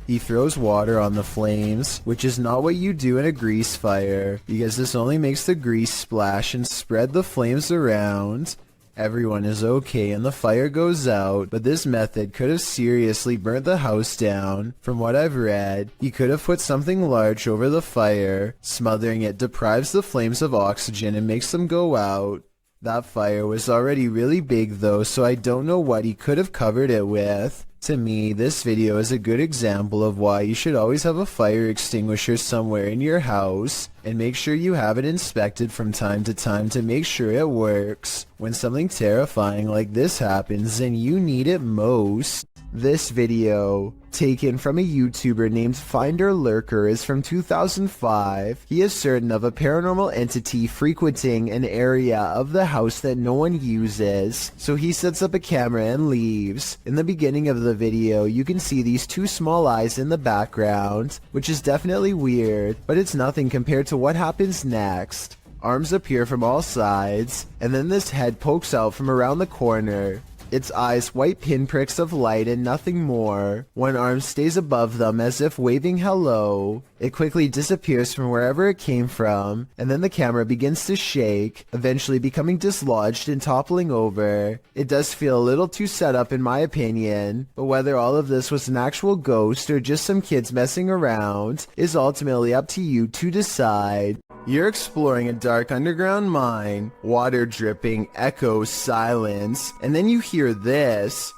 He throws water on the flames, which is not what you do in a grease fire, because this only makes the grease splash and spread the flames around. Everyone is okay and the fire goes out, but this method could have seriously burnt the house down. From what I've read, he could have put something large over the fire. Smothering it deprives the flames of oxygen and makes them go out. That fire was already really big though, so I don't know what he could have covered it with. To me, this video is a good example of why you should always have a fire extinguisher somewhere in your house, and make sure you have it inspected from time to time to make sure it works. When something terrifying like this happens and you need it most. This video, taken from a YouTuber named Finder Lurker, is from 2005. He is certain of a paranormal entity frequenting an area of the house that no one uses, so he sets up a camera and leaves. In the beginning of the video, you can see these two small eyes in the background, which is definitely weird, but it's nothing compared to what happens next. Arms appear from all sides, and then this head pokes out from around the corner. Its eyes white pinpricks of light and nothing more. One arm stays above them as if waving hello. It quickly disappears from wherever it came from, and then the camera begins to shake, eventually becoming dislodged and toppling over. It does feel a little too set up in my opinion, but whether all of this was an actual ghost or just some kids messing around is ultimately up to you to decide. You're exploring a dark underground mine, water dripping, echoes, silence, and then you hear this.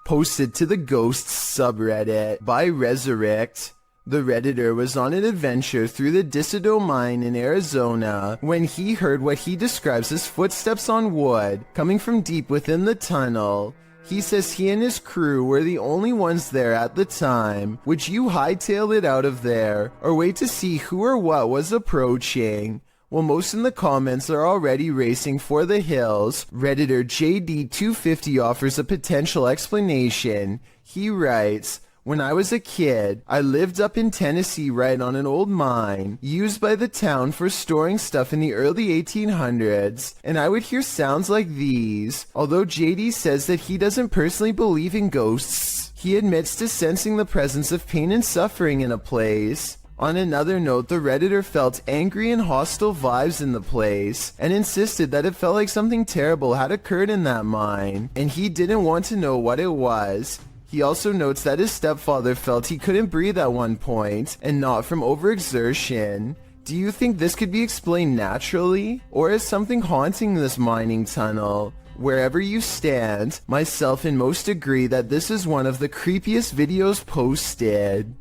Posted to the Ghosts subreddit by Resurrect. The Redditor was on an adventure through the Disido mine in Arizona when he heard what he describes as footsteps on wood coming from deep within the tunnel. He says he and his crew were the only ones there at the time. Would you hightail it out of there or wait to see who or what was approaching? Well, most in the comments are already racing for the hills. Redditor JD250 offers a potential explanation. He writes, "When I was a kid, I lived up in Tennessee right on an old mine used by the town for storing stuff in the early 1800s, and I would hear sounds like these. Although JD says that he doesn't personally believe in ghosts, he admits to sensing the presence of pain and suffering in a place." On another note, the Redditor felt angry and hostile vibes in the place and insisted that it felt like something terrible had occurred in that mine, and he didn't want to know what it was. He also notes that his stepfather felt he couldn't breathe at one point, and not from overexertion. Do you think this could be explained naturally, or is something haunting this mining tunnel? Wherever you stand, myself and most agree that this is one of the creepiest videos posted.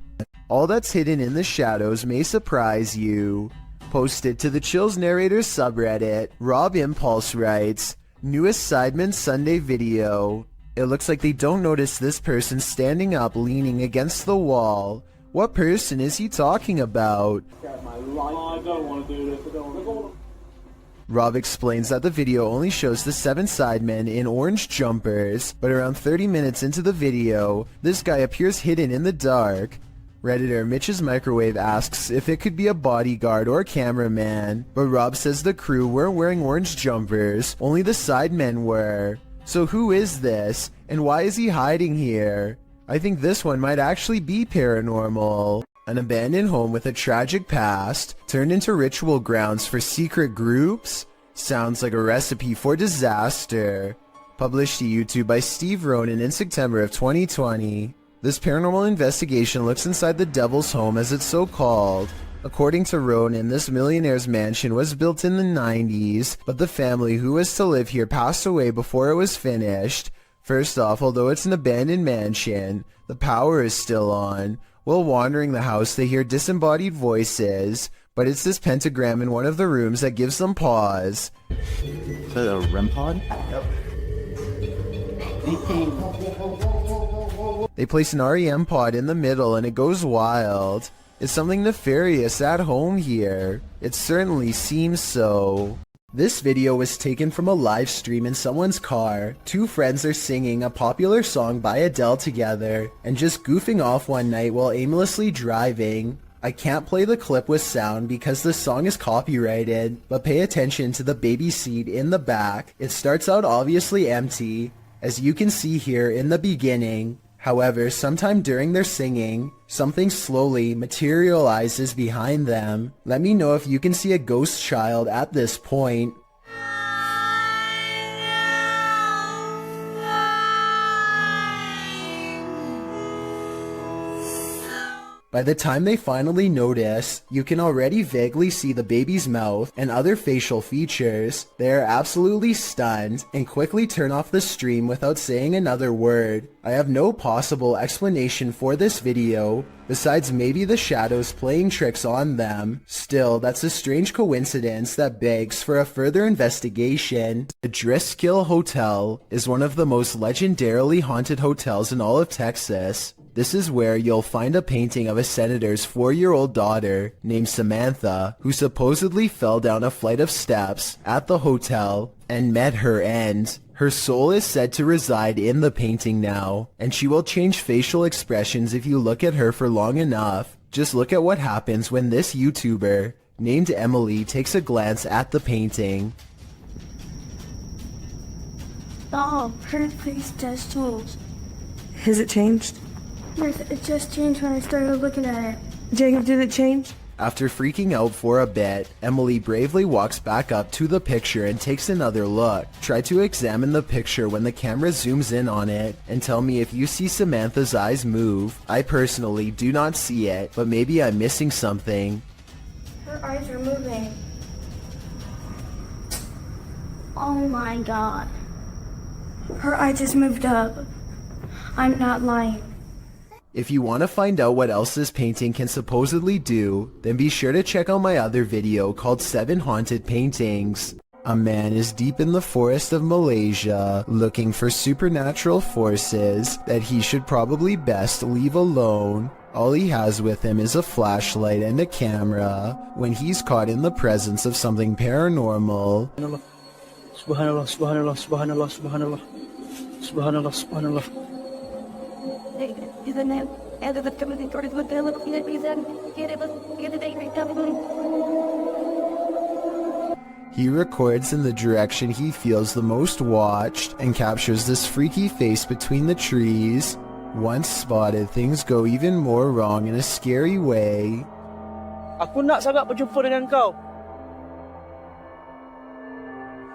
All that's hidden in the shadows may surprise you. Posted to the Chills Narrators subreddit, Rob Impulse writes, "Newest Sidemen Sunday video. It looks like they don't notice this person standing up leaning against the wall. What person is he talking about?" Rob explains that the video only shows the 7 sidemen in orange jumpers, but around 30 minutes into the video, this guy appears hidden in the dark. Redditor Mitch's Microwave asks if it could be a bodyguard or cameraman, but Rob says the crew weren't wearing orange jumpers, only the sidemen were. So who is this, and why is he hiding here? I think this one might actually be paranormal. An abandoned home with a tragic past turned into ritual grounds for secret groups? Sounds like a recipe for disaster. Published to YouTube by Steve Ronan in September of 2020. This paranormal investigation looks inside the Devil's Home, as it's so called. According to Ronan, this millionaire's mansion was built in the 90s, but the family who was to live here passed away before it was finished. First off, although it's an abandoned mansion, the power is still on. While wandering the house, they hear disembodied voices, but it's this pentagram in one of the rooms that gives them pause. Is that a REM pod? Yep. They place an REM pod in the middle and it goes wild. Is something nefarious at home here? It certainly seems so. This video was taken from a live stream in someone's car. 2 friends are singing a popular song by Adele together and just goofing off one night while aimlessly driving. I can't play the clip with sound because the song is copyrighted, but pay attention to the baby seat in the back. It starts out obviously empty, as you can see here in the beginning. However, sometime during their singing, something slowly materializes behind them. Let me know if you can see a ghost child at this point. By the time they finally notice, you can already vaguely see the baby's mouth and other facial features. They are absolutely stunned and quickly turn off the stream without saying another word. I have no possible explanation for this video, besides maybe the shadows playing tricks on them. Still, that's a strange coincidence that begs for a further investigation. The Driskill Hotel is one of the most legendarily haunted hotels in all of Texas. This is where you'll find a painting of a senator's 4-year-old daughter named Samantha, who supposedly fell down a flight of steps at the hotel and met her end. Her soul is said to reside in the painting now, and she will change facial expressions if you look at her for long enough. Just look at what happens when this YouTuber, named Emily, takes a glance at the painting. Oh, her face does change. Has it changed? Yes, it just changed when I started looking at it. Jacob, did it change? After freaking out for a bit, Emily bravely walks back up to the picture and takes another look. Try to examine the picture when the camera zooms in on it, and tell me if you see Samantha's eyes move. I personally do not see it, but maybe I'm missing something. Her eyes are moving. Oh my god. Her eye just moved up. I'm not lying. If you want to find out what else this painting can supposedly do, then be sure to check out my other video called 7 Haunted Paintings. A man is deep in the forest of Malaysia looking for supernatural forces that he should probably best leave alone. All he has with him is a flashlight and a camera when he's caught in the presence of something paranormal. Subhanallah, subhanallah, subhanallah, subhanallah. Subhanallah, subhanallah. He records in the direction he feels the most watched and captures this freaky face between the trees. Once spotted, things go even more wrong in a scary way. Aku nak sangat berjumpa dengan kau.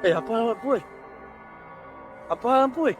Apa hal puy? Apa hal puy?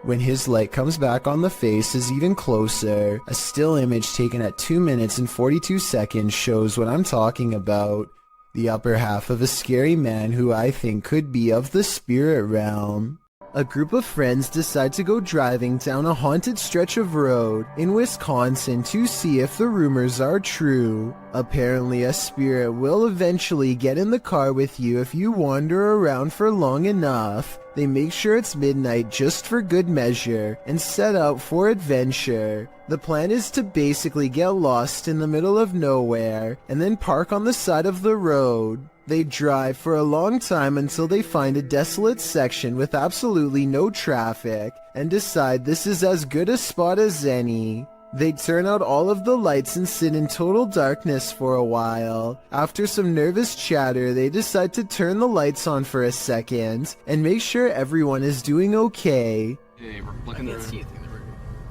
When his light comes back on the face is even closer. A still image taken at 2 minutes and 42 seconds shows what I'm talking about. The upper half of a scary man who I think could be of the spirit realm. A group of friends decide to go driving down a haunted stretch of road in Wisconsin to see if the rumors are true. Apparently, a spirit will eventually get in the car with you if you wander around for long enough. They make sure it's midnight just for good measure and set out for adventure. The plan is to basically get lost in the middle of nowhere and then park on the side of the road. They drive for a long time until they find a desolate section with absolutely no traffic and decide this is as good a spot as any. They turn out all of the lights and sit in total darkness for a while. After some nervous chatter, they decide to turn the lights on for a second and make sure everyone is doing okay. Hey, we're looking there.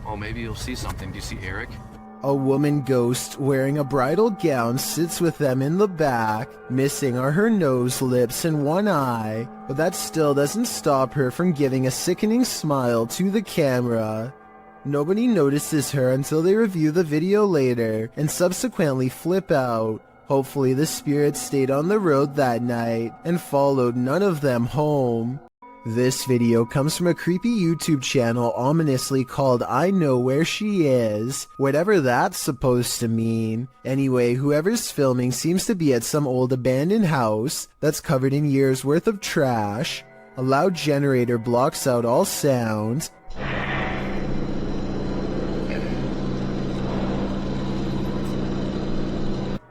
Oh, maybe you'll see something. Do you see Eric? A woman ghost wearing a bridal gown sits with them in the back. Missing are her nose, lips, and one eye, but that still doesn't stop her from giving a sickening smile to the camera. Nobody notices her until they review the video later and subsequently flip out. Hopefully the spirit stayed on the road that night and followed none of them home. This video comes from a creepy YouTube channel ominously called I Know Where She Is, whatever that's supposed to mean. Anyway, whoever's filming seems to be at some old abandoned house that's covered in years worth of trash. A loud generator blocks out all sound.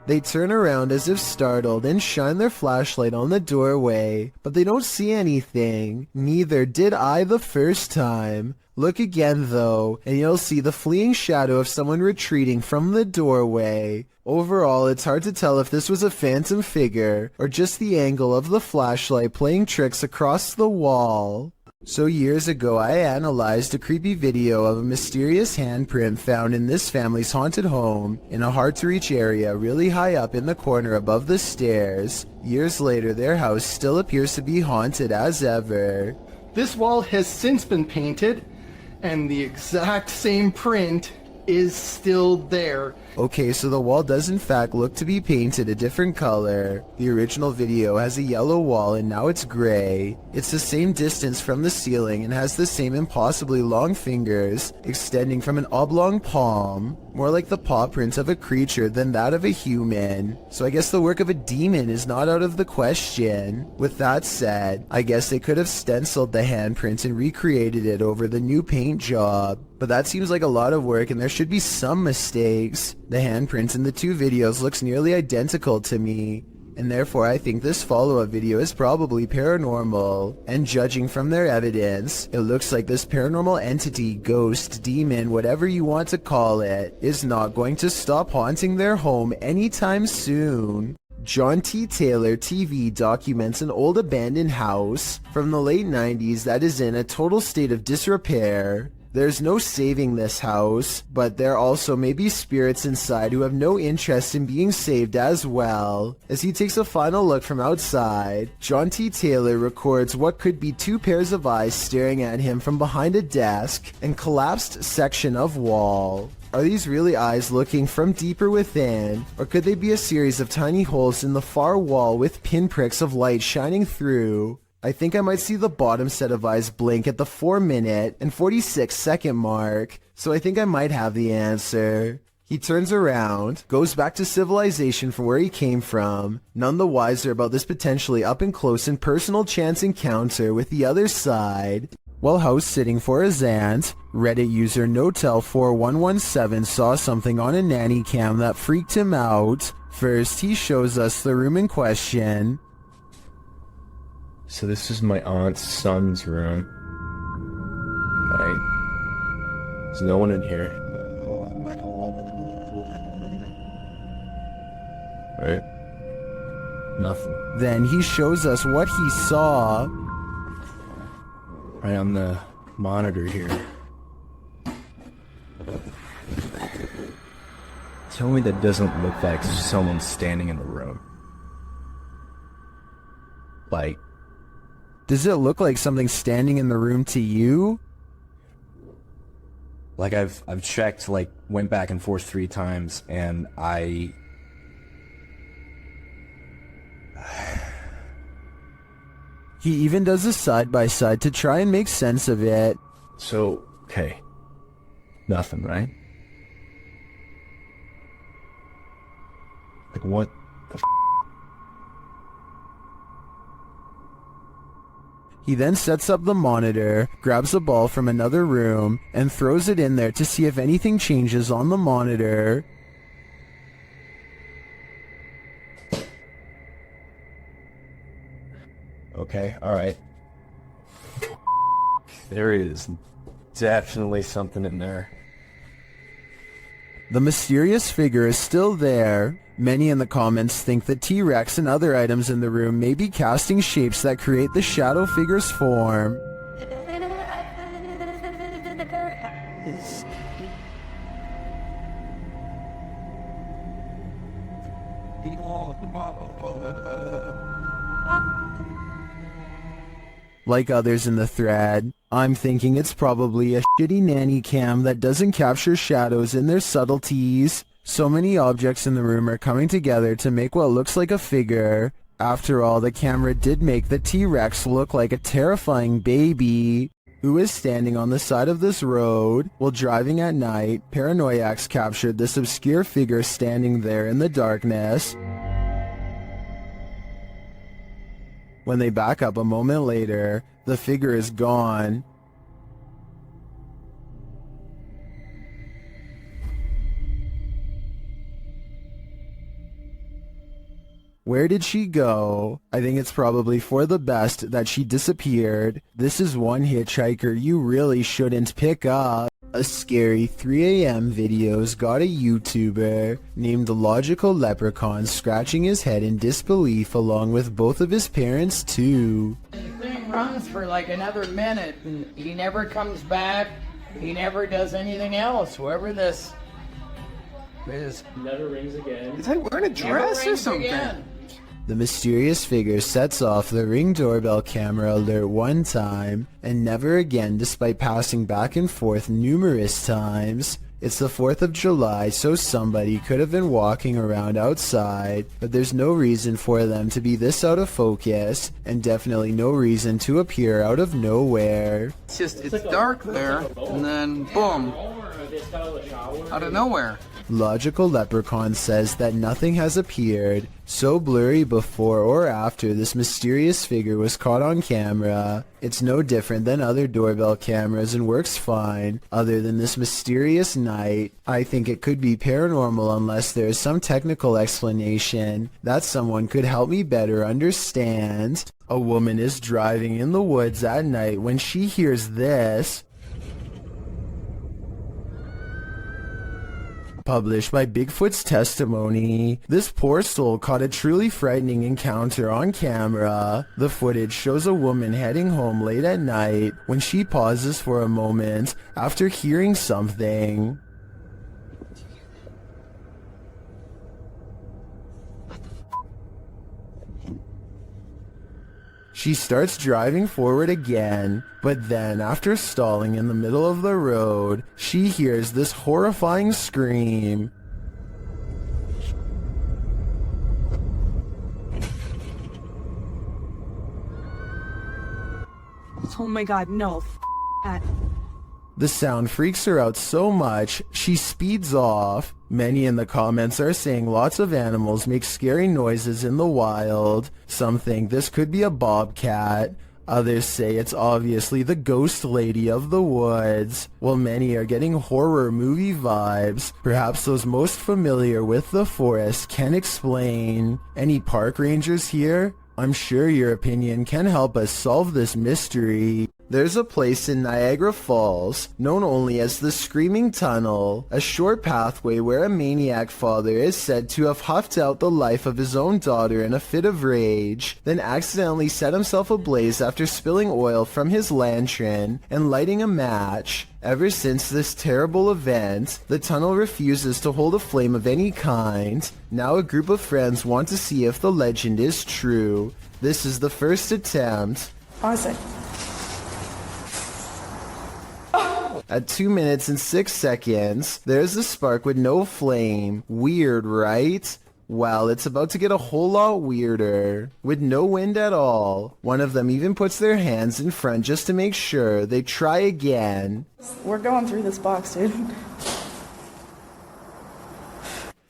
They turn around as if startled and shine their flashlight on the doorway, but they don't see anything. Neither did I the first time. Look again though, and you'll see the fleeing shadow of someone retreating from the doorway. Overall, it's hard to tell if this was a phantom figure, or just the angle of the flashlight playing tricks across the wall. So years ago, I analyzed a creepy video of a mysterious handprint found in this family's haunted home in a hard-to-reach area really high up in the corner above the stairs. Years later, their house still appears to be haunted as ever. This wall has since been painted, and the exact same print is still there. Okay, so the wall does in fact look to be painted a different color. The original video has a yellow wall and now it's gray. It's the same distance from the ceiling and has the same impossibly long fingers extending from an oblong palm, more like the paw print of a creature than that of a human. So I guess the work of a demon is not out of the question. With that said, I guess they could have stenciled the handprint and recreated it over the new paint job. But that seems like a lot of work and there should be some mistakes. The handprint in the two videos looks nearly identical to me, and therefore I think this follow-up video is probably paranormal. And judging from their evidence, it looks like this paranormal entity, ghost, demon, whatever you want to call it, is not going to stop haunting their home anytime soon. John T. Taylor TV documents an old abandoned house from the late 90s that is in a total state of disrepair. There's no saving this house, but there also may be spirits inside who have no interest in being saved as well. As he takes a final look from outside, John T. Taylor records what could be two pairs of eyes staring at him from behind a desk and collapsed section of wall. Are these really eyes looking from deeper within, or could they be a series of tiny holes in the far wall with pinpricks of light shining through? I think I might see the bottom set of eyes blink at the 4-minute and 46-second mark, so I think I might have the answer. He turns around, goes back to civilization from where he came from, none the wiser about this potentially up-and-close and personal chance encounter with the other side. While house-sitting for his aunt, Reddit user Notel4117 saw something on a nanny cam that freaked him out. First, he shows us the room in question. So this is my aunt's son's room. Right? There's no one in here. Right? Nothing. Then he shows us what he saw. Right on the monitor here. Tell me that doesn't look like someone standing in the room. Like, does it look like something standing in the room to you? Like I've checked, like went back and forth 3 times, and He even does a side-by-side to try and make sense of it. So, okay. Nothing, right? Like what the f***? He then sets up the monitor, grabs a ball from another room, and throws it in there to see if anything changes on the monitor. Okay, alright. There is definitely something in there. The mysterious figure is still there. Many in the comments think the T-Rex and other items in the room may be casting shapes that create the shadow figure's form. Like others in the thread, I'm thinking it's probably a shitty nanny cam that doesn't capture shadows in their subtleties. So many objects in the room are coming together to make what looks like a figure. After all, the camera did make the T-Rex look like a terrifying baby. Who is standing on the side of this road? While driving at night, paranoiacs captured this obscure figure standing there in the darkness. When they back up a moment later, the figure is gone. Where did she go? I think it's probably for the best that she disappeared. This is one hitchhiker you really shouldn't pick up. A scary 3 a.m. video's got a YouTuber named the Logical Leprechaun scratching his head in disbelief along with both of his parents too. The thing runs for like another minute and he never comes back. He never does anything else. Whoever this is. Never rings again. Is he wearing a dress or something? Again. The mysterious figure sets off the Ring doorbell camera alert one time, and never again despite passing back and forth numerous times. It's the 4th of July, so somebody could have been walking around outside, but there's no reason for them to be this out of focus, and definitely no reason to appear out of nowhere. It's dark there, and then boom, out of nowhere. Logical Leprechaun says that nothing has appeared so blurry before or after this mysterious figure was caught on camera. It's no different than other doorbell cameras and works fine, other than this mysterious night. I think it could be paranormal unless there is some technical explanation that someone could help me better understand. A woman is driving in the woods at night when she hears this. published by Bigfoot's testimony. This poor soul caught a truly frightening encounter on camera. The footage shows a woman heading home late at night when she pauses for a moment after hearing something. She starts driving forward again, but then after stalling in the middle of the road, she hears this horrifying scream. Oh my god, no. That. The sound freaks her out so much, she speeds off. Many in the comments are saying lots of animals make scary noises in the wild. Some think this could be a bobcat. Others say it's obviously the ghost lady of the woods. While many are getting horror movie vibes, perhaps those most familiar with the forest can explain. Any park rangers here? I'm sure your opinion can help us solve this mystery. There's a place in Niagara Falls, known only as the Screaming Tunnel, a short pathway where a maniac father is said to have huffed out the life of his own daughter in a fit of rage, then accidentally set himself ablaze after spilling oil from his lantern and lighting a match. Ever since this terrible event, the tunnel refuses to hold a flame of any kind. Now a group of friends want to see if the legend is true. This is the first attempt. Pause it. At 2 minutes and 6 seconds, there's a spark with no flame. Weird, right? Well, it's about to get a whole lot weirder. With no wind at all. One of them even puts their hands in front just to make sure. They try again. We're going through this box, dude.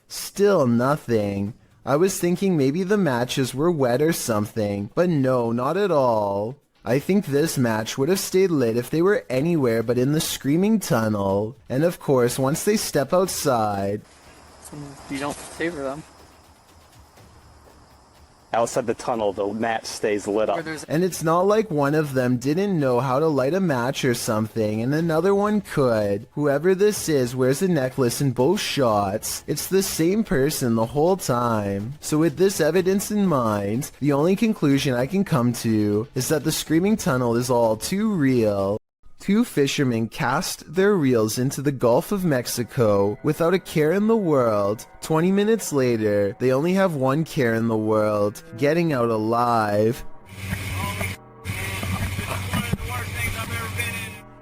Still nothing. I was thinking maybe the matches were wet or something, but no, not at all. I think this match would have stayed lit if they were anywhere but in the Screaming Tunnel. And of course, once they step outside... You don't favor them. Outside the tunnel, the match stays lit up. And it's not like one of them didn't know how to light a match or something, and another one could. Whoever this is wears a necklace in both shots. It's the same person the whole time. So with this evidence in mind, the only conclusion I can come to is that the Screaming Tunnel is all too real. Two fishermen cast their reels into the Gulf of Mexico without a care in the world. 20 minutes later, they only have one care in the world, getting out alive.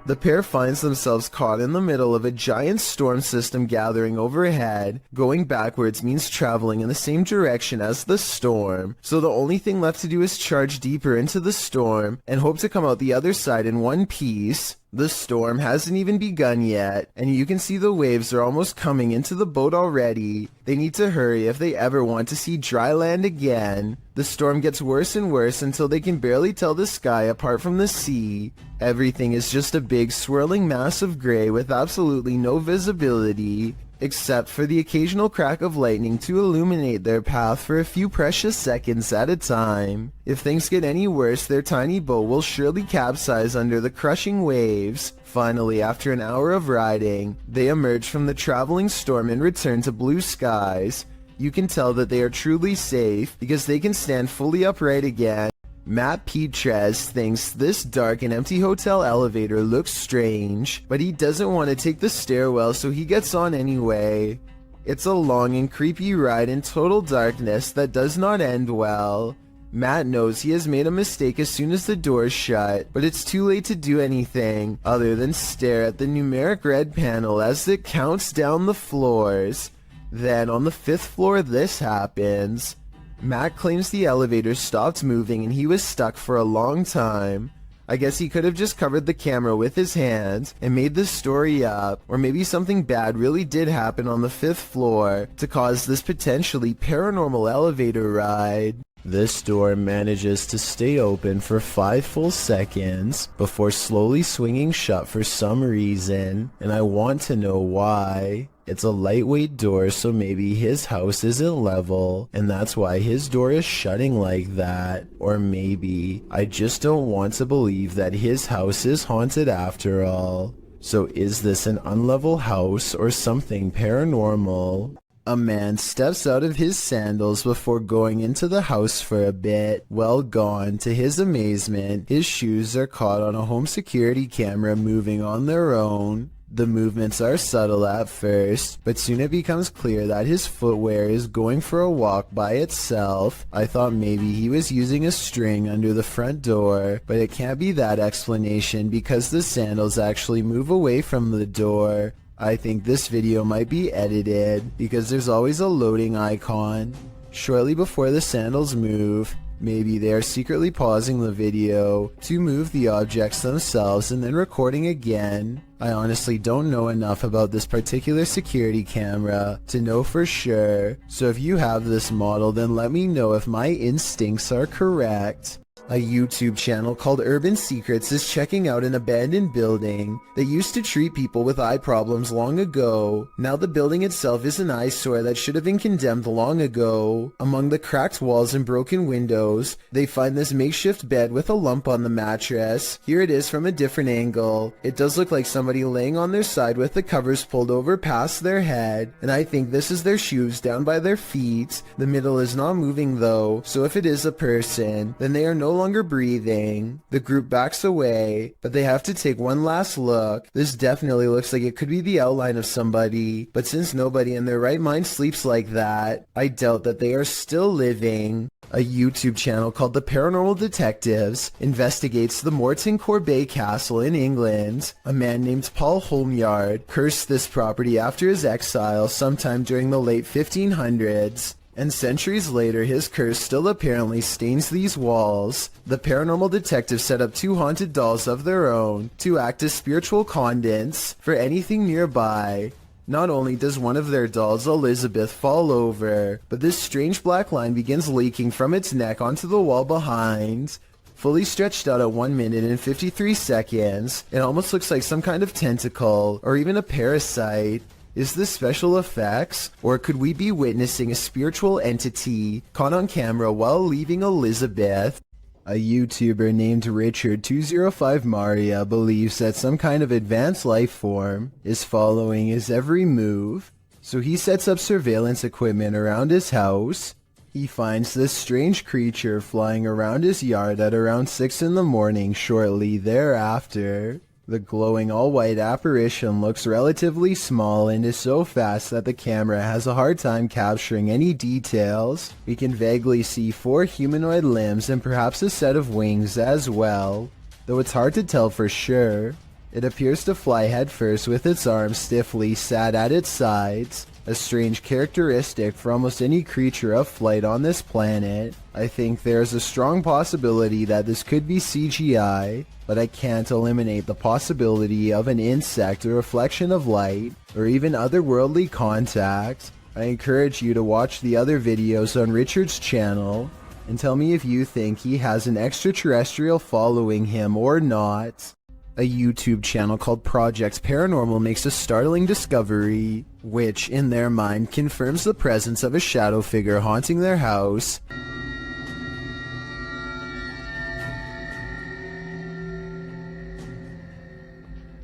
The pair finds themselves caught in the middle of a giant storm system gathering overhead. Going backwards means traveling in the same direction as the storm, so the only thing left to do is charge deeper into the storm and hope to come out the other side in one piece. The storm hasn't even begun yet, and you can see the waves are almost coming into the boat already. They need to hurry if they ever want to see dry land again. The storm gets worse and worse until they can barely tell the sky apart from the sea. Everything is just a big swirling mass of gray with absolutely no visibility, except for the occasional crack of lightning to illuminate their path for a few precious seconds at a time. If things get any worse, their tiny boat will surely capsize under the crushing waves. Finally, after an hour of riding, they emerge from the traveling storm and return to blue skies. You can tell that they are truly safe because they can stand fully upright again. Matt Petrez thinks this dark and empty hotel elevator looks strange, but he doesn't want to take the stairwell, so he gets on anyway. It's a long and creepy ride in total darkness that does not end well. Matt knows he has made a mistake as soon as the doors shut, but it's too late to do anything other than stare at the numeric red panel as it counts down the floors. Then on the 5th floor, this happens. Matt claims the elevator stopped moving and he was stuck for a long time. I guess he could have just covered the camera with his hand and made the story up, or maybe something bad really did happen on the 5th floor to cause this potentially paranormal elevator ride. This door manages to stay open for 5 full seconds before slowly swinging shut for some reason, and I want to know why. It's a lightweight door, so maybe his house isn't level, and that's why his door is shutting like that. Or maybe I just don't want to believe that his house is haunted after all. So is this an unlevel house or something paranormal? A man steps out of his sandals before going into the house for a bit. Well gone. To his amazement, his shoes are caught on a home security camera moving on their own. The movements are subtle at first, but soon it becomes clear that his footwear is going for a walk by itself. I thought maybe he was using a string under the front door, but it can't be that explanation because the sandals actually move away from the door. I think this video might be edited because there's always a loading icon. Shortly before the sandals move, maybe they are secretly pausing the video to move the objects themselves and then recording again. I honestly don't know enough about this particular security camera to know for sure, so if you have this model then let me know if my instincts are correct. A YouTube channel called Urban Secrets is checking out an abandoned building that used to treat people with eye problems long ago. Now the building itself is an eyesore that should have been condemned long ago. Among the cracked walls and broken windows, they find this makeshift bed with a lump on the mattress. Here it is from a different angle. It does look like somebody laying on their side with the covers pulled over past their head, and I think this is their shoes down by their feet. The middle is not moving though, so if it is a person, then they are no longer breathing. The group backs away, but they have to take one last look. This definitely looks like it could be the outline of somebody, but since nobody in their right mind sleeps like that, I doubt that they are still living. A YouTube channel called The Paranormal Detectives investigates the Morton Corbet Castle in England. A man named Paul Holmyard cursed this property after his exile sometime during the late 1500s. And centuries later, his curse still apparently stains these walls. The paranormal detectives set up 2 haunted dolls of their own to act as spiritual conduits for anything nearby. Not only does one of their dolls, Elizabeth, fall over, but this strange black line begins leaking from its neck onto the wall behind. Fully stretched out at 1 minute and 53 seconds, it almost looks like some kind of tentacle, or even a parasite. Is this special effects, or could we be witnessing a spiritual entity caught on camera while leaving Elizabeth? A YouTuber named Richard205Maria believes that some kind of advanced life form is following his every move, so he sets up surveillance equipment around his house. He finds this strange creature flying around his yard at around 6 in the morning shortly thereafter. The glowing all-white apparition looks relatively small and is so fast that the camera has a hard time capturing any details. We can vaguely see 4 humanoid limbs and perhaps a set of wings as well, though it's hard to tell for sure. It appears to fly headfirst with its arms stiffly sat at its sides, a strange characteristic for almost any creature of flight on this planet. I think there's a strong possibility that this could be CGI, but I can't eliminate the possibility of an insect, a reflection of light, or even otherworldly contact. I encourage you to watch the other videos on Richard's channel and tell me if you think he has an extraterrestrial following him or not. A YouTube channel called Project Paranormal makes a startling discovery, which, in their mind, confirms the presence of a shadow figure haunting their house.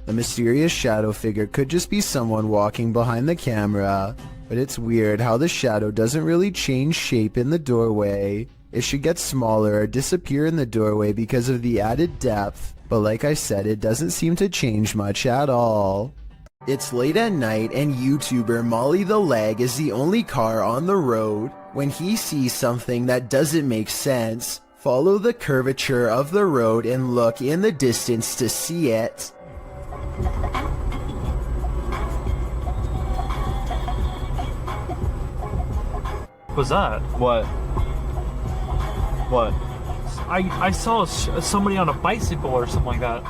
The mysterious shadow figure could just be someone walking behind the camera, but it's weird how the shadow doesn't really change shape in the doorway. It should get smaller or disappear in the doorway because of the added depth, but like I said, it doesn't seem to change much at all. It's late at night and YouTuber Molly the Leg is the only car on the road. When he sees something that doesn't make sense, follow the curvature of the road and look in the distance to see it. What's that? What? What? I saw somebody on a bicycle or something like that.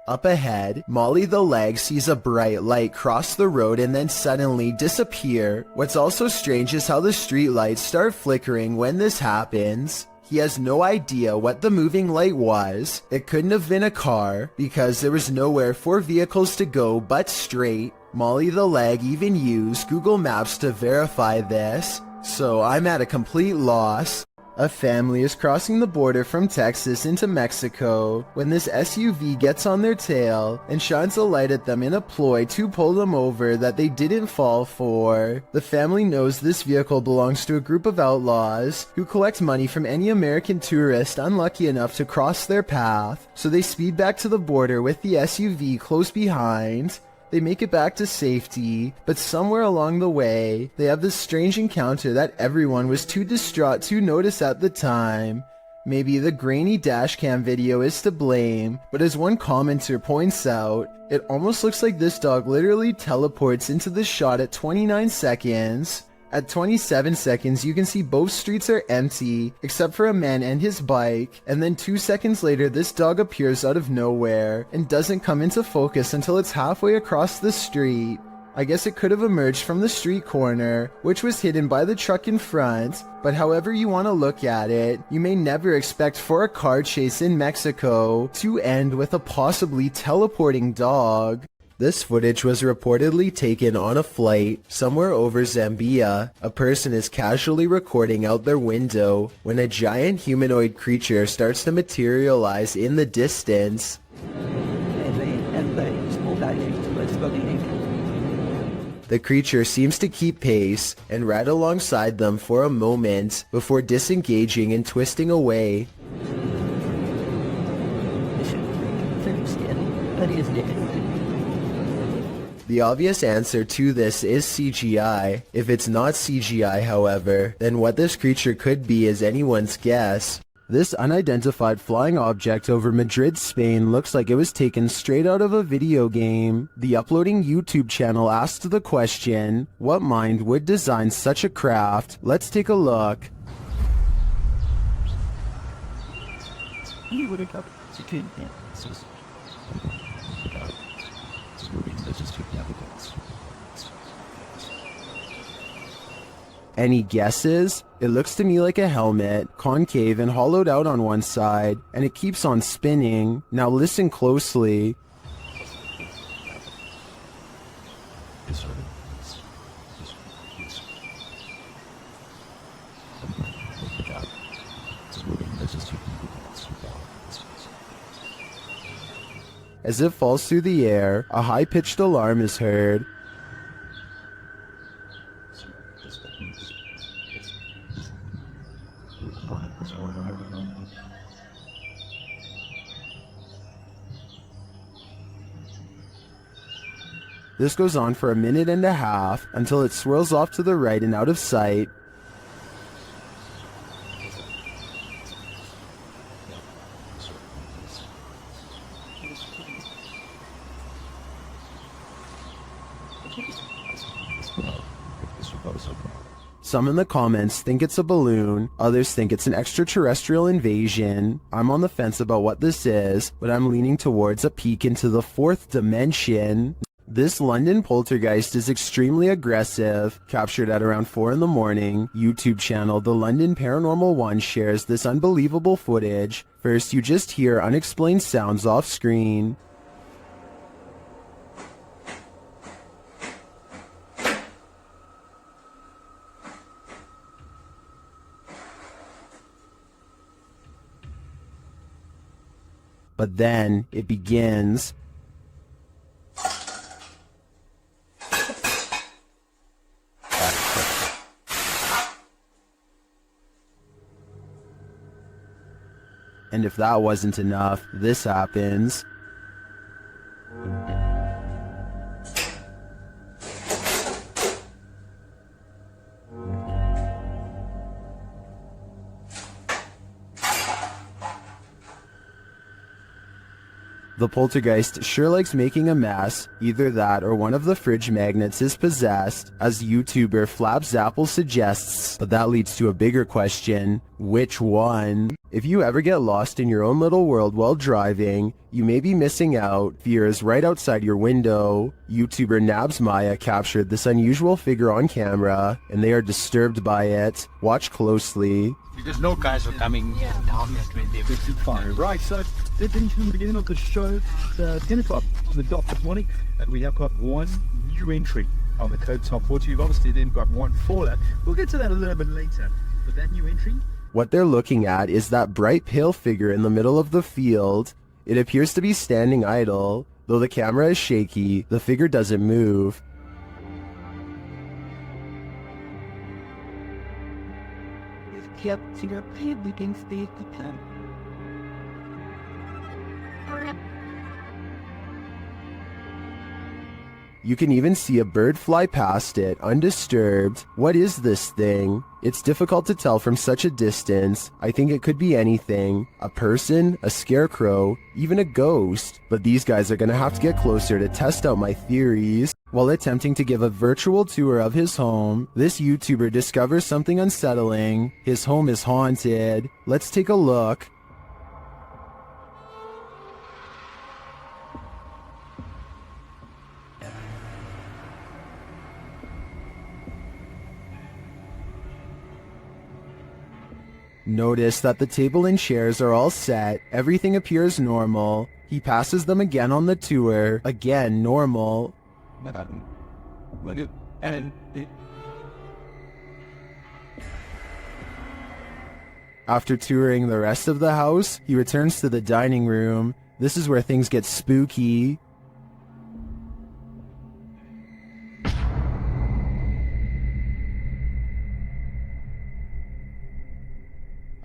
Up ahead, Molly the Leg sees a bright light cross the road and then suddenly disappear. What's also strange is how the street lights start flickering when this happens. He has no idea what the moving light was. It couldn't have been a car because there was nowhere for vehicles to go but straight. Molly the Leg even used Google Maps to verify this, so I'm at a complete loss. A family is crossing the border from Texas into Mexico when this SUV gets on their tail and shines a light at them in a ploy to pull them over that they didn't fall for. The family knows this vehicle belongs to a group of outlaws who collect money from any American tourist unlucky enough to cross their path, so they speed back to the border with the SUV close behind. They make it back to safety, but somewhere along the way, they have this strange encounter that everyone was too distraught to notice at the time. Maybe the grainy dashcam video is to blame, but as one commenter points out, it almost looks like this dog literally teleports into the shot at 29 seconds. At 27 seconds, you can see both streets are empty, except for a man and his bike, and then 2 seconds later this dog appears out of nowhere, and doesn't come into focus until it's halfway across the street. I guess it could have emerged from the street corner, which was hidden by the truck in front, but however you want to look at it, you may never expect for a car chase in Mexico to end with a possibly teleporting dog. This footage was reportedly taken on a flight somewhere over Zambia. A person is casually recording out their window when a giant humanoid creature starts to materialize in the distance. The creature seems to keep pace and ride alongside them for a moment before disengaging and twisting away. The obvious answer to this is CGI. If it's not CGI, however, then what this creature could be is anyone's guess. This unidentified flying object over Madrid, Spain looks like it was taken straight out of a video game. The uploading YouTube channel asked the question, what mind would design such a craft? Let's take a look. Any guesses? It looks to me like a helmet, concave and hollowed out on one side, and it keeps on spinning. Now listen closely. As it falls through the air, a high-pitched alarm is heard. This goes on for a minute and a half until it swirls off to the right and out of sight. Some in the comments think it's a balloon, others think it's an extraterrestrial invasion. I'm on the fence about what this is, but I'm leaning towards a peek into the fourth dimension. This London poltergeist is extremely aggressive. Captured at around 4 in the morning, YouTube channel The London Paranormal 1 shares this unbelievable footage. First, you just hear unexplained sounds off screen. But then it begins. And if that wasn't enough, this happens. The poltergeist sure likes making a mess. Either that or one of the fridge magnets is possessed, as YouTuber Flapzapple suggests. But that leads to a bigger question. Which one? If you ever get lost in your own little world while driving, you may be missing out. Fear is right outside your window. YouTuber Nabs Maya captured this unusual figure on camera, and they are disturbed by it. Watch closely. There's no guys are coming down the fire. Right, so this is the beginning of the show. The 10 o'clock on the dot this morning, and we have got one new entry on the code top 40. We've obviously then got one fallout. We'll get to that a little bit later. But that new entry What they're looking at is that bright pale figure in the middle of the field. It appears to be standing idle. Though the camera is shaky, the figure doesn't move. You can even see a bird fly past it, undisturbed. What is this thing? It's difficult to tell from such a distance. I think it could be anything. A person, a scarecrow, even a ghost. But these guys are gonna have to get closer to test out my theories. While attempting to give a virtual tour of his home, this YouTuber discovers something unsettling. His home is haunted. Let's take a look. Notice that the table and chairs are all set, everything appears normal. He passes them again on the tour, again normal. After touring the rest of the house, he returns to the dining room. This is where things get spooky.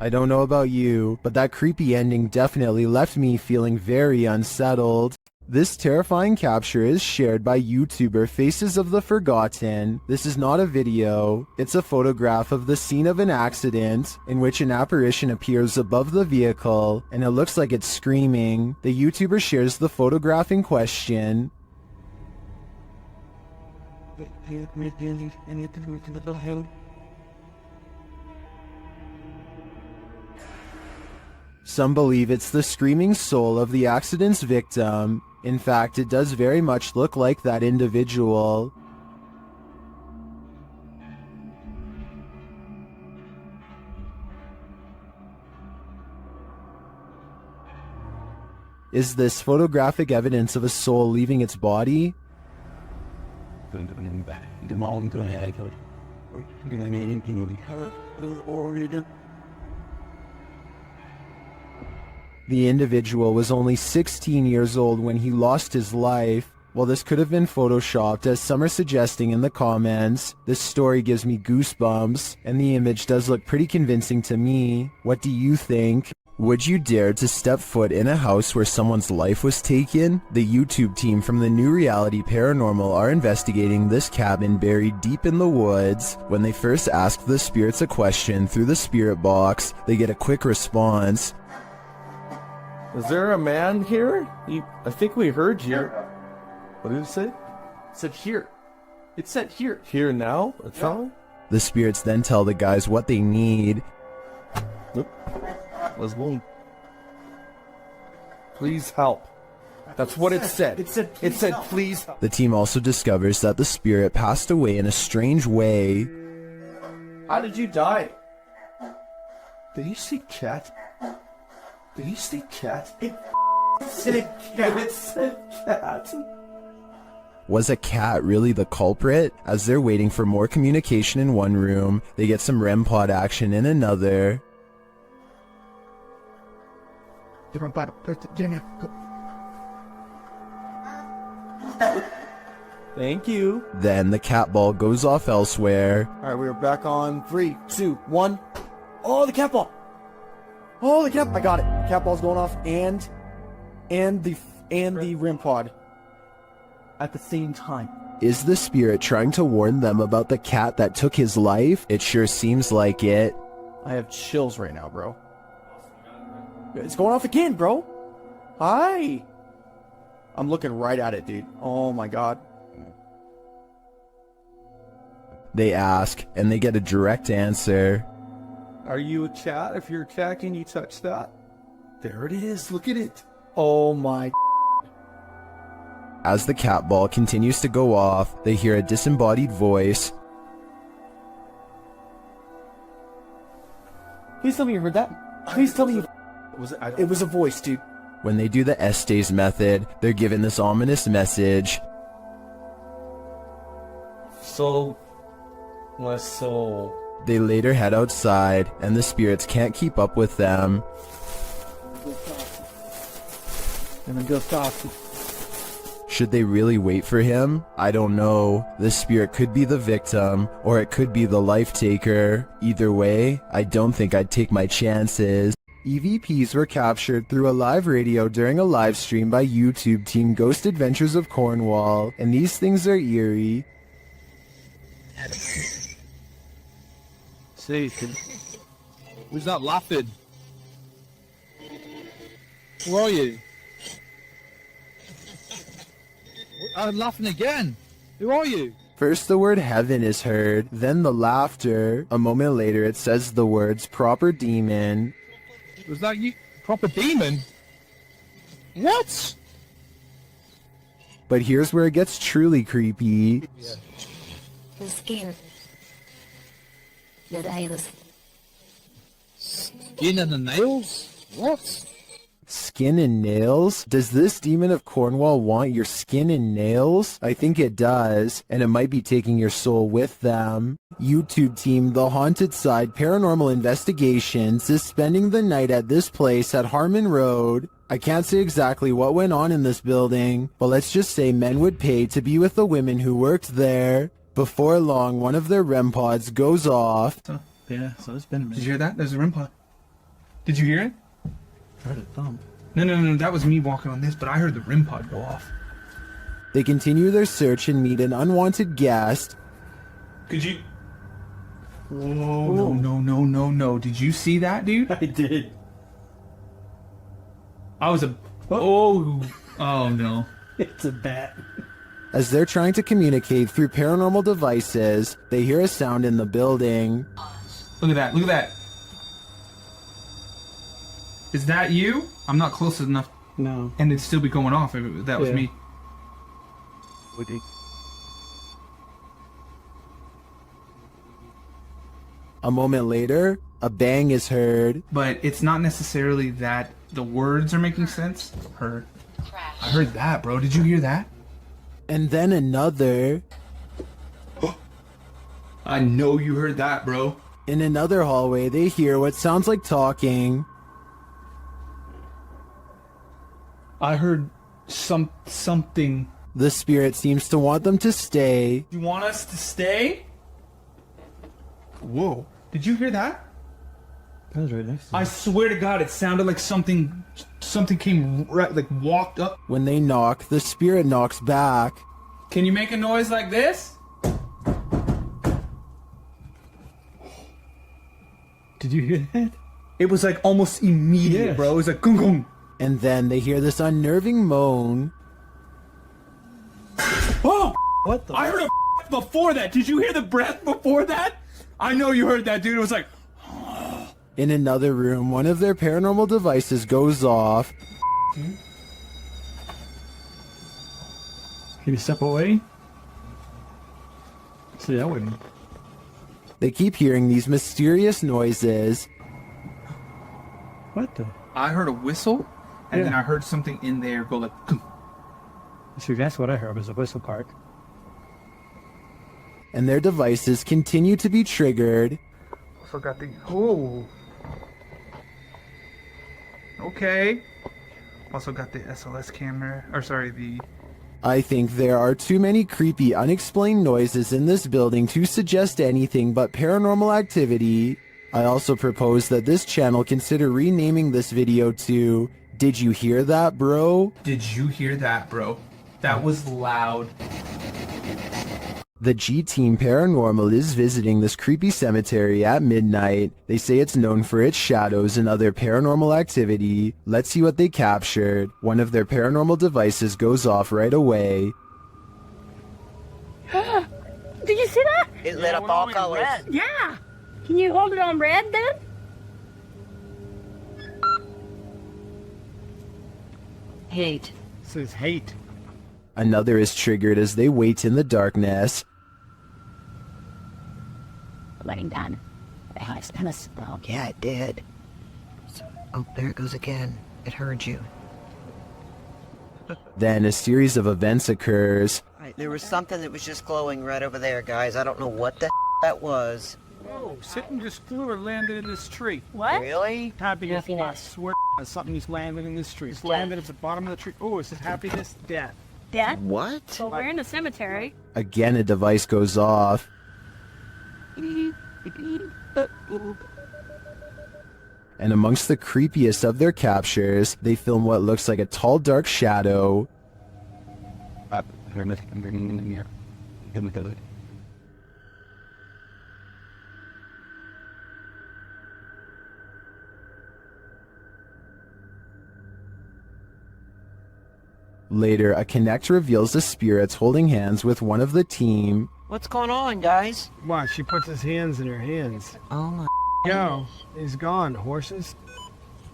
I don't know about you, but that creepy ending definitely left me feeling very unsettled. This terrifying capture is shared by YouTuber Faces of the Forgotten. This is not a video, it's a photograph of the scene of an accident in which an apparition appears above the vehicle and it looks like it's screaming. The YouTuber shares the photograph in question. Some believe it's the screaming soul of the accident's victim. In fact, it does very much look like that individual. Is this photographic evidence of a soul leaving its body? The individual was only 16 years old when he lost his life. While this could have been photoshopped, as some are suggesting in the comments, this story gives me goosebumps, and the image does look pretty convincing to me. What do you think? Would you dare to step foot in a house where someone's life was taken? The YouTube team from the New Reality Paranormal are investigating this cabin buried deep in the woods. When they first ask the spirits a question through the spirit box, they get a quick response. Is there a man here? I think we heard you. What did it say? It said here. It said here. Here now? That's all? The spirits then tell the guys what they need. Was one. Please help. That's what it said. It said please help. The team also discovers that the spirit passed away in a strange way. How did you die? Did you see cat? Did you see cat? It said cat. It said cat. Was a cat really the culprit? As they're waiting for more communication in one room, they get some REM pod action in another. Thank you. Then the cat ball goes off elsewhere. Alright, we're back on 3, 2, 1. Oh, the cat ball! Oh, the cat! I got it. Cat ball's going off, and the REM pod at the same time. Is the spirit trying to warn them about the cat that took his life? It sure seems like it. I have chills right now, bro. It's going off again, bro. Hi. I'm looking right at it, dude. Oh my god. They ask, and they get a direct answer. Are you a cat? If you're a cat, can you touch that? There it is. Look at it. Oh my. As the cat ball continues to go off, they hear a disembodied voice. Please tell me you heard that. Please tell me you... It was a voice, dude. When they do the Estes method, they're given this ominous message. So They later head outside, and the spirits can't keep up with them. Gonna go soft. Should they really wait for him? I don't know. The spirit could be the victim, or it could be the life taker. Either way, I don't think I'd take my chances. EVPs were captured through a live radio during a live stream by YouTube team Ghost Adventures of Cornwall, and these things are eerie. Satan. Who's that laughing? Where are you? I'm laughing again. Who are you? First the word heaven is heard, then the laughter. A moment later it says the words proper demon. Was that you? Proper demon? What? But here's where it gets truly creepy. The skin. The nails. Skin and the nails? What? Skin and nails? Does this demon of Cornwall want your skin and nails? I think it does, and it might be taking your soul with them. YouTube team The Haunted Side Paranormal Investigations is spending the night at this place at Harmon Road. I can't say exactly what went on in this building, but let's just say men would pay to be with the women who worked there. Before long, one of their REM pods goes off. Yeah, so it's been a minute. Did you hear that? There's a REM pod. Did you hear it? I heard a thump. No, that was me walking on this, but I heard the REM pod go off. They continue their search and meet an unwanted guest. Could you... Oh, no. Did you see that, dude? I did. I was a... Oh no. It's a bat. As they're trying to communicate through paranormal devices, they hear a sound in the building. Look at that. Is that you? I'm not close enough. No. And it'd still be going off if that was me. Would it? A moment later, a bang is heard. But it's not necessarily that the words are making sense. I heard that, bro. Did you hear that? And then another. I know you heard that, bro. In another hallway, they hear what sounds like talking. I heard something. The spirit seems to want them to stay. You want us to stay? Whoa. Did you hear that? That was right next to me. I swear to God, it sounded like something came right, like walked up. When they knock, the spirit knocks back. Can you make a noise like this? Did you hear that? It was like almost immediate, Yes. bro. It was like gung gung. And then they hear this unnerving moan. Oh! What the? I heard a before that. Did you hear the breath before that? I know you heard that, dude. It was like... In another room, one of their paranormal devices goes off. Can you step away? See, I wouldn't. They keep hearing these mysterious noises. What the? I heard a whistle, and Yeah. then I heard something in there go like... Gung. See, that's what I heard was a whistle part. And their devices continue to be triggered. Forgot the... Oh. Okay. Also got the SLS camera, or sorry, the... I think there are too many creepy, unexplained noises in this building to suggest anything but paranormal activity. I also propose that this channel consider renaming this video to Did You Hear That, Bro? Did you hear that, bro? That was loud. The G-Team Paranormal is visiting this creepy cemetery at midnight. They say it's known for its shadows and other paranormal activity. Let's see what they captured. One of their paranormal devices goes off right away. Did you see that? It lit up all colors. Yeah. Can you hold it on red then? Hate. So it's hate. Another is triggered as they wait in the darkness. Laying down. It's kind of slow. Yeah, it did. Oh, there it goes again. It heard you. Then a series of events occurs. There was something that was just glowing right over there, guys. I don't know what the that was. Oh, something just flew or landed in this tree. What? Really? Happiness. I swear something just landed in this tree. It's landed at the bottom of the tree. Oh, it says happiness, death. Death? What? Well, we're in a cemetery. Again, a device goes off. And amongst the creepiest of their captures, they film what looks like a tall, dark shadow. Later, a Connect reveals the spirits holding hands with one of the team. What's going on, guys? Watch, she puts his hands in her hands. Oh my. Yo, he's gone. Horses.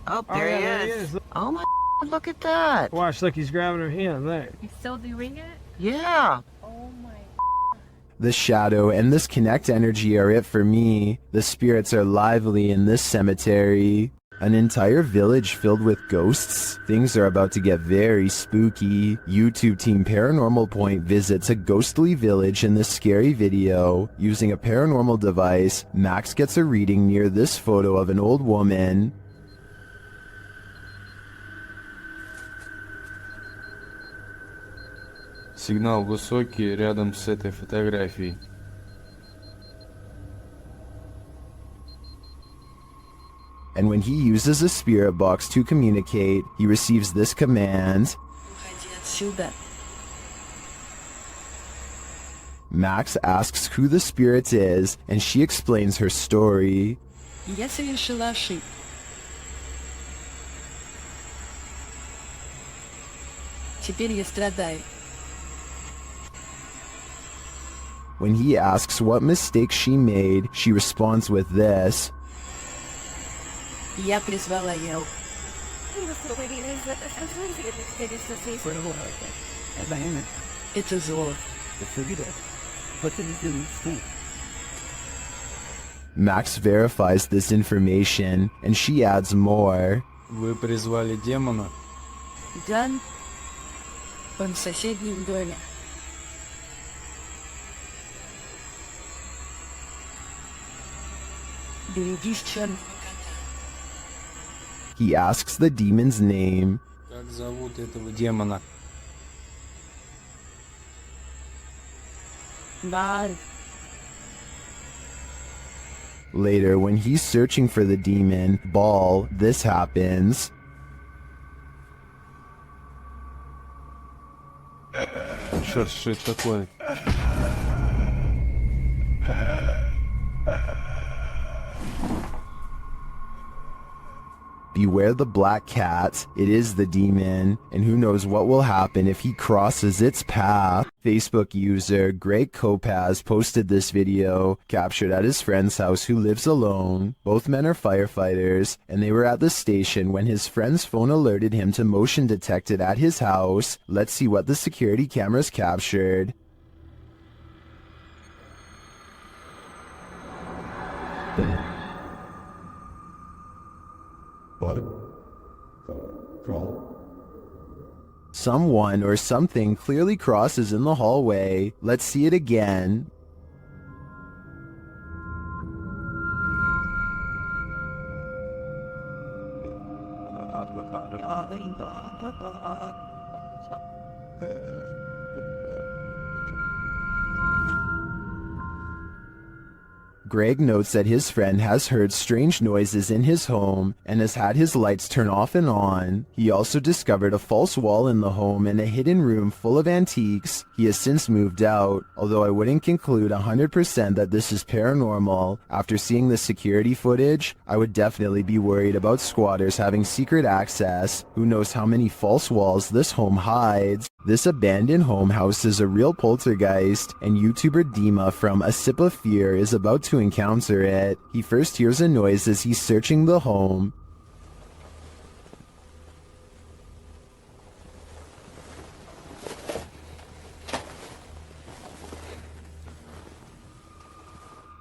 Oh, there yeah, he there is. Oh my. Look at that. Watch, look, he's grabbing her hand. There. He's still doing it? Yeah. Oh my. The shadow and this Connect energy are it for me. The spirits are lively in this cemetery. An entire village filled with ghosts? Things are about to get very spooky. YouTube team Paranormal Point visits a ghostly village in this scary video. Using a paranormal device, Max gets a reading near this photo of an old woman. Сигнал высокий рядом с этой фотографией. And when he uses a spirit box to communicate, he receives this command. Max asks who the spirit is, and she explains her story. When he asks what mistake she made, she responds with this. Я призвала ее. Это зло. Max verifies this information, and she adds more. Вы призвали демона? Дан, он в соседнем доме. Берегись, Чан. He asks the demon's name. Как зовут этого демона? Бар. Later, when he's searching for the demon, Ball, this happens. Черт, что это такое? Beware the black cat, it is the demon, and who knows what will happen if he crosses its path. Facebook user Greg Kopaz posted this video, captured at his friend's house who lives alone. Both men are firefighters, and they were at the station when his friend's phone alerted him to motion detected at his house. Let's see what the security cameras captured. Someone or something clearly crosses in the hallway. Let's see it again. Greg notes that his friend has heard strange noises in his home and has had his lights turn off and on. He also discovered a false wall in the home and a hidden room full of antiques. He has since moved out, although I wouldn't conclude 100% that this is paranormal. After seeing the security footage, I would definitely be worried about squatters having secret access. Who knows how many false walls this home hides. This abandoned home houses a real poltergeist, and YouTuber Dima from A Sip of Fear is about to encounter it. He first hears a noise as he's searching the home.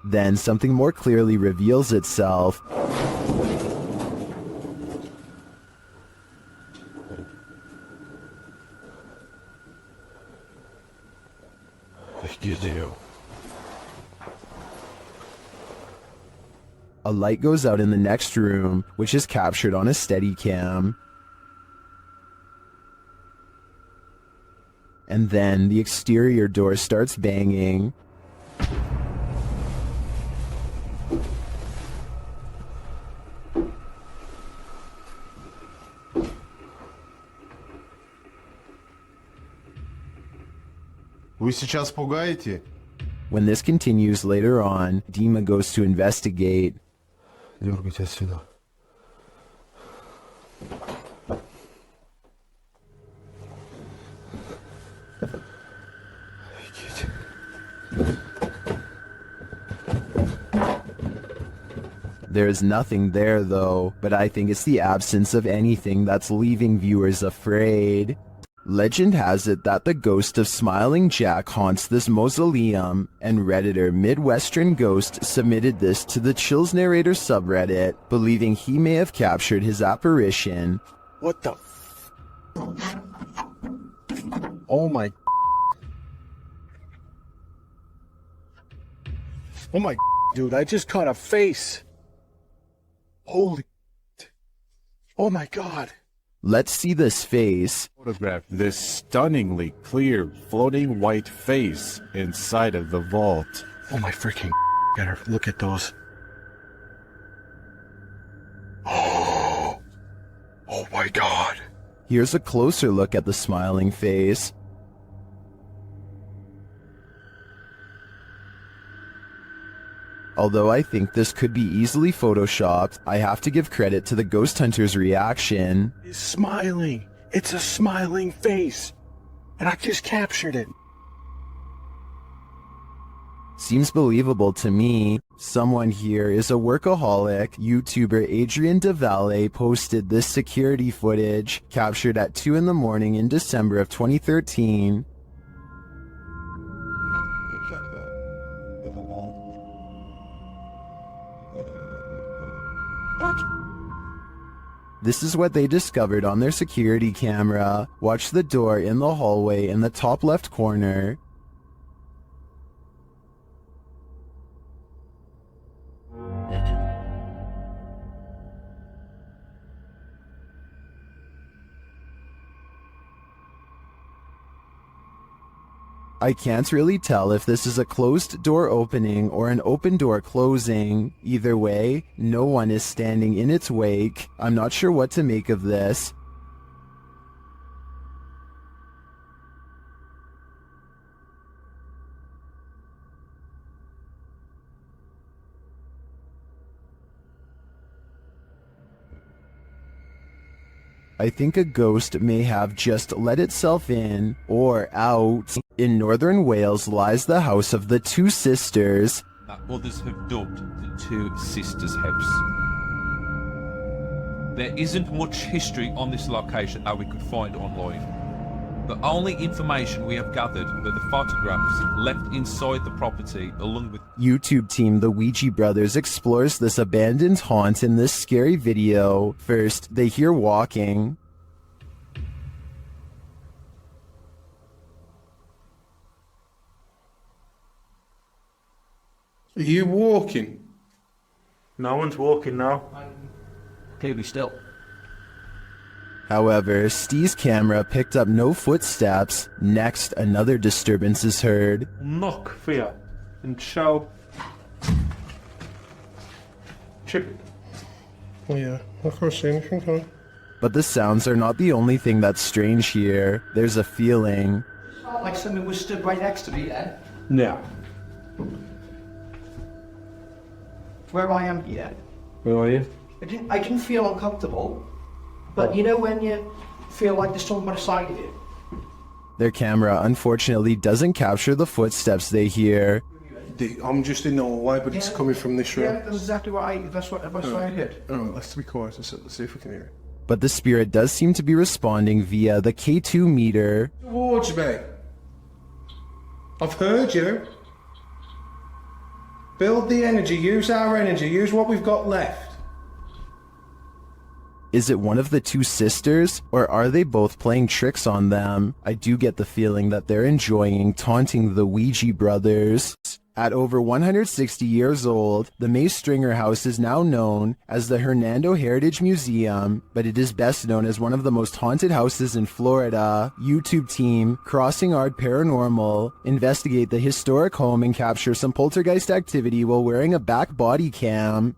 Then something more clearly reveals itself. A light goes out in the next room, which is captured on a Steadicam. And then the exterior door starts banging. Вы сейчас пугаете? When this continues later on, Dima goes to investigate. Дергайте отсюда. There is nothing there though, but I think it's the absence of anything that's leaving viewers afraid. Legend has it that the ghost of Smiling Jack haunts this mausoleum, and Redditor Midwestern Ghost submitted this to the Chills Narrator subreddit, believing he may have captured his apparition. What the Oh my Oh my dude, I just caught a face. Holy Oh my god. Let's see this face. Photograph this stunningly clear floating white face inside of the vault. Oh my freaking gotta look at those. Oh my god. Here's a closer look at the smiling face. Although I think this could be easily photoshopped, I have to give credit to the ghost hunter's reaction. He's smiling. It's a smiling face. And I just captured it. Seems believable to me. Someone here is a workaholic. YouTuber Adrian DeValle posted this security footage, captured at 2 in the morning in December of 2013. This is what they discovered on their security camera. Watch the door in the hallway in the top left corner. I can't really tell if this is a closed door opening or an open door closing. Either way, no one is standing in its wake. I'm not sure what to make of this. I think a ghost may have just let itself in or out. In northern Wales lies the house of the two sisters. That others have dubbed the Two Sisters House. There isn't much history on this location that we could find online. The only information we have gathered are the photographs left inside the property along with YouTube team The Ouija Brothers explores this abandoned haunt in this scary video. First, they hear walking. Are you walking? No one's walking now. Clearly still. However, Steve's camera picked up no footsteps. Next, another disturbance is heard. Knock for you and show. Chip it. Oh yeah, I can't see anything, can I? But the sounds are not the only thing that's strange here. There's a feeling. Like something was stood right next to me then. Yeah. Where I am here. Where are you? I didn't feel uncomfortable. But you know when you feel like there's someone by the side of you? Their camera unfortunately doesn't capture the footsteps they hear. I'm just in the hallway, but it's coming from this room. Yeah, that's exactly what I heard. Alright, let's be quiet. Let's see if we can hear it. But the spirit does seem to be responding via the K2 meter. Towards me. I've heard you. Build the energy, use our energy, use what we've got left. Is it one of the two sisters, or are they both playing tricks on them? I do get the feeling that they're enjoying taunting the Ouija brothers. At over 160 years old, the May Stringer House is now known as the Hernando Heritage Museum, but it is best known as one of the most haunted houses in Florida. YouTube team Crossing Art Paranormal investigate the historic home and capture some poltergeist activity while wearing a back body cam.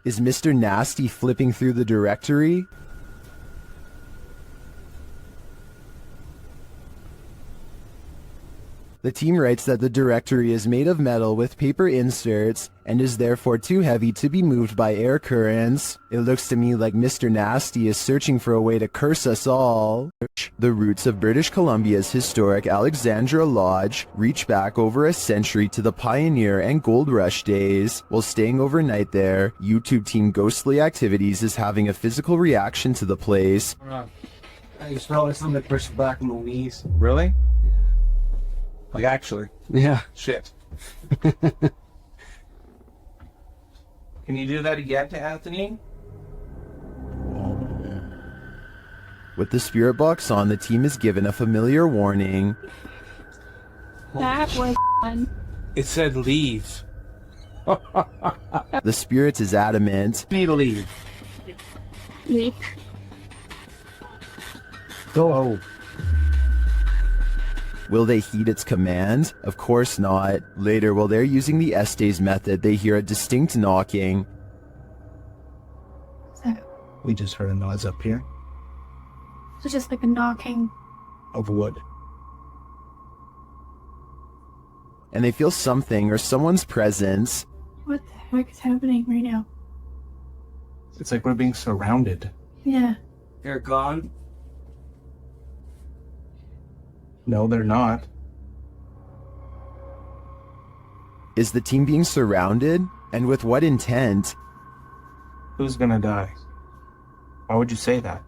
Is Mr. Nasty flipping through the directory? The team writes that the directory is made of metal with paper inserts and is therefore too heavy to be moved by air currents. It looks to me like Mr. Nasty is searching for a way to curse us all. The roots of British Columbia's historic Alexandra Lodge reach back over a century to the pioneer and gold rush days. While staying overnight there, YouTube team Ghostly Activities is having a physical reaction to the place. You smell like something pushed back in the knees. Really? Like, actually? Yeah. Shit. Can you do that again to Anthony? With the spirit box on, the team is given a familiar warning. That was fun. It said leave. The spirit is adamant. Need to leave. Leave. Go. Will they heed its command? Of course not. Later, while they're using the Estes method, they hear a distinct knocking. We just heard a noise up here. So just like a knocking. Of wood. And they feel something or someone's presence. What the heck is happening right now? It's like we're being surrounded. Yeah. They're gone? No, they're not. Is the team being surrounded? And with what intent? Who's gonna die? Why would you say that?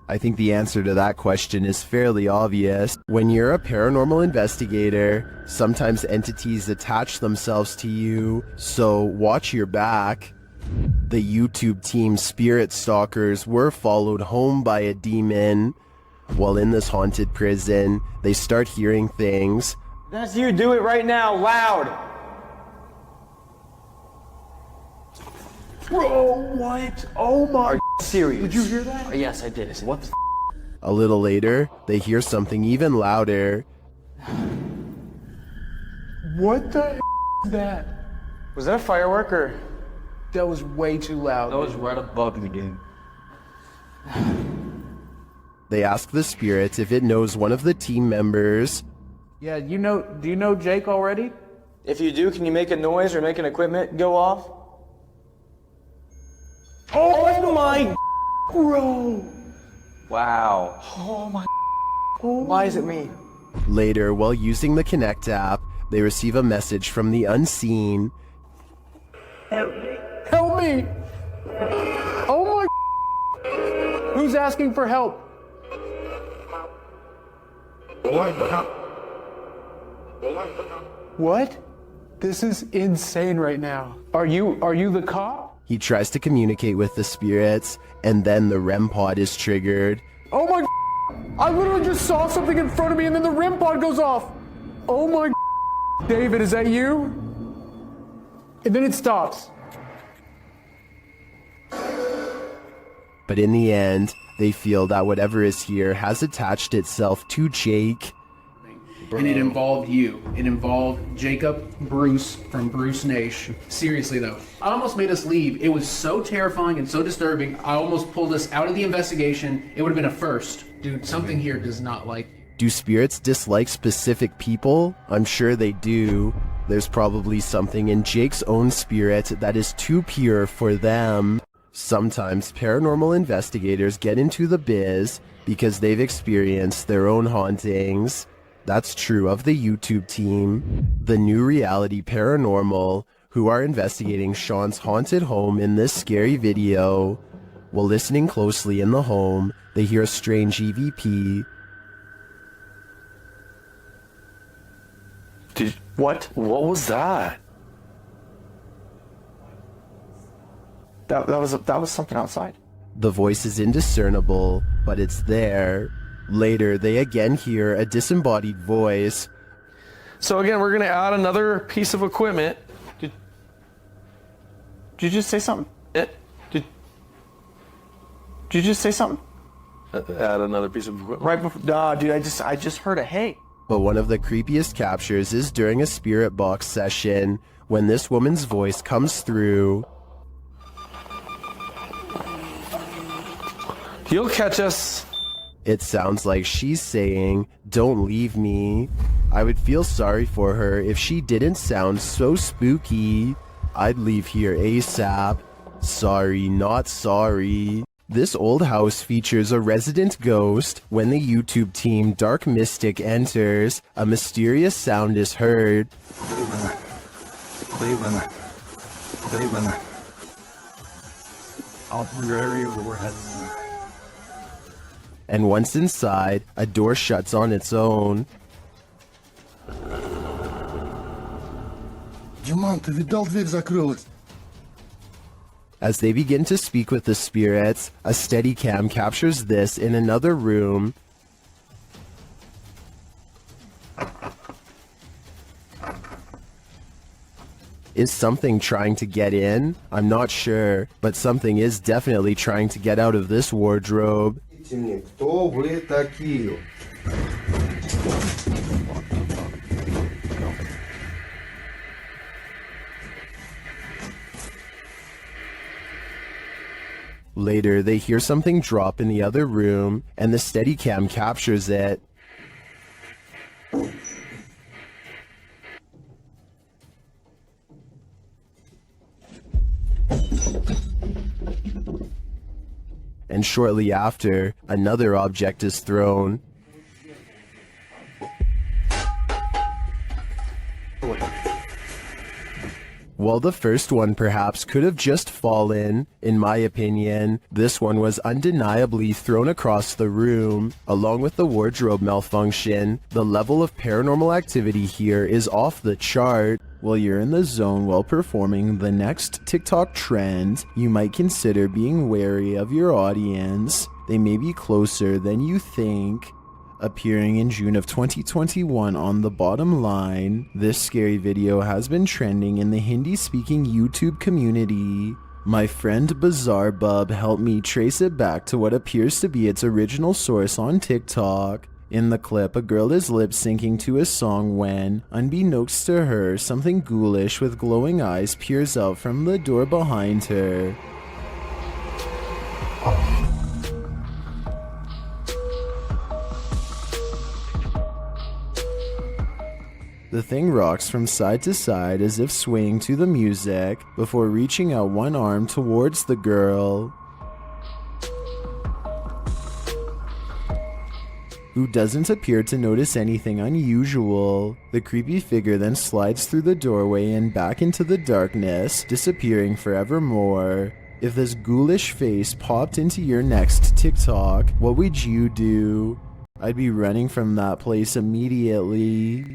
I think the answer to that question is fairly obvious. When you're a paranormal investigator, sometimes entities attach themselves to you, so watch your back. The YouTube team Spirit Stalkers were followed home by a demon. While in this haunted prison, they start hearing things. That's you, do it right now, loud! Bro, what? Oh my... Are you serious? Did you hear that? Yes, I did. I said, what the A little later, they hear something even louder. What the is that? Was that a firework or... That was way too loud. That was right above me, dude. They ask the spirit if it knows one of the team members. Yeah, do you know Jake already? If you do, can you make a noise or make an equipment go off? Oh my... Bro! Wow. Oh my... Why is it me? Later, while using the Connect app, they receive a message from the unseen. Help me! Help me! Oh my... Who's asking for help? What? This is insane right now. Are you the cop? He tries to communicate with the spirits, and then the REM pod is triggered. Oh my... I literally just saw something in front of me and then the REM pod goes off. Oh my... David, is that you? And then it stops. But in the end, they feel that whatever is here has attached itself to Jake. And it involved you. It involved Jacob Bruce from Bruce Nation. Seriously though, I almost made us leave. It was so terrifying and so disturbing. I almost pulled us out of the investigation. It would have been a first. Dude, something here does not like you. Do spirits dislike specific people? I'm sure they do. There's probably something in Jake's own spirit that is too pure for them. Sometimes paranormal investigators get into the biz because they've experienced their own hauntings. That's true of the YouTube team, the New Reality Paranormal, who are investigating Sean's haunted home in this scary video. While listening closely in the home, they hear a strange EVP. What was that? That was something outside. The voice is indiscernible, but it's there. Later, they again hear a disembodied voice. So again, we're gonna add another piece of equipment. Did you just say something? Did you just say something? Add another piece of equipment. Right before? Nah, dude, I just heard a hey. But one of the creepiest captures is during a spirit box session, when this woman's voice comes through. You'll catch us. It sounds like she's saying, "Don't leave me." I would feel sorry for her if she didn't sound so spooky. I'd leave here ASAP. Sorry, not sorry. This old house features a resident ghost. When the YouTube team Dark Mystic enters, a mysterious sound is heard. Cleveland. Out in your area where we're heading. And once inside, a door shuts on its own. Диман, ты видал, дверь закрылась? As they begin to speak with the spirits, a Steadicam captures this in another room. Is something trying to get in? I'm not sure, but something is definitely trying to get out of this wardrobe. Кто вы такие? Later, they hear something drop in the other room, and the Steadicam captures it. And shortly after, another object is thrown. While the first one perhaps could have just fallen, in my opinion, this one was undeniably thrown across the room. Along with the wardrobe malfunction, the level of paranormal activity here is off the chart. While you're in the zone while performing the next TikTok trend, you might consider being wary of your audience. They may be closer than you think. Appearing in June of 2021 on the bottom line, this scary video has been trending in the Hindi-speaking YouTube community. My friend Bizarre Bub helped me trace it back to what appears to be its original source on TikTok. In the clip, a girl is lip-syncing to a song when, unbeknownst to her, something ghoulish with glowing eyes peers out from the door behind her. The thing rocks from side to side as if swaying to the music, before reaching out one arm towards the girl, who doesn't appear to notice anything unusual. The creepy figure then slides through the doorway and back into the darkness, disappearing forevermore. If this ghoulish face popped into your next TikTok, what would you do? I'd be running from that place immediately.